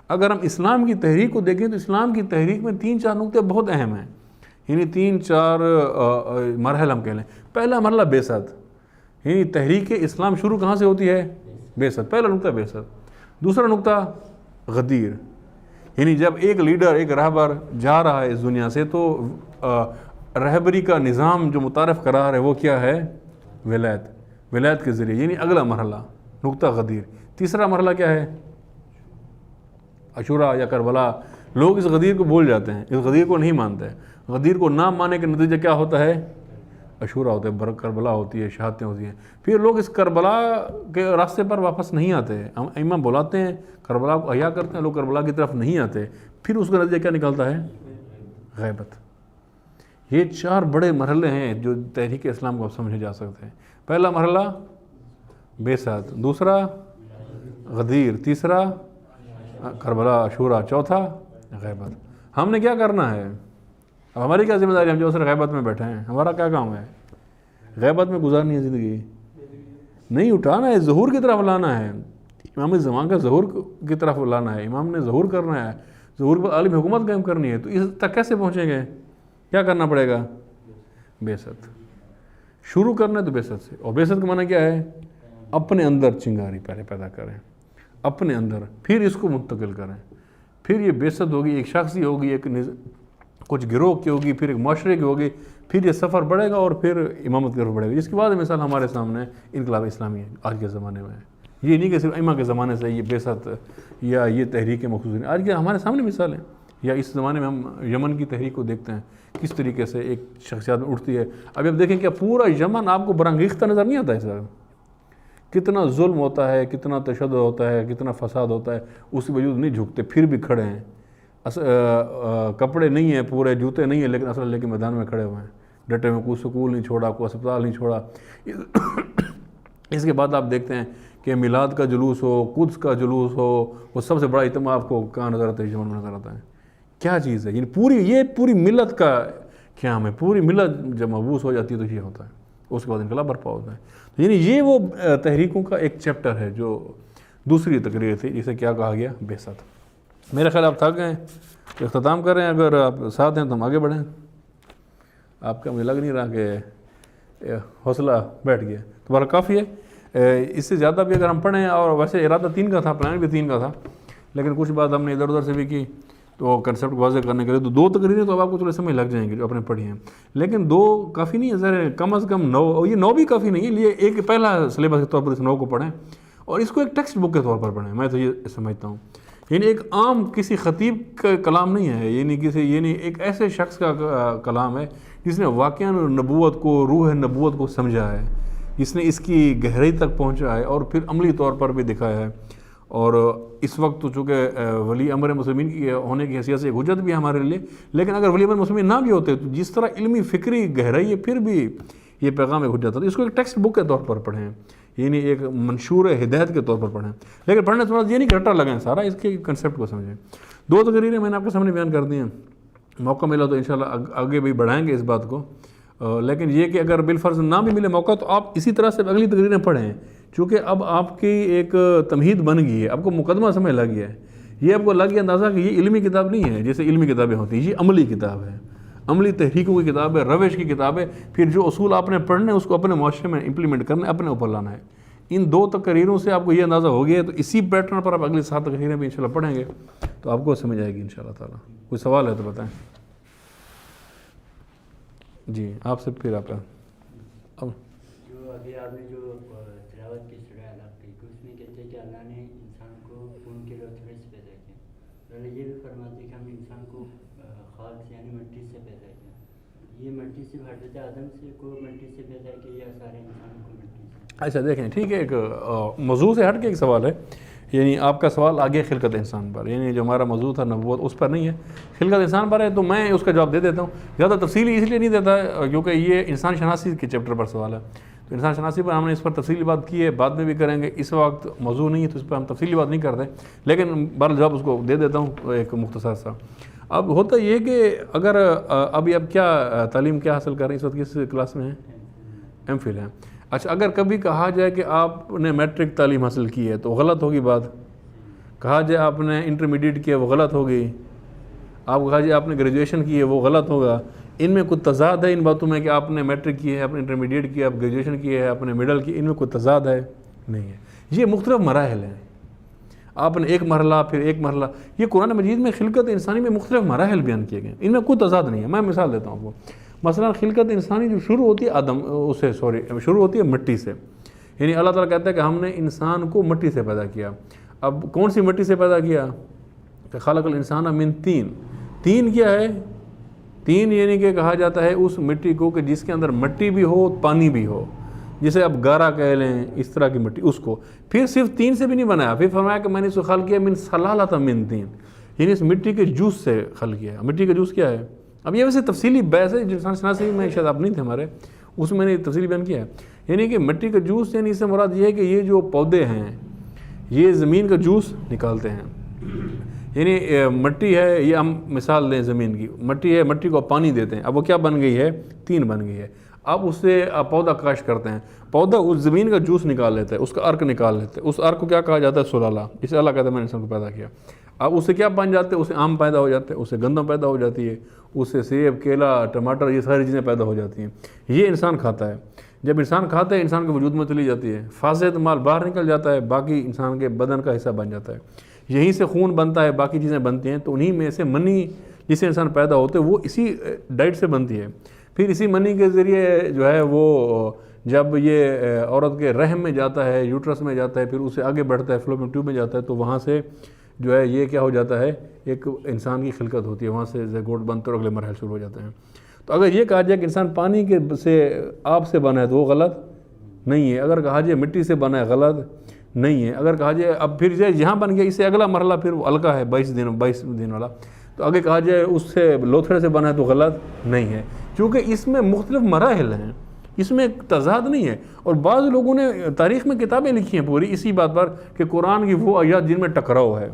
اگر ہم اسلام کی تحریک کو دیکھیں تو اسلام کی تحریک میں 3-4 نقطے بہت اہم ہیں، یعنی 3-4 مرحلہ ہم کہہ لیں۔ پہلا مرحلہ بعثت، یعنی تحریک اسلام شروع کہاں سے ہوتی ہے؟ بعثت، پہلا نقطہ بعثت۔ دوسرا نقطہ غدیر، یعنی جب ایک لیڈر، ایک رہبر جا رہا ہے اس دنیا سے، تو رہبری کا نظام جو متعارف قرار ہے وہ کیا ہے؟ ولایت کے ذریعے، یعنی اگلا مرحلہ نقطہ غدیر۔ تیسرا مرحلہ کیا ہے؟ عاشورہ یا کربلا۔ لوگ اس غدیر کو بھول جاتے ہیں، اس غدیر کو نہیں مانتے۔ غدیر کو نہ ماننے کے نتیجہ کیا ہوتا ہے؟ عاشورہ ہوتا ہے، کربلا ہوتی ہے، شہادتیں ہوتی ہیں۔ پھر لوگ اس کربلا کے راستے پر واپس نہیں آتے، ہم امام بلاتے ہیں، کربلا کو احیا کرتے ہیں، لوگ کربلا کی طرف نہیں آتے، پھر اس کا نتیجہ کیا نکلتا ہے؟ غیبت۔ یہ 4 بڑے مرحلے ہیں جو تحریک اسلام کو آپ سمجھے جا سکتے ہیں۔ پہلا مرحلہ بعثت، دوسرا غدیر، تیسرا کربلا، عاشورہ، چوتھا غیبت۔ ہم نے کیا کرنا ہے؟ اب ہماری کیا ذمہ داری؟ ہم جو صرف غیبت میں بیٹھے ہیں، ہمارا کیا کام ہے؟ غیبت میں گزارنی ہے زندگی، نہیں اٹھانا ہے، ظہور کی طرف لانا ہے، امام زمان کا ظہور کی طرف لانا ہے، امام نے ظہور کرنا ہے، ظہور پر عالم حکومت قائم کرنی ہے۔ تو اس تک کیسے پہنچیں گے؟ کیا کرنا پڑے گا؟ بعثت شروع کرنا ہے، تو بعثت سے۔ اور بعثت کا معنی کیا ہے؟ اپنے اندر چنگاری پہلے پیدا کریں، اپنے اندر، پھر اس کو منتقل کریں۔ پھر یہ بعثت ہوگی، ایک شخصی ہوگی، ایک کچھ گروہ کی ہوگی، پھر ایک معاشرے کی ہوگی، پھر یہ سفر بڑھے گا اور پھر امامت کی طرف بڑھے گا۔ جس کے بعد مثال ہمارے سامنے انقلاب اسلامی ہے آج کے زمانے میں۔ یہ نہیں کہ صرف ائمہ کے زمانے سے یہ بعثت یا یہ تحریک مخصوص نہیں، آج کے ہمارے سامنے مثال ہے۔ یا اس زمانے میں ہم یمن کی تحریک کو دیکھتے ہیں، کس طریقے سے ایک شخصیت میں اٹھتی ہے۔ اب آپ دیکھیں کہ پورا یمن آپ کو برانگیختہ نظر نہیں آتا ہے، سر کتنا ظلم ہوتا ہے، کتنا تشدد ہوتا ہے، کتنا فساد ہوتا ہے، اس کے باوجود نہیں جھکتے، پھر بھی کھڑے ہیں۔ کپڑے نہیں ہیں پورے، جوتے نہیں ہیں، لیکن اصل لے کے میدان میں کھڑے ہوئے ہیں، ڈٹے ہوئے، کوئی سکول نہیں چھوڑا، کوئی اسپتال نہیں چھوڑا۔ اس کے بعد آپ دیکھتے ہیں کہ میلاد کا جلوس ہو، قدس کا جلوس ہو، وہ سب سے بڑا اجتماع آپ کو کہاں نظر آتا ہے؟ یمن میں نظر آتا ہے۔ کیا چیز ہے؟ یعنی یہ پوری ملت کا قیام ہے، پوری ملت جب مبعوث ہو جاتی ہے تو یہ ہوتا ہے، اس کے بعد انقلاب برپا ہوتا ہے۔ یعنی یہ وہ تحریکوں کا ایک چیپٹر ہے جو دوسری تقریر تھی، جسے کیا کہا گیا؟ بعثت۔ میرا خیال آپ تھک گئے ہیں، اختتام کر رہے ہیں، اگر آپ ساتھ ہیں تو ہم آگے بڑھیں۔ آپ کا مجھے لگ نہیں رہا کہ حوصلہ بیٹھ گیا، تمہارا کافی ہے۔ اس سے زیادہ بھی اگر ہم پڑھیں، اور ویسے ارادہ 3 کا تھا، پلان بھی 3 کا تھا، لیکن کچھ بات ہم نے ادھر ادھر سے بھی کی، تو کنسیپٹ واضح کرنے کے لیے تو 2 تقریریں تو اب آپ کو تھوڑے سمجھ لگ جائیں گے جو آپ نے پڑھی ہیں، لیکن 2 کافی نہیں ہے، ذرا کم از کم 9، اور یہ 9 بھی کافی نہیں ہے، لیے ایک پہلا سلیبس کے طور پر اس 9 کو پڑھیں، اور اس کو ایک ٹیکسٹ بک کے طور پر پڑھیں۔ میں تو یہ سمجھتا ہوں، یعنی ایک عام کسی خطیب کا کلام نہیں ہے، یعنی ایک ایسے شخص کا کلام ہے جس نے واقعاً نبوت کو، روح نبوت کو سمجھا ہے، جس نے اس کی گہرائی تک پہنچا ہے اور پھر عملی طور پر بھی دکھایا ہے۔ اور اس وقت تو چونکہ ولی امر مسلمین کی ہونے کی حیثیت سے ایک حجت بھی ہے ہمارے لیے، لیکن اگر ولی امر مسلمین نہ بھی ہوتے تو جس طرح علمی فکری گہرائی ہے، پھر بھی یہ پیغام ایک حجت ہے۔ اس کو ایک ٹیکسٹ بک کے طور پر پڑھیں، یعنی ایک منشور ہدایت کے طور پر پڑھیں، لیکن پڑھنے سے بعد یہ نہیں کہ رٹا لگائیں سارا، اس کے کنسیپٹ کو سمجھیں۔ 2 تقریریں میں نے آپ کے سامنے بیان کر دی ہیں، موقع ملا تو انشاءاللہ آگے بھی بڑھائیں گے اس بات کو، لیکن یہ کہ اگر بالفرض نہ بھی ملے موقع تو آپ اسی طرح سے اگلی تقریریں پڑھیں، چونکہ اب آپ کی ایک تمہید بن گئی ہے، آپ کو مقدمہ سمجھ لگ گیا ہے، یہ آپ کو لگ گیا اندازہ کہ یہ علمی کتاب نہیں ہے جیسے علمی کتابیں ہوتی ہیں، یہ عملی کتاب ہے، عملی تحریکوں کی کتاب ہے، روش کی کتاب ہے۔ پھر جو اصول آپ نے پڑھنے اس کو اپنے معاشرے میں امپلیمنٹ کرنا ہے، اپنے اوپر لانا ہے۔ ان 2 تقریروں سے آپ کو یہ اندازہ ہو گیا ہے، تو اسی پیٹرن پر آپ اگلی 7 تقریریں بھی انشاءاللہ پڑھیں گے تو آپ کو سمجھ آئے گی انشاءاللہ تعالیٰ۔ کوئی سوال ہے تو بتائیں جی، آپ سے پھر آپ اب جو ابھی آپ نے جو تلاوت کی سورہ علق کی، اس میں کہتے ہیں کہ اللہ نے انسان کو خون کے لوتھڑے سے پیدا کیا، اللہ یہ بھی فرماتے ہیں کہ ہم نے انسان کو خاک سے یعنی مٹی سے پیدا کیا۔ یہ مٹی سے حضرت آدم سے کو مٹی سے پیدا کیا یا سارے انسان کو مٹی سے؟ اچھا دیکھیں، ٹھیک ہے، ایک موضوع سے ہٹ کے ایک سوال ہے، یعنی آپ کا سوال آگے خلقت انسان پر، یعنی جو ہمارا موضوع تھا نبوت اس پر نہیں ہے، خلقت انسان پر ہے، تو میں اس کا جواب دے دیتا ہوں۔ زیادہ تفصیلی اس لیے نہیں دیتا ہے کیونکہ یہ انسان شناسی کے چیپٹر پر سوال ہے، تو انسان شناسی پر ہم نے اس پر تفصیلی بات کی ہے، بعد میں بھی کریں گے، اس وقت موضوع نہیں ہے تو اس پر ہم تفصیلی بات نہیں کرتے، لیکن بہرحال جواب اس کو دے دیتا ہوں ایک مختصر سا۔ اب ہوتا یہ کہ اگر ابھی اب کیا تعلیم کیا حاصل کر رہے ہیں، اس وقت کس کلاس میں ہیں؟ ایم فل ہیں۔ اچھا، اگر کبھی کہا جائے کہ آپ نے میٹرک تعلیم حاصل کی ہے تو غلط ہوگی بات، کہا جائے آپ نے انٹرمیڈیٹ کیا وہ غلط ہوگی، آپ کہا جائے آپ نے گریجویشن کی ہے وہ غلط ہوگا۔ ان میں کوئی تضاد ہے ان باتوں میں کہ آپ نے میٹرک کی ہے، آپ نے انٹرمیڈیٹ کیا، آپ گریجویشن کی ہے، آپ نے مڈل کی، ان میں کوئی تضاد ہے؟ نہیں ہے۔ یہ مختلف مراحل ہیں، آپ نے ایک مرحلہ پھر ایک مرحلہ، یہ قرآن مجید میں خلقت انسانی میں مختلف مراحل بیان کیے گئے ہیں، ان میں کوئی تضاد نہیں ہے۔ میں مثال دیتا ہوں آپ کو، مثلا خلقت انسانی جو شروع ہوتی ہے شروع ہوتی ہے مٹی سے، یعنی اللہ تعالیٰ کہتا ہے کہ ہم نے انسان کو مٹی سے پیدا کیا۔ اب کون سی مٹی سے پیدا کیا؟ کہ خلق الانسان من طین۔ طین کیا ہے؟ طین یعنی کہ کہا جاتا ہے اس مٹی کو کہ جس کے اندر مٹی بھی ہو پانی بھی ہو، جسے آپ گارا کہہ لیں، اس طرح کی مٹی، اس کو پھر صرف طین سے بھی نہیں بنایا، پھر فرمایا کہ میں نے اس کو خلق کیا من صلالۃ من طین، یعنی اس مٹی کے جوس سے خلق کیا۔ مٹی کا جوس کیا ہے؟ اب یہ ویسے تفصیلی بحث ہے، جو انسان شناسی میں شاید آپ نہیں تھے ہمارے، اس میں نے تفصیلی بیان کیا ہے، یعنی کہ مٹی کا جوس، یعنی اس سے مراد یہ ہے کہ یہ جو پودے ہیں یہ زمین کا جوس نکالتے ہیں، یعنی مٹی ہے، یہ ہم مثال دیں زمین کی، مٹی ہے، مٹی کو پانی دیتے ہیں، اب وہ کیا بن گئی ہے؟ طین بن گئی ہے۔ اب اس سے پودا کاشت کرتے ہیں، پودا اس زمین کا جوس نکال لیتا ہے، اس کا ارک نکال لیتے ہیں، اس ارک کو کیا کہا جاتا ہے؟ سلالہ، اسے اللہ کہتا ہے میں نے انسان کو پیدا کیا۔ اب اس سے کیا بن جاتے ہیں؟ اس سے آم پیدا ہو جاتے ہیں، اس سے گندم پیدا ہو جاتی ہے، اس سے سیب، کیلا، ٹماٹر، یہ ساری چیزیں پیدا ہو جاتی ہیں، یہ انسان کھاتا ہے۔ جب انسان کھاتا ہے انسان کے وجود میں چلی جاتی ہے، فاسد مال باہر نکل جاتا ہے، باقی انسان کے بدن کا حصہ بن جاتا ہے، یہیں سے خون بنتا ہے، باقی چیزیں بنتی ہیں، تو انہی میں سے منی جس سے انسان پیدا ہوتے ہیں وہ اسی ڈائٹ سے بنتی ہے۔ پھر اسی منی کے ذریعے جو ہے وہ جب یہ عورت کے رحم میں جاتا ہے، یوٹرس میں جاتا ہے، پھر اسے آگے بڑھتا ہے، فلوپین ٹیوب میں جاتا ہے، تو وہاں سے جو ہے یہ کیا ہو جاتا ہے؟ ایک انسان کی خلقت ہوتی ہے، وہاں سے زیگوٹ بنتے اور اگلے مراحل شروع ہو جاتے ہیں۔ تو اگر یہ کہا جائے کہ انسان پانی کے سے آب سے بنا ہے تو وہ غلط نہیں ہے، اگر کہا جائے مٹی سے بنا ہے غلط نہیں ہے، اگر کہا جائے اب پھر جہاں بن گیا اس سے اگلا مرحلہ پھر وہ الکا ہے 22 دن والا، تو اگر کہا جائے اس سے لوتھڑے سے بنا ہے تو غلط نہیں ہے، کیونکہ اس میں مختلف مراحل ہیں، اس میں تضاد نہیں ہے۔ اور بعض لوگوں نے تاریخ میں کتابیں لکھی ہیں پوری اسی بات پر کہ قرآن کی وہ آیات جن میں ٹکراؤ ہے،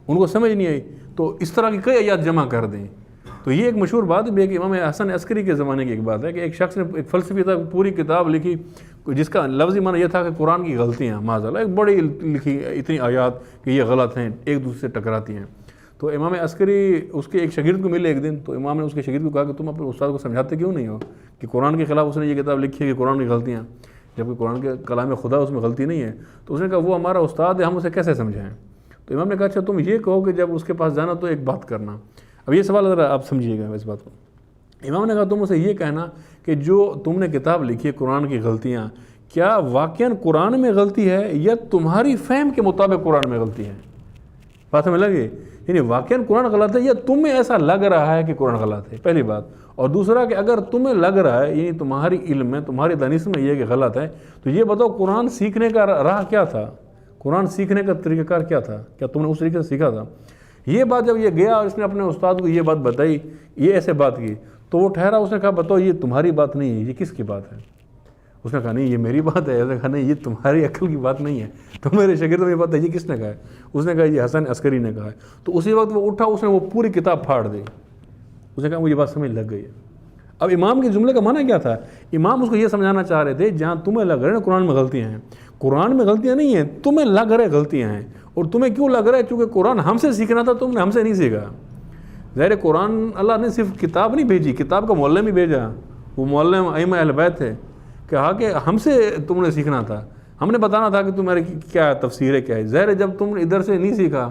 ان کو سمجھ نہیں آئی، تو اس طرح کی کئی آیات جمع کر دیں۔ تو یہ ایک مشہور بات بھی ہے کہ امام حسن عسکری کے زمانے کی ایک بات ہے کہ ایک شخص نے ایک فلسفی تک پوری کتاب لکھی جس کا لفظی معنی یہ تھا کہ قرآن کی غلطیاں معاذاللہ، ایک بڑی لکھی اتنی آیات کہ یہ غلط ہیں، ایک دوسرے سے ٹکراتی ہیں۔ تو امام عسکری اس کے ایک شاگرد کو ملے ایک دن، تو امام نے اس کے شاگرد کو کہا کہ تم اپنے استاد کو سمجھاتے کیوں نہیں ہو کہ قرآن کے خلاف اس نے یہ کتاب لکھی ہے کہ قرآن کی غلطیاں، جبکہ قرآن کے کلام خدا اس میں غلطی نہیں ہے۔ تو اس نے کہا وہ ہمارا استاد ہے، ہم اسے کیسے سمجھائیں؟ تو امام نے کہا اچھا تم یہ کہو کہ جب اس کے پاس جانا تو ایک بات کرنا۔ اب یہ سوال ذرا آپ سمجھیے گا اس بات کو۔ امام نے کہا تم اسے یہ کہنا کہ جو تم نے کتاب لکھی ہے قرآن کی غلطیاں، کیا واقعاً قرآن میں غلطی ہے یا تمہاری فہم کے مطابق قرآن میں غلطی ہے؟ بات ہمیں لگی، یعنی واقعاً قرآن غلط ہے یا تمہیں ایسا لگ رہا ہے کہ قرآن غلط ہے، پہلی بات۔ اور دوسرا کہ اگر تمہیں لگ رہا ہے، یعنی تمہاری علم میں، تمہاری دانش میں یہ کہ غلط ہے، تو یہ بتاؤ قرآن سیکھنے کا راہ کیا تھا؟ قرآن سیکھنے کا طریقہ کار کیا تھا؟ کیا تم نے اس طریقے سے سیکھا تھا؟ یہ بات جب یہ گیا اور اس نے اپنے استاد کو یہ بات بتائی، یہ ایسے بات کی، تو وہ ٹھہرا، اس نے کہا بتاؤ یہ تمہاری بات نہیں ہے، یہ کس کی بات ہے؟ اس نے کہا نہیں یہ میری بات ہے۔ ایسا کہا نہیں یہ تمہاری عقل کی بات نہیں ہے، تو میرے شاگرد میں یہ بات ہے، یہ کس نے کہا ہے؟ اس نے کہا یہ حسن عسکری نے کہا ہے۔ تو اسی وقت وہ اٹھا، اس نے وہ پوری کتاب پھاڑ دی، اس نے کہا مجھے بات سمجھ لگ گئی ہے۔ اب امام کے جملے کا معنی کیا تھا؟ امام اس کو یہ سمجھانا چاہ رہے تھے جہاں تمہیں لگ رہا ہے قرآن میں غلطیاں ہیں، قرآن میں غلطیاں نہیں ہیں، تمہیں لگ رہے غلطیاں ہیں، اور تمہیں کیوں لگ رہا ہے؟ چونکہ قرآن ہم سے سیکھنا تھا، تم نے ہم سے نہیں سیکھا۔ ظاہر قرآن اللہ نے صرف کتاب نہیں بھیجی، کتاب کا معلم بھی بھیجا، وہ معلم ائمہ اہل بیت تھے، کہا کہ ہم سے تم نے سیکھنا تھا، ہم نے بتانا تھا کہ تمہاری کیا تفسیر ہے، کیا ہے. ظاہر ہے جب تم نے ادھر سے نہیں سیکھا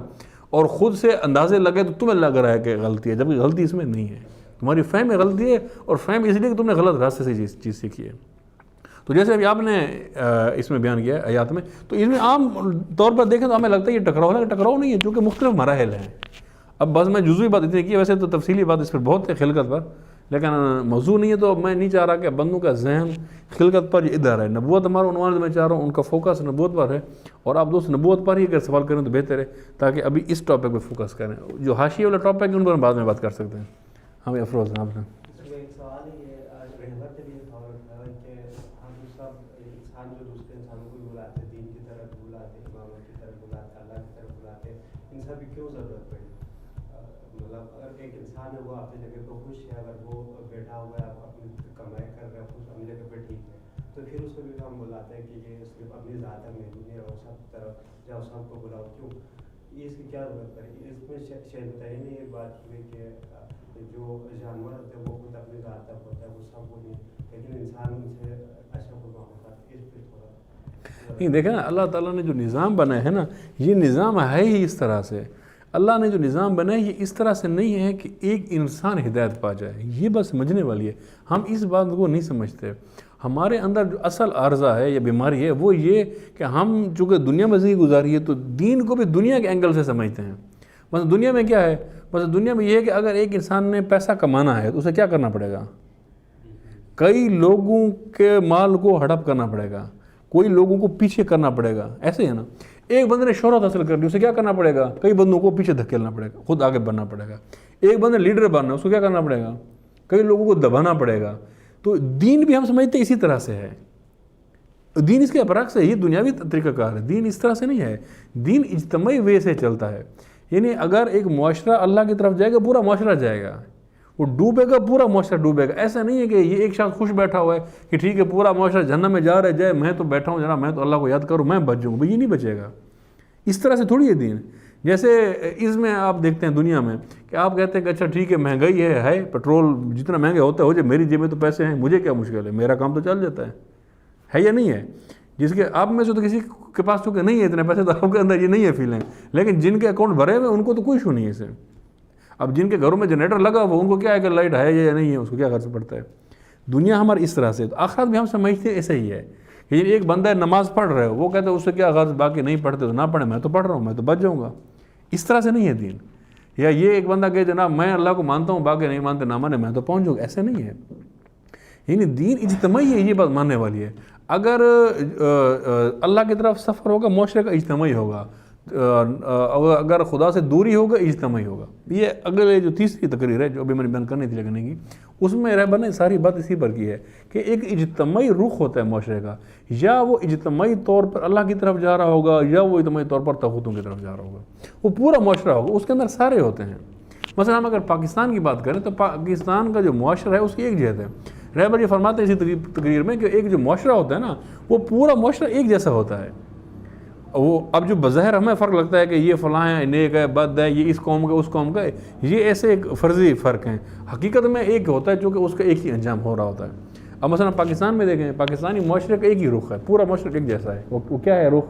اور خود سے اندازے لگے تو تمہیں لگ رہا ہے کہ غلطی ہے، جبکہ غلطی اس میں نہیں ہے، تمہاری فہم میں غلطی ہے، اور فہم اس لیے کہ تم نے غلط راستے سے چیز سیکھی ہے. تو جیسے ابھی آپ نے اس میں بیان کیا ہے آیات میں، تو اس میں عام طور پر دیکھیں تو ہمیں لگتا ہے یہ ٹکراؤ ہے، ٹکراؤ نہیں ہے، چونکہ مختلف مراحل ہیں. اب بس میں جزوی بات اتنی کی ہے، ویسے تو تفصیلی بات اس پر بہت ہے خلقت پر، لیکن موضوع نہیں ہے تو میں نہیں چاہ رہا کہ بندوں کا ذہن خلقت پر ادھر ہے. نبوت ہمارا عنوان ہے، میں چاہ رہا ہوں ان کا فوکس نبوت پر ہے، اور آپ دوست نبوت پر ہی اگر سوال کریں تو بہتر ہے، تاکہ ابھی اس ٹاپک پہ فوکس کریں. جو حاشیے والا ٹاپک ہے ان پر ہم بعد میں بات کر سکتے ہیں. ہمیں افروز ہیں آپ نے. اس میں ایک سوال ہے، یہ رحمت بھی سوال اٹھا ہے کہ ہم سب انسان جو دوسرے انسانوں کو بلاتے ہیں، دین کی طرف بلاتے ہیں، امامت کی طرف بلاتے ہیں، اللہ کی طرف بلاتے ہیں، ان سب کی کیوں ضرورت پڑی؟ مطلب اگر ایک انسان ہے وہ اپنی جگہ پہ خوش ہے، اگر وہ بیٹھا ہوا ہے اپنی کمائی کر رہا ہے خوش اپنی جگہ پہ ٹھیک ہے، تو پھر اس کو بھی ہم بلاتے ہیں کہ یہ صرف اپنی ذات ہے، محدود نہیں رہو، سب طرف جاؤ، سب کو بلاؤ. کیوں یہ اس کی کیا ضرورت پڑی؟ اس میں شاید بتائیے نہیں یہ بات ہوئی کہ جو جانور ہوتے ہیں وہ خود اپنی ذات تک ہوتا ہے، وہ سب کو نہیں، لیکن انسان ان سے اچھا کو ہوتا ہے. اس پہ تھوڑا نہیں دیکھیں نا، اللہ تعالیٰ نے جو نظام بنایا ہے نا، یہ نظام ہے ہی اس طرح سے. اللہ نے جو نظام بنایا یہ اس طرح سے نہیں ہے کہ ایک انسان ہدایت پا جائے. یہ بات سمجھنے والی ہے، ہم اس بات کو نہیں سمجھتے. ہمارے اندر جو اصل عارضہ ہے یا بیماری ہے وہ یہ کہ ہم چونکہ دنیا میں زندگی گزاری ہے تو دین کو بھی دنیا کے اینگل سے سمجھتے ہیں. بس دنیا میں کیا ہے؟ بس دنیا میں یہ ہے کہ اگر ایک انسان نے پیسہ کمانا ہے تو اسے کیا کرنا پڑے گا؟ کئی لوگوں کے مال کو ہڑپ کرنا پڑے گا، کوئی لوگوں کو پیچھے کرنا پڑے گا. ایسے ہے نا، ایک بندے نے شہرت حاصل کر لی، اسے کیا کرنا پڑے گا؟ کئی بندوں کو پیچھے دھکیلنا پڑے گا، خود آگے بڑھنا پڑے گا. ایک بندے لیڈر بننا، اس کو کیا کرنا پڑے گا؟ کئی لوگوں کو دبانا پڑے گا. تو دین بھی ہم سمجھتے اسی طرح سے ہے. دین اس کے برعکس ہے، یہ دنیاوی طریقہ کار ہے. دین اس طرح سے نہیں ہے، دین اجتماعی وے سے چلتا ہے. یعنی اگر ایک معاشرہ اللہ کی طرف جائے گا پورا معاشرہ جائے گا، وہ ڈوبے گا پورا معاشرہ ڈوبے گا. ایسا نہیں ہے کہ یہ ایک شخص خوش بیٹھا ہوا ہے کہ ٹھیک ہے پورا معاشرہ جہنم میں جا رہا ہے جائے، میں تو بیٹھا ہوں جناب، میں تو اللہ کو یاد کروں، میں بچ جاؤں. بھائی یہ نہیں بچے گا، اس طرح سے تھوڑی ہے دین. جیسے اس میں آپ دیکھتے ہیں دنیا میں کہ آپ کہتے ہیں کہ اچھا ٹھیک ہے مہنگائی ہے، پیٹرول جتنا مہنگا ہوتا ہے ہو جائے، میری جیب میں تو پیسے ہیں، مجھے کیا مشکل ہے، میرا کام تو چل جاتا ہے یا نہیں ہے؟ جس کے آپ میں سے تو کسی کے پاس چونکہ نہیں ہے اتنے پیسے تو آپ کے اندر یہ نہیں ہے فیلنگ، لیکن جن کے اکاؤنٹ بھرے ہوئے ان کو تو کوئی ایشو نہیں ہے اسے. اب جن کے گھروں میں جنریٹر لگا ہوا ان کو کیا ہے کہ لائٹ ہے یا نہیں ہے، اس کو کیا خرچ پڑتا ہے. دنیا ہماری اس طرح سے. تو آخرت بھی ہم سمجھتے ہیں ایسے ہی ہے کہ ایک بندہ نماز پڑھ رہے ہو، وہ کہتا ہے اس سے کیا غرض، باقی نہیں پڑھتے تو نہ پڑھیں، میں تو پڑھ رہا ہوں، میں تو بچ جاؤں گا. اس طرح سے نہیں ہے دین. یا یہ ایک بندہ کہے جناب میں اللہ کو مانتا ہوں، باقی نہیں مانتے نہ مانے، میں تو پہنچ جاؤں گا. ایسے نہیں ہے. یعنی دین اجتماعی ہے، یہ بات ماننے والی ہے. اگر اللہ کی طرف سفر ہوگا معاشرے کا اجتماعی ہوگا، اگر خدا سے دوری ہوگا اجتماعی ہوگا. یہ اگلے جو تیسری تقریر ہے جو ابھی میں نے بیان کرنی تھی لیکن نہیں کی، اس میں رہبر نے ساری بات اسی پر کی ہے کہ ایک اجتماعی رخ ہوتا ہے معاشرے کا، یا وہ اجتماعی طور پر اللہ کی طرف جا رہا ہوگا یا وہ اجتماعی طور پر طاغوتوں کی طرف جا رہا ہوگا. وہ پورا معاشرہ ہوگا، اس کے اندر سارے ہوتے ہیں. مثلا ہم اگر پاکستان کی بات کریں تو پاکستان کا جو معاشرہ ہے اس کی ایک جہت ہے. رہبر یہ فرماتے ہیں اسی تقریر میں کہ ایک جو معاشرہ ہوتا ہے نا وہ پورا معاشرہ ایک جیسا ہوتا ہے. وہ اب جو بظاہر ہمیں فرق لگتا ہے کہ یہ فلاں ہے، نیک ہے، بد ہے، یہ اس قوم کا اس قوم کا ہے، یہ ایسے ایک فرضی فرق ہیں. حقیقت میں ایک ہوتا ہے چونکہ اس کا ایک ہی انجام ہو رہا ہوتا ہے. اب مثلا پاکستان میں دیکھیں، پاکستانی معاشرے کا ایک ہی رخ ہے، پورا معاشرہ ایک جیسا ہے. وہ کیا ہے رخ؟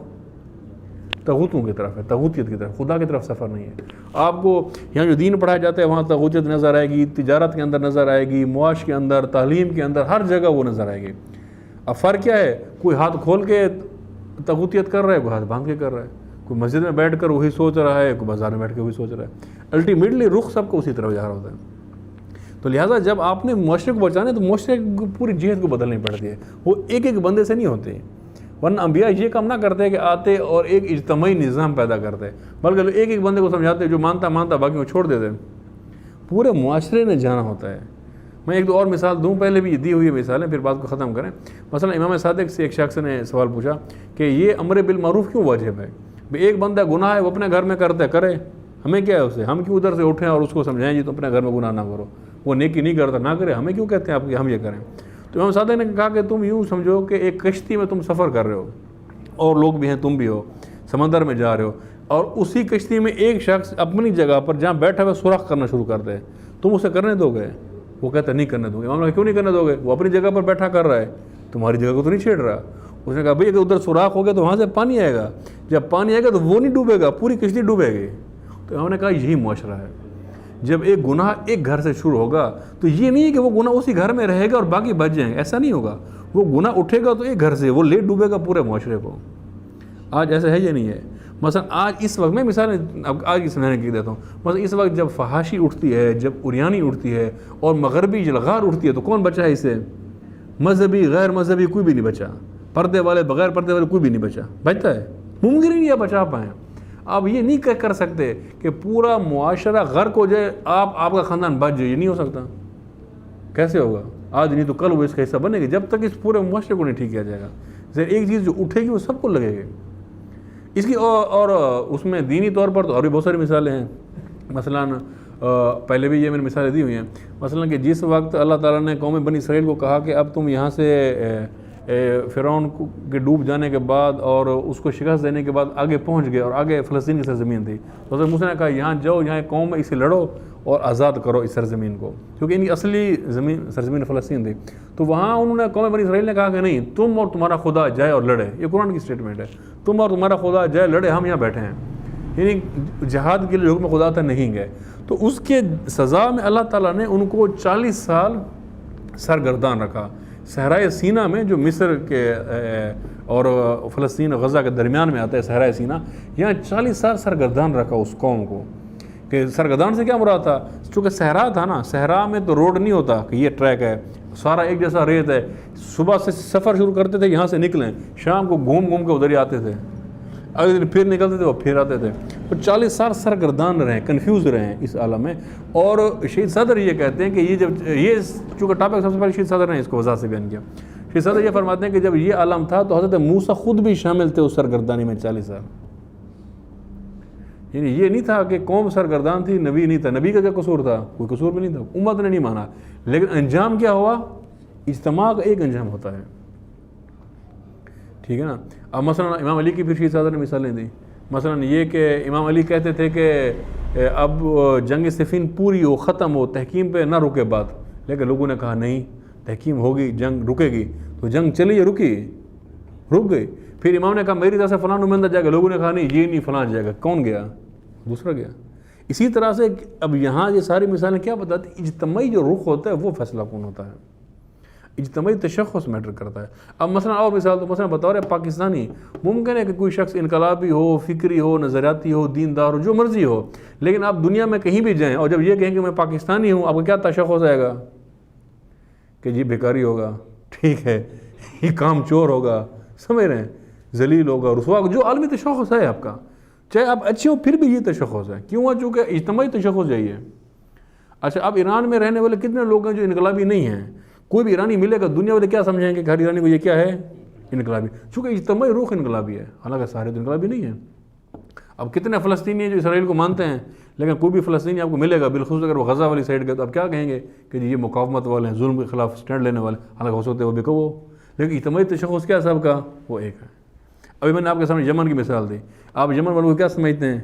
طاغوتوں کی طرف ہے، طاغوتیت کی طرف، خدا کی طرف سفر نہیں ہے. آپ کو یہاں جو دین پڑھایا جاتا ہے وہاں طاغوتیت نظر آئے گی، تجارت کے اندر نظر آئے گی، معاش کے اندر، تعلیم کے اندر، ہر جگہ وہ نظر آئے گی. اب فرق کیا ہے؟ کوئی ہاتھ کھول کے طاغوتیت کر رہا ہے، کوئی ہاتھ باندھ کے کر رہا ہے، کوئی مسجد میں بیٹھ کر وہی سوچ رہا ہے، کوئی بازار میں بیٹھ کے وہی سوچ رہا ہے. الٹیمیٹلی رخ سب کو اسی طرف جا رہا ہوتا ہے. تو لہٰذا جب آپ نے معاشرے کو بچانا ہے تو معاشرے کی پوری جہت کو بدلنی پڑتی ہے. وہ ایک ایک بندے سے نہیں ہوتے، ورنہ انبیاء یہ کام نہ کرتے کہ آتے اور ایک اجتماعی نظام پیدا کرتے، بلکہ ایک ایک بندے کو سمجھاتے، جو مانتا باقی کو چھوڑ دیتے. پورے معاشرے نے جانا ہوتا ہے. میں ایک دو اور مثال دوں، پہلے بھی دی ہوئی مثالیں، پھر بات کو ختم کریں. مثلا امام صادق سے ایک شخص نے سوال پوچھا کہ یہ امر بالمعروف کیوں واجب ہے؟ ایک بندہ گناہ ہے وہ اپنے گھر میں کرے، ہمیں کیا ہے اسے؟ ہم کیوں ادھر سے اٹھیں اور اس کو سمجھائیں جی تو اپنے گھر میں گناہ نہ کرو، وہ نیکی نہیں کرتا نہ کرے، ہمیں کیوں کہتے ہیں آپ کہ ہم یہ کریں؟ تو امام صادق نے کہا کہ تم یوں سمجھو کہ ایک کشتی میں تم سفر کر رہے ہو اور لوگ بھی ہیں، تم بھی ہو، سمندر میں جا رہے ہو، اور اسی کشتی میں ایک شخص اپنی جگہ پر جہاں بیٹھا ہوا سوراخ کرنا شروع کرتے ہیں، تم اسے کرنے دو گے؟ وہ کہتا نہیں کرنے دو گے. امام نے کیوں نہیں کرنے دو گے؟ وہ اپنی جگہ پر بیٹھا کر رہا ہے، تمہاری جگہ کو تو نہیں چھیڑ رہا. اس نے کہا بھئی اگر ادھر سوراخ ہو گیا تو وہاں سے پانی آئے گا, جب پانی آئے گا تو وہ نہیں ڈوبے گا, پوری کشتی ڈوبے گی. تو انہوں نے کہا یہی معاشرہ ہے. جب ایک گناہ ایک گھر سے شروع ہوگا تو یہ نہیں ہے کہ وہ گناہ اسی گھر میں رہے گا اور باقی بچ جائیں گے, ایسا نہیں ہوگا. وہ گناہ اٹھے گا تو ایک گھر سے وہ لے ڈوبے گا پورے معاشرے کو. آج ایسا ہے یا نہیں ہے؟ مثلا آج اس وقت میں مثالیں اب آج کی سمجھانے کی دیتا ہوں. مثلا اس وقت جب فحاشی اٹھتی ہے, جب اریانی اٹھتی ہے اور مغربی جلغار اٹھتی ہے تو کون بچا ہے اس سے؟ مذہبی, غیر مذہبی, کوئی بھی نہیں بچا. پردے والے, بغیر پردے والے, کوئی بھی نہیں بچا. بچتا ہے؟ ممکن ہی نہیں ہے بچا پائیں. آپ یہ نہیں کر سکتے کہ پورا معاشرہ غرق ہو جائے, آپ کا خاندان بچ جائے, یہ نہیں ہو سکتا. کیسے ہوگا؟ آج نہیں تو کل وہ اس کا حصہ بنے گی, جب تک اس پورے معاشرے کو نہیں ٹھیک کیا جائے گا. ایک چیز جو اٹھے گی وہ سب کو لگے گی. اس کی اور اس میں دینی طور پر تو اور بھی بہت ساری مثالیں ہیں. مثلا پہلے بھی یہ میں نے مثالیں دی ہوئی ہیں. مثلا کہ جس وقت اللہ تعالیٰ نے قوم بنی اسرائیل کو کہا کہ اب تم یہاں سے فرعون کے ڈوب جانے کے بعد اور اس کو شکست دینے کے بعد آگے پہنچ گئے اور آگے فلسطین کی سرزمین تھی, تو حضرت موسیٰ نے کہا یہاں جاؤ, یہاں ایک قوم ہے, اسے لڑو اور آزاد کرو اس سرزمین کو, کیونکہ ان کی اصلی سرزمین فلسطین تھی. تو وہاں انہوں نے قوم بنی اسرائیل نے کہا کہ نہیں, تم اور تمہارا خدا جائے اور لڑے. یہ قرآن کی اسٹیٹمنٹ ہے, تم اور تمہارا خدا جائے لڑے, ہم یہاں بیٹھے ہیں. یعنی جہاد کے لیے حکم خدا تھا نہیں گئے. تو اس کے سزا میں اللہ تعالیٰ نے ان کو 40 سال سرگردان رکھا. صحرائے سینا میں جو مصر کے اور فلسطین اور غزہ کے درمیان میں آتا ہے صحرائے سینا, یہاں 40 سال سرگردان رکھا اس قوم کو. کہ سرگردان سے کیا مراد تھا؟ چونکہ صحرا تھا نا, صحرا میں تو روڈ نہیں ہوتا کہ یہ ٹریک ہے, سارا ایک جیسا ریت ہے. صبح سے سفر شروع کرتے تھے, یہاں سے نکلیں, شام کو گھوم کے ادھر ہی آتے تھے, اگلے دن پھر نکلتے تھے, وہ پھر آتے تھے. تو 40 سال سرگردان رہے, کنفیوز رہے اس عالم میں. اور شہید صدر یہ کہتے ہیں کہ یہ چونکہ ٹاپک سب سے پہلے شہید صدر نے اس کو وضاحت سے بیان کیا. شہید صدر یہ فرماتے ہیں کہ جب یہ عالم تھا تو حضرت موسیٰ خود بھی شامل تھے اس سرگردانی میں 40 سال. یعنی یہ نہیں تھا کہ قوم سرگردان تھی, نبی نہیں تھا. نبی کا کیا قصور تھا؟ کوئی قصور بھی نہیں تھا, امت نے نہیں مانا. لیکن انجام کیا ہوا؟ اجتماع کا ایک انجام ہوتا ہے, ٹھیک ہے نا. اب مثلا امام علی کی پھر شہید صدر نے مثالیں دیں. مثلا یہ کہ امام علی کہتے تھے کہ اب جنگ صفین پوری ہو, ختم ہو, تحکیم پہ نہ رکے بات. لیکن لوگوں نے کہا نہیں, تحکیم ہوگی, جنگ رکے گی. تو جنگ چلی, رک گئی. پھر امام نے کہا میری طرف سے فلاں نمائندہ جائے گا. لوگوں نے کہا نہیں, یہ نہیں, فلاں جائے گا. کون گیا؟ دوسرا گیا. اسی طرح سے اب یہاں یہ ساری مثالیں کیا بتاتی ہیں؟ اجتماعی جو رخ ہوتا ہے وہ فیصلہ کون ہوتا ہے, اجتماعی تشخص میٹر کرتا ہے. اب مثلا اور مثال, تو مثلا بطور پاکستانی ممکن ہے کہ کوئی شخص انقلابی ہو, فکری ہو, نظریاتی ہو, دیندار ہو, جو مرضی ہو, لیکن آپ دنیا میں کہیں بھی جائیں اور جب یہ کہیں کہ میں پاکستانی ہوں, آپ کا کیا تشخص آئے گا؟ کہ جی بیکاری ہوگا, ٹھیک ہے, یہ کام چور ہوگا, سمجھ رہے ہیں, ذلیل ہوگا, رسوا ہوگا, جو عالمی تشخص ہے آپ کا, چاہے آپ اچھے ہو پھر بھی یہ تشخص ہے. کیوں ہے؟ چونکہ اجتماعی تشخص یہی ہے. اچھا, اب ایران میں رہنے والے کتنے لوگ ہیں جو انقلابی نہیں ہیں؟ کوئی بھی ایرانی ملے گا, دنیا والے کیا سمجھیں گے کہ ہر ایرانی کو یہ کیا ہے؟ انقلابی. چونکہ اجتماعی روح انقلابی ہے, حالانکہ سارے تو انقلابی نہیں ہیں. اب کتنے فلسطینی ہیں جو اسرائیل کو مانتے ہیں, لیکن کوئی بھی فلسطینی آپ کو ملے گا, بالخصوص اگر وہ غزہ والی سائڈ گئے, تو آپ کیا کہیں گے کہ جی یہ مقاومت والے ہیں, ظلم کے خلاف سٹینڈ لینے والے, حالانکہ ہو سکتے ہیں وہ بھی کہو. لیکن اجتماعی تشخص کیا سب کا؟ وہ ایک ہے. ابھی میں نے آپ کے سامنے یمن کی مثال دی. آپ یمن والوں کو کیا سمجھتے ہیں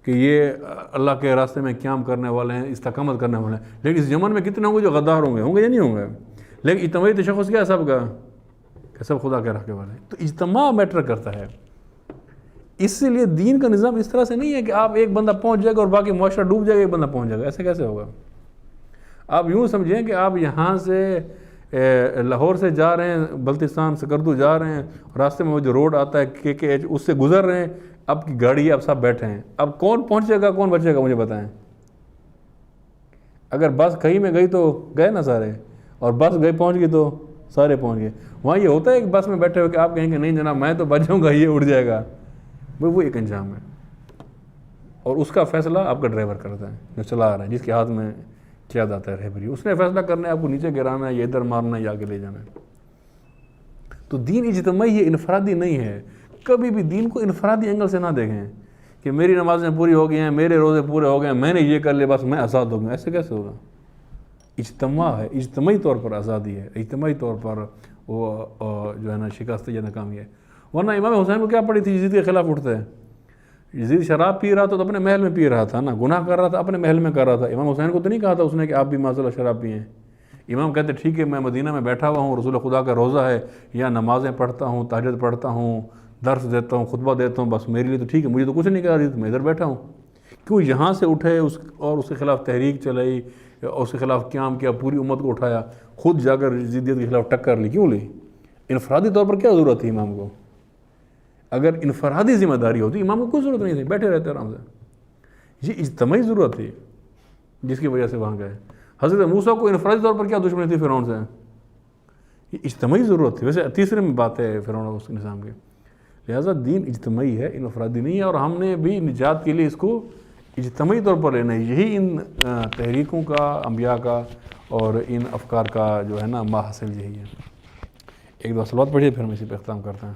کہ یہ اللہ کے راستے میں قیام کرنے والے ہیں, استقامت کرنے والے ہیں. لیکن اس یمن میں کتنے ہوں گے جو غدار ہوں گے یا نہیں ہوں گے؟ لیکن اجتماعی تشخص کیا ہے سب کا؟ کہ سب خدا کے رکھنے والے ہیں. تو اجتماع میٹر کرتا ہے. اس لیے دین کا نظام اس طرح سے نہیں ہے کہ آپ ایک بندہ پہنچ جائے گا اور باقی معاشرہ ڈوب جائے گا, ایک بندہ پہنچ جائے گا. ایسے کیسے ہوگا؟ آپ یوں سمجھیں کہ آپ یہاں سے لاہور سے جا رہے ہیں, بلتستان سکردو جا رہے ہیں, راستے میں وہ جو روڈ آتا ہے کہ اس سے گزر رہے ہیں, آپ کی گاڑی ہے, آپ سب بیٹھے ہیں. اب کون پہنچے گا, کون بچے گا, مجھے بتائیں. اگر بس کہیں میں گئی تو گئے نا سارے, اور بس گئی پہنچ گئی تو سارے پہنچ گئے. وہاں یہ ہوتا ہے کہ بس میں بیٹھے ہو کہ آپ کہیں گے نہیں جناب میں تو بچ جاؤں گا, یہ اڑ جائے گا. وہ ایک انجام ہے, اور اس کا فیصلہ آپ کا ڈرائیور کرتا ہے جو چلا رہا ہے, جس کے ہاتھ میں کیا جاتا ہے رہبری. اس نے فیصلہ کرنا ہے آپ کو نیچے گرانا ہے یا ادھر مارنا ہے یا آگے لے جانا ہے. تو دین اجتماعی ہے, انفرادی نہیں ہے. کبھی بھی دین کو انفرادی اینگل سے نہ دیکھیں کہ میری نمازیں پوری ہو گئی ہیں, میرے روزے پورے ہو گئے ہیں, میں نے یہ کر لیا بس میں آزاد ہو گیا. ایسے کیسے ہوگا؟ اجتماع ہے, اجتماعی طور پر آزادی ہے, اجتماعی طور پر وہ جو ہے نا شکست یا ناکامی ہے. ورنہ امام حسین کو کیا پڑی تھی یزید کے خلاف اٹھتے ہیں؟ یزید شراب پی رہا تھا تو اپنے محل میں پی رہا تھا نا, گناہ کر رہا تھا اپنے محل میں کر رہا تھا. امام حسین کو تو نہیں کہا تھا اس نے کہ آپ بھی معذ اللہ شراب پئیں. امام کہتے ٹھیک ہے میں مدینہ میں بیٹھا ہوا ہوں، رسول خدا کا روضہ ہے، یا نمازیں پڑھتا ہوں، تہجد پڑھتا ہوں، درس دیتا ہوں، خطبہ دیتا ہوں، بس میرے لیے تو ٹھیک ہے، مجھے تو کچھ نہیں کہا رہی، تو میں ادھر بیٹھا ہوں. کیوں یہاں سے اٹھے اور اس کے خلاف تحریک چلائی اور اس کے خلاف قیام کیا، پوری امت کو اٹھایا، خود جا کر ضدیت کے خلاف ٹکر لی، کیوں لی؟ انفرادی طور پر کیا ضرورت تھی امام کو؟ اگر انفرادی ذمہ داری ہوتی امام کو کوئی ضرورت نہیں تھی، بیٹھے رہتے آرام سے. یہ اجتماعی ضرورت تھی جس کی وجہ سے وہاں گئے. حضرت موسیٰ کو انفرادی طور پر کیا دشمنی تھی فرعون سے؟ یہ اجتماعی ضرورت تھی. ویسے تیسرے میں بات ہے فرعون اور اس کے نظام کی. لہٰذا دین اجتماعی ہے، انفرادی نہیں ہے، اور ہم نے بھی نجات کے لیے اس کو اجتماعی طور پر لینا ہے. یہی ان تحریکوں کا، انبیاء کا اور ان افکار کا جو ہے نا ماحصل یہی ہے. ایک دو صلوات پڑھیے پھر ہم اسی پہ اختتام کرتے ہیں.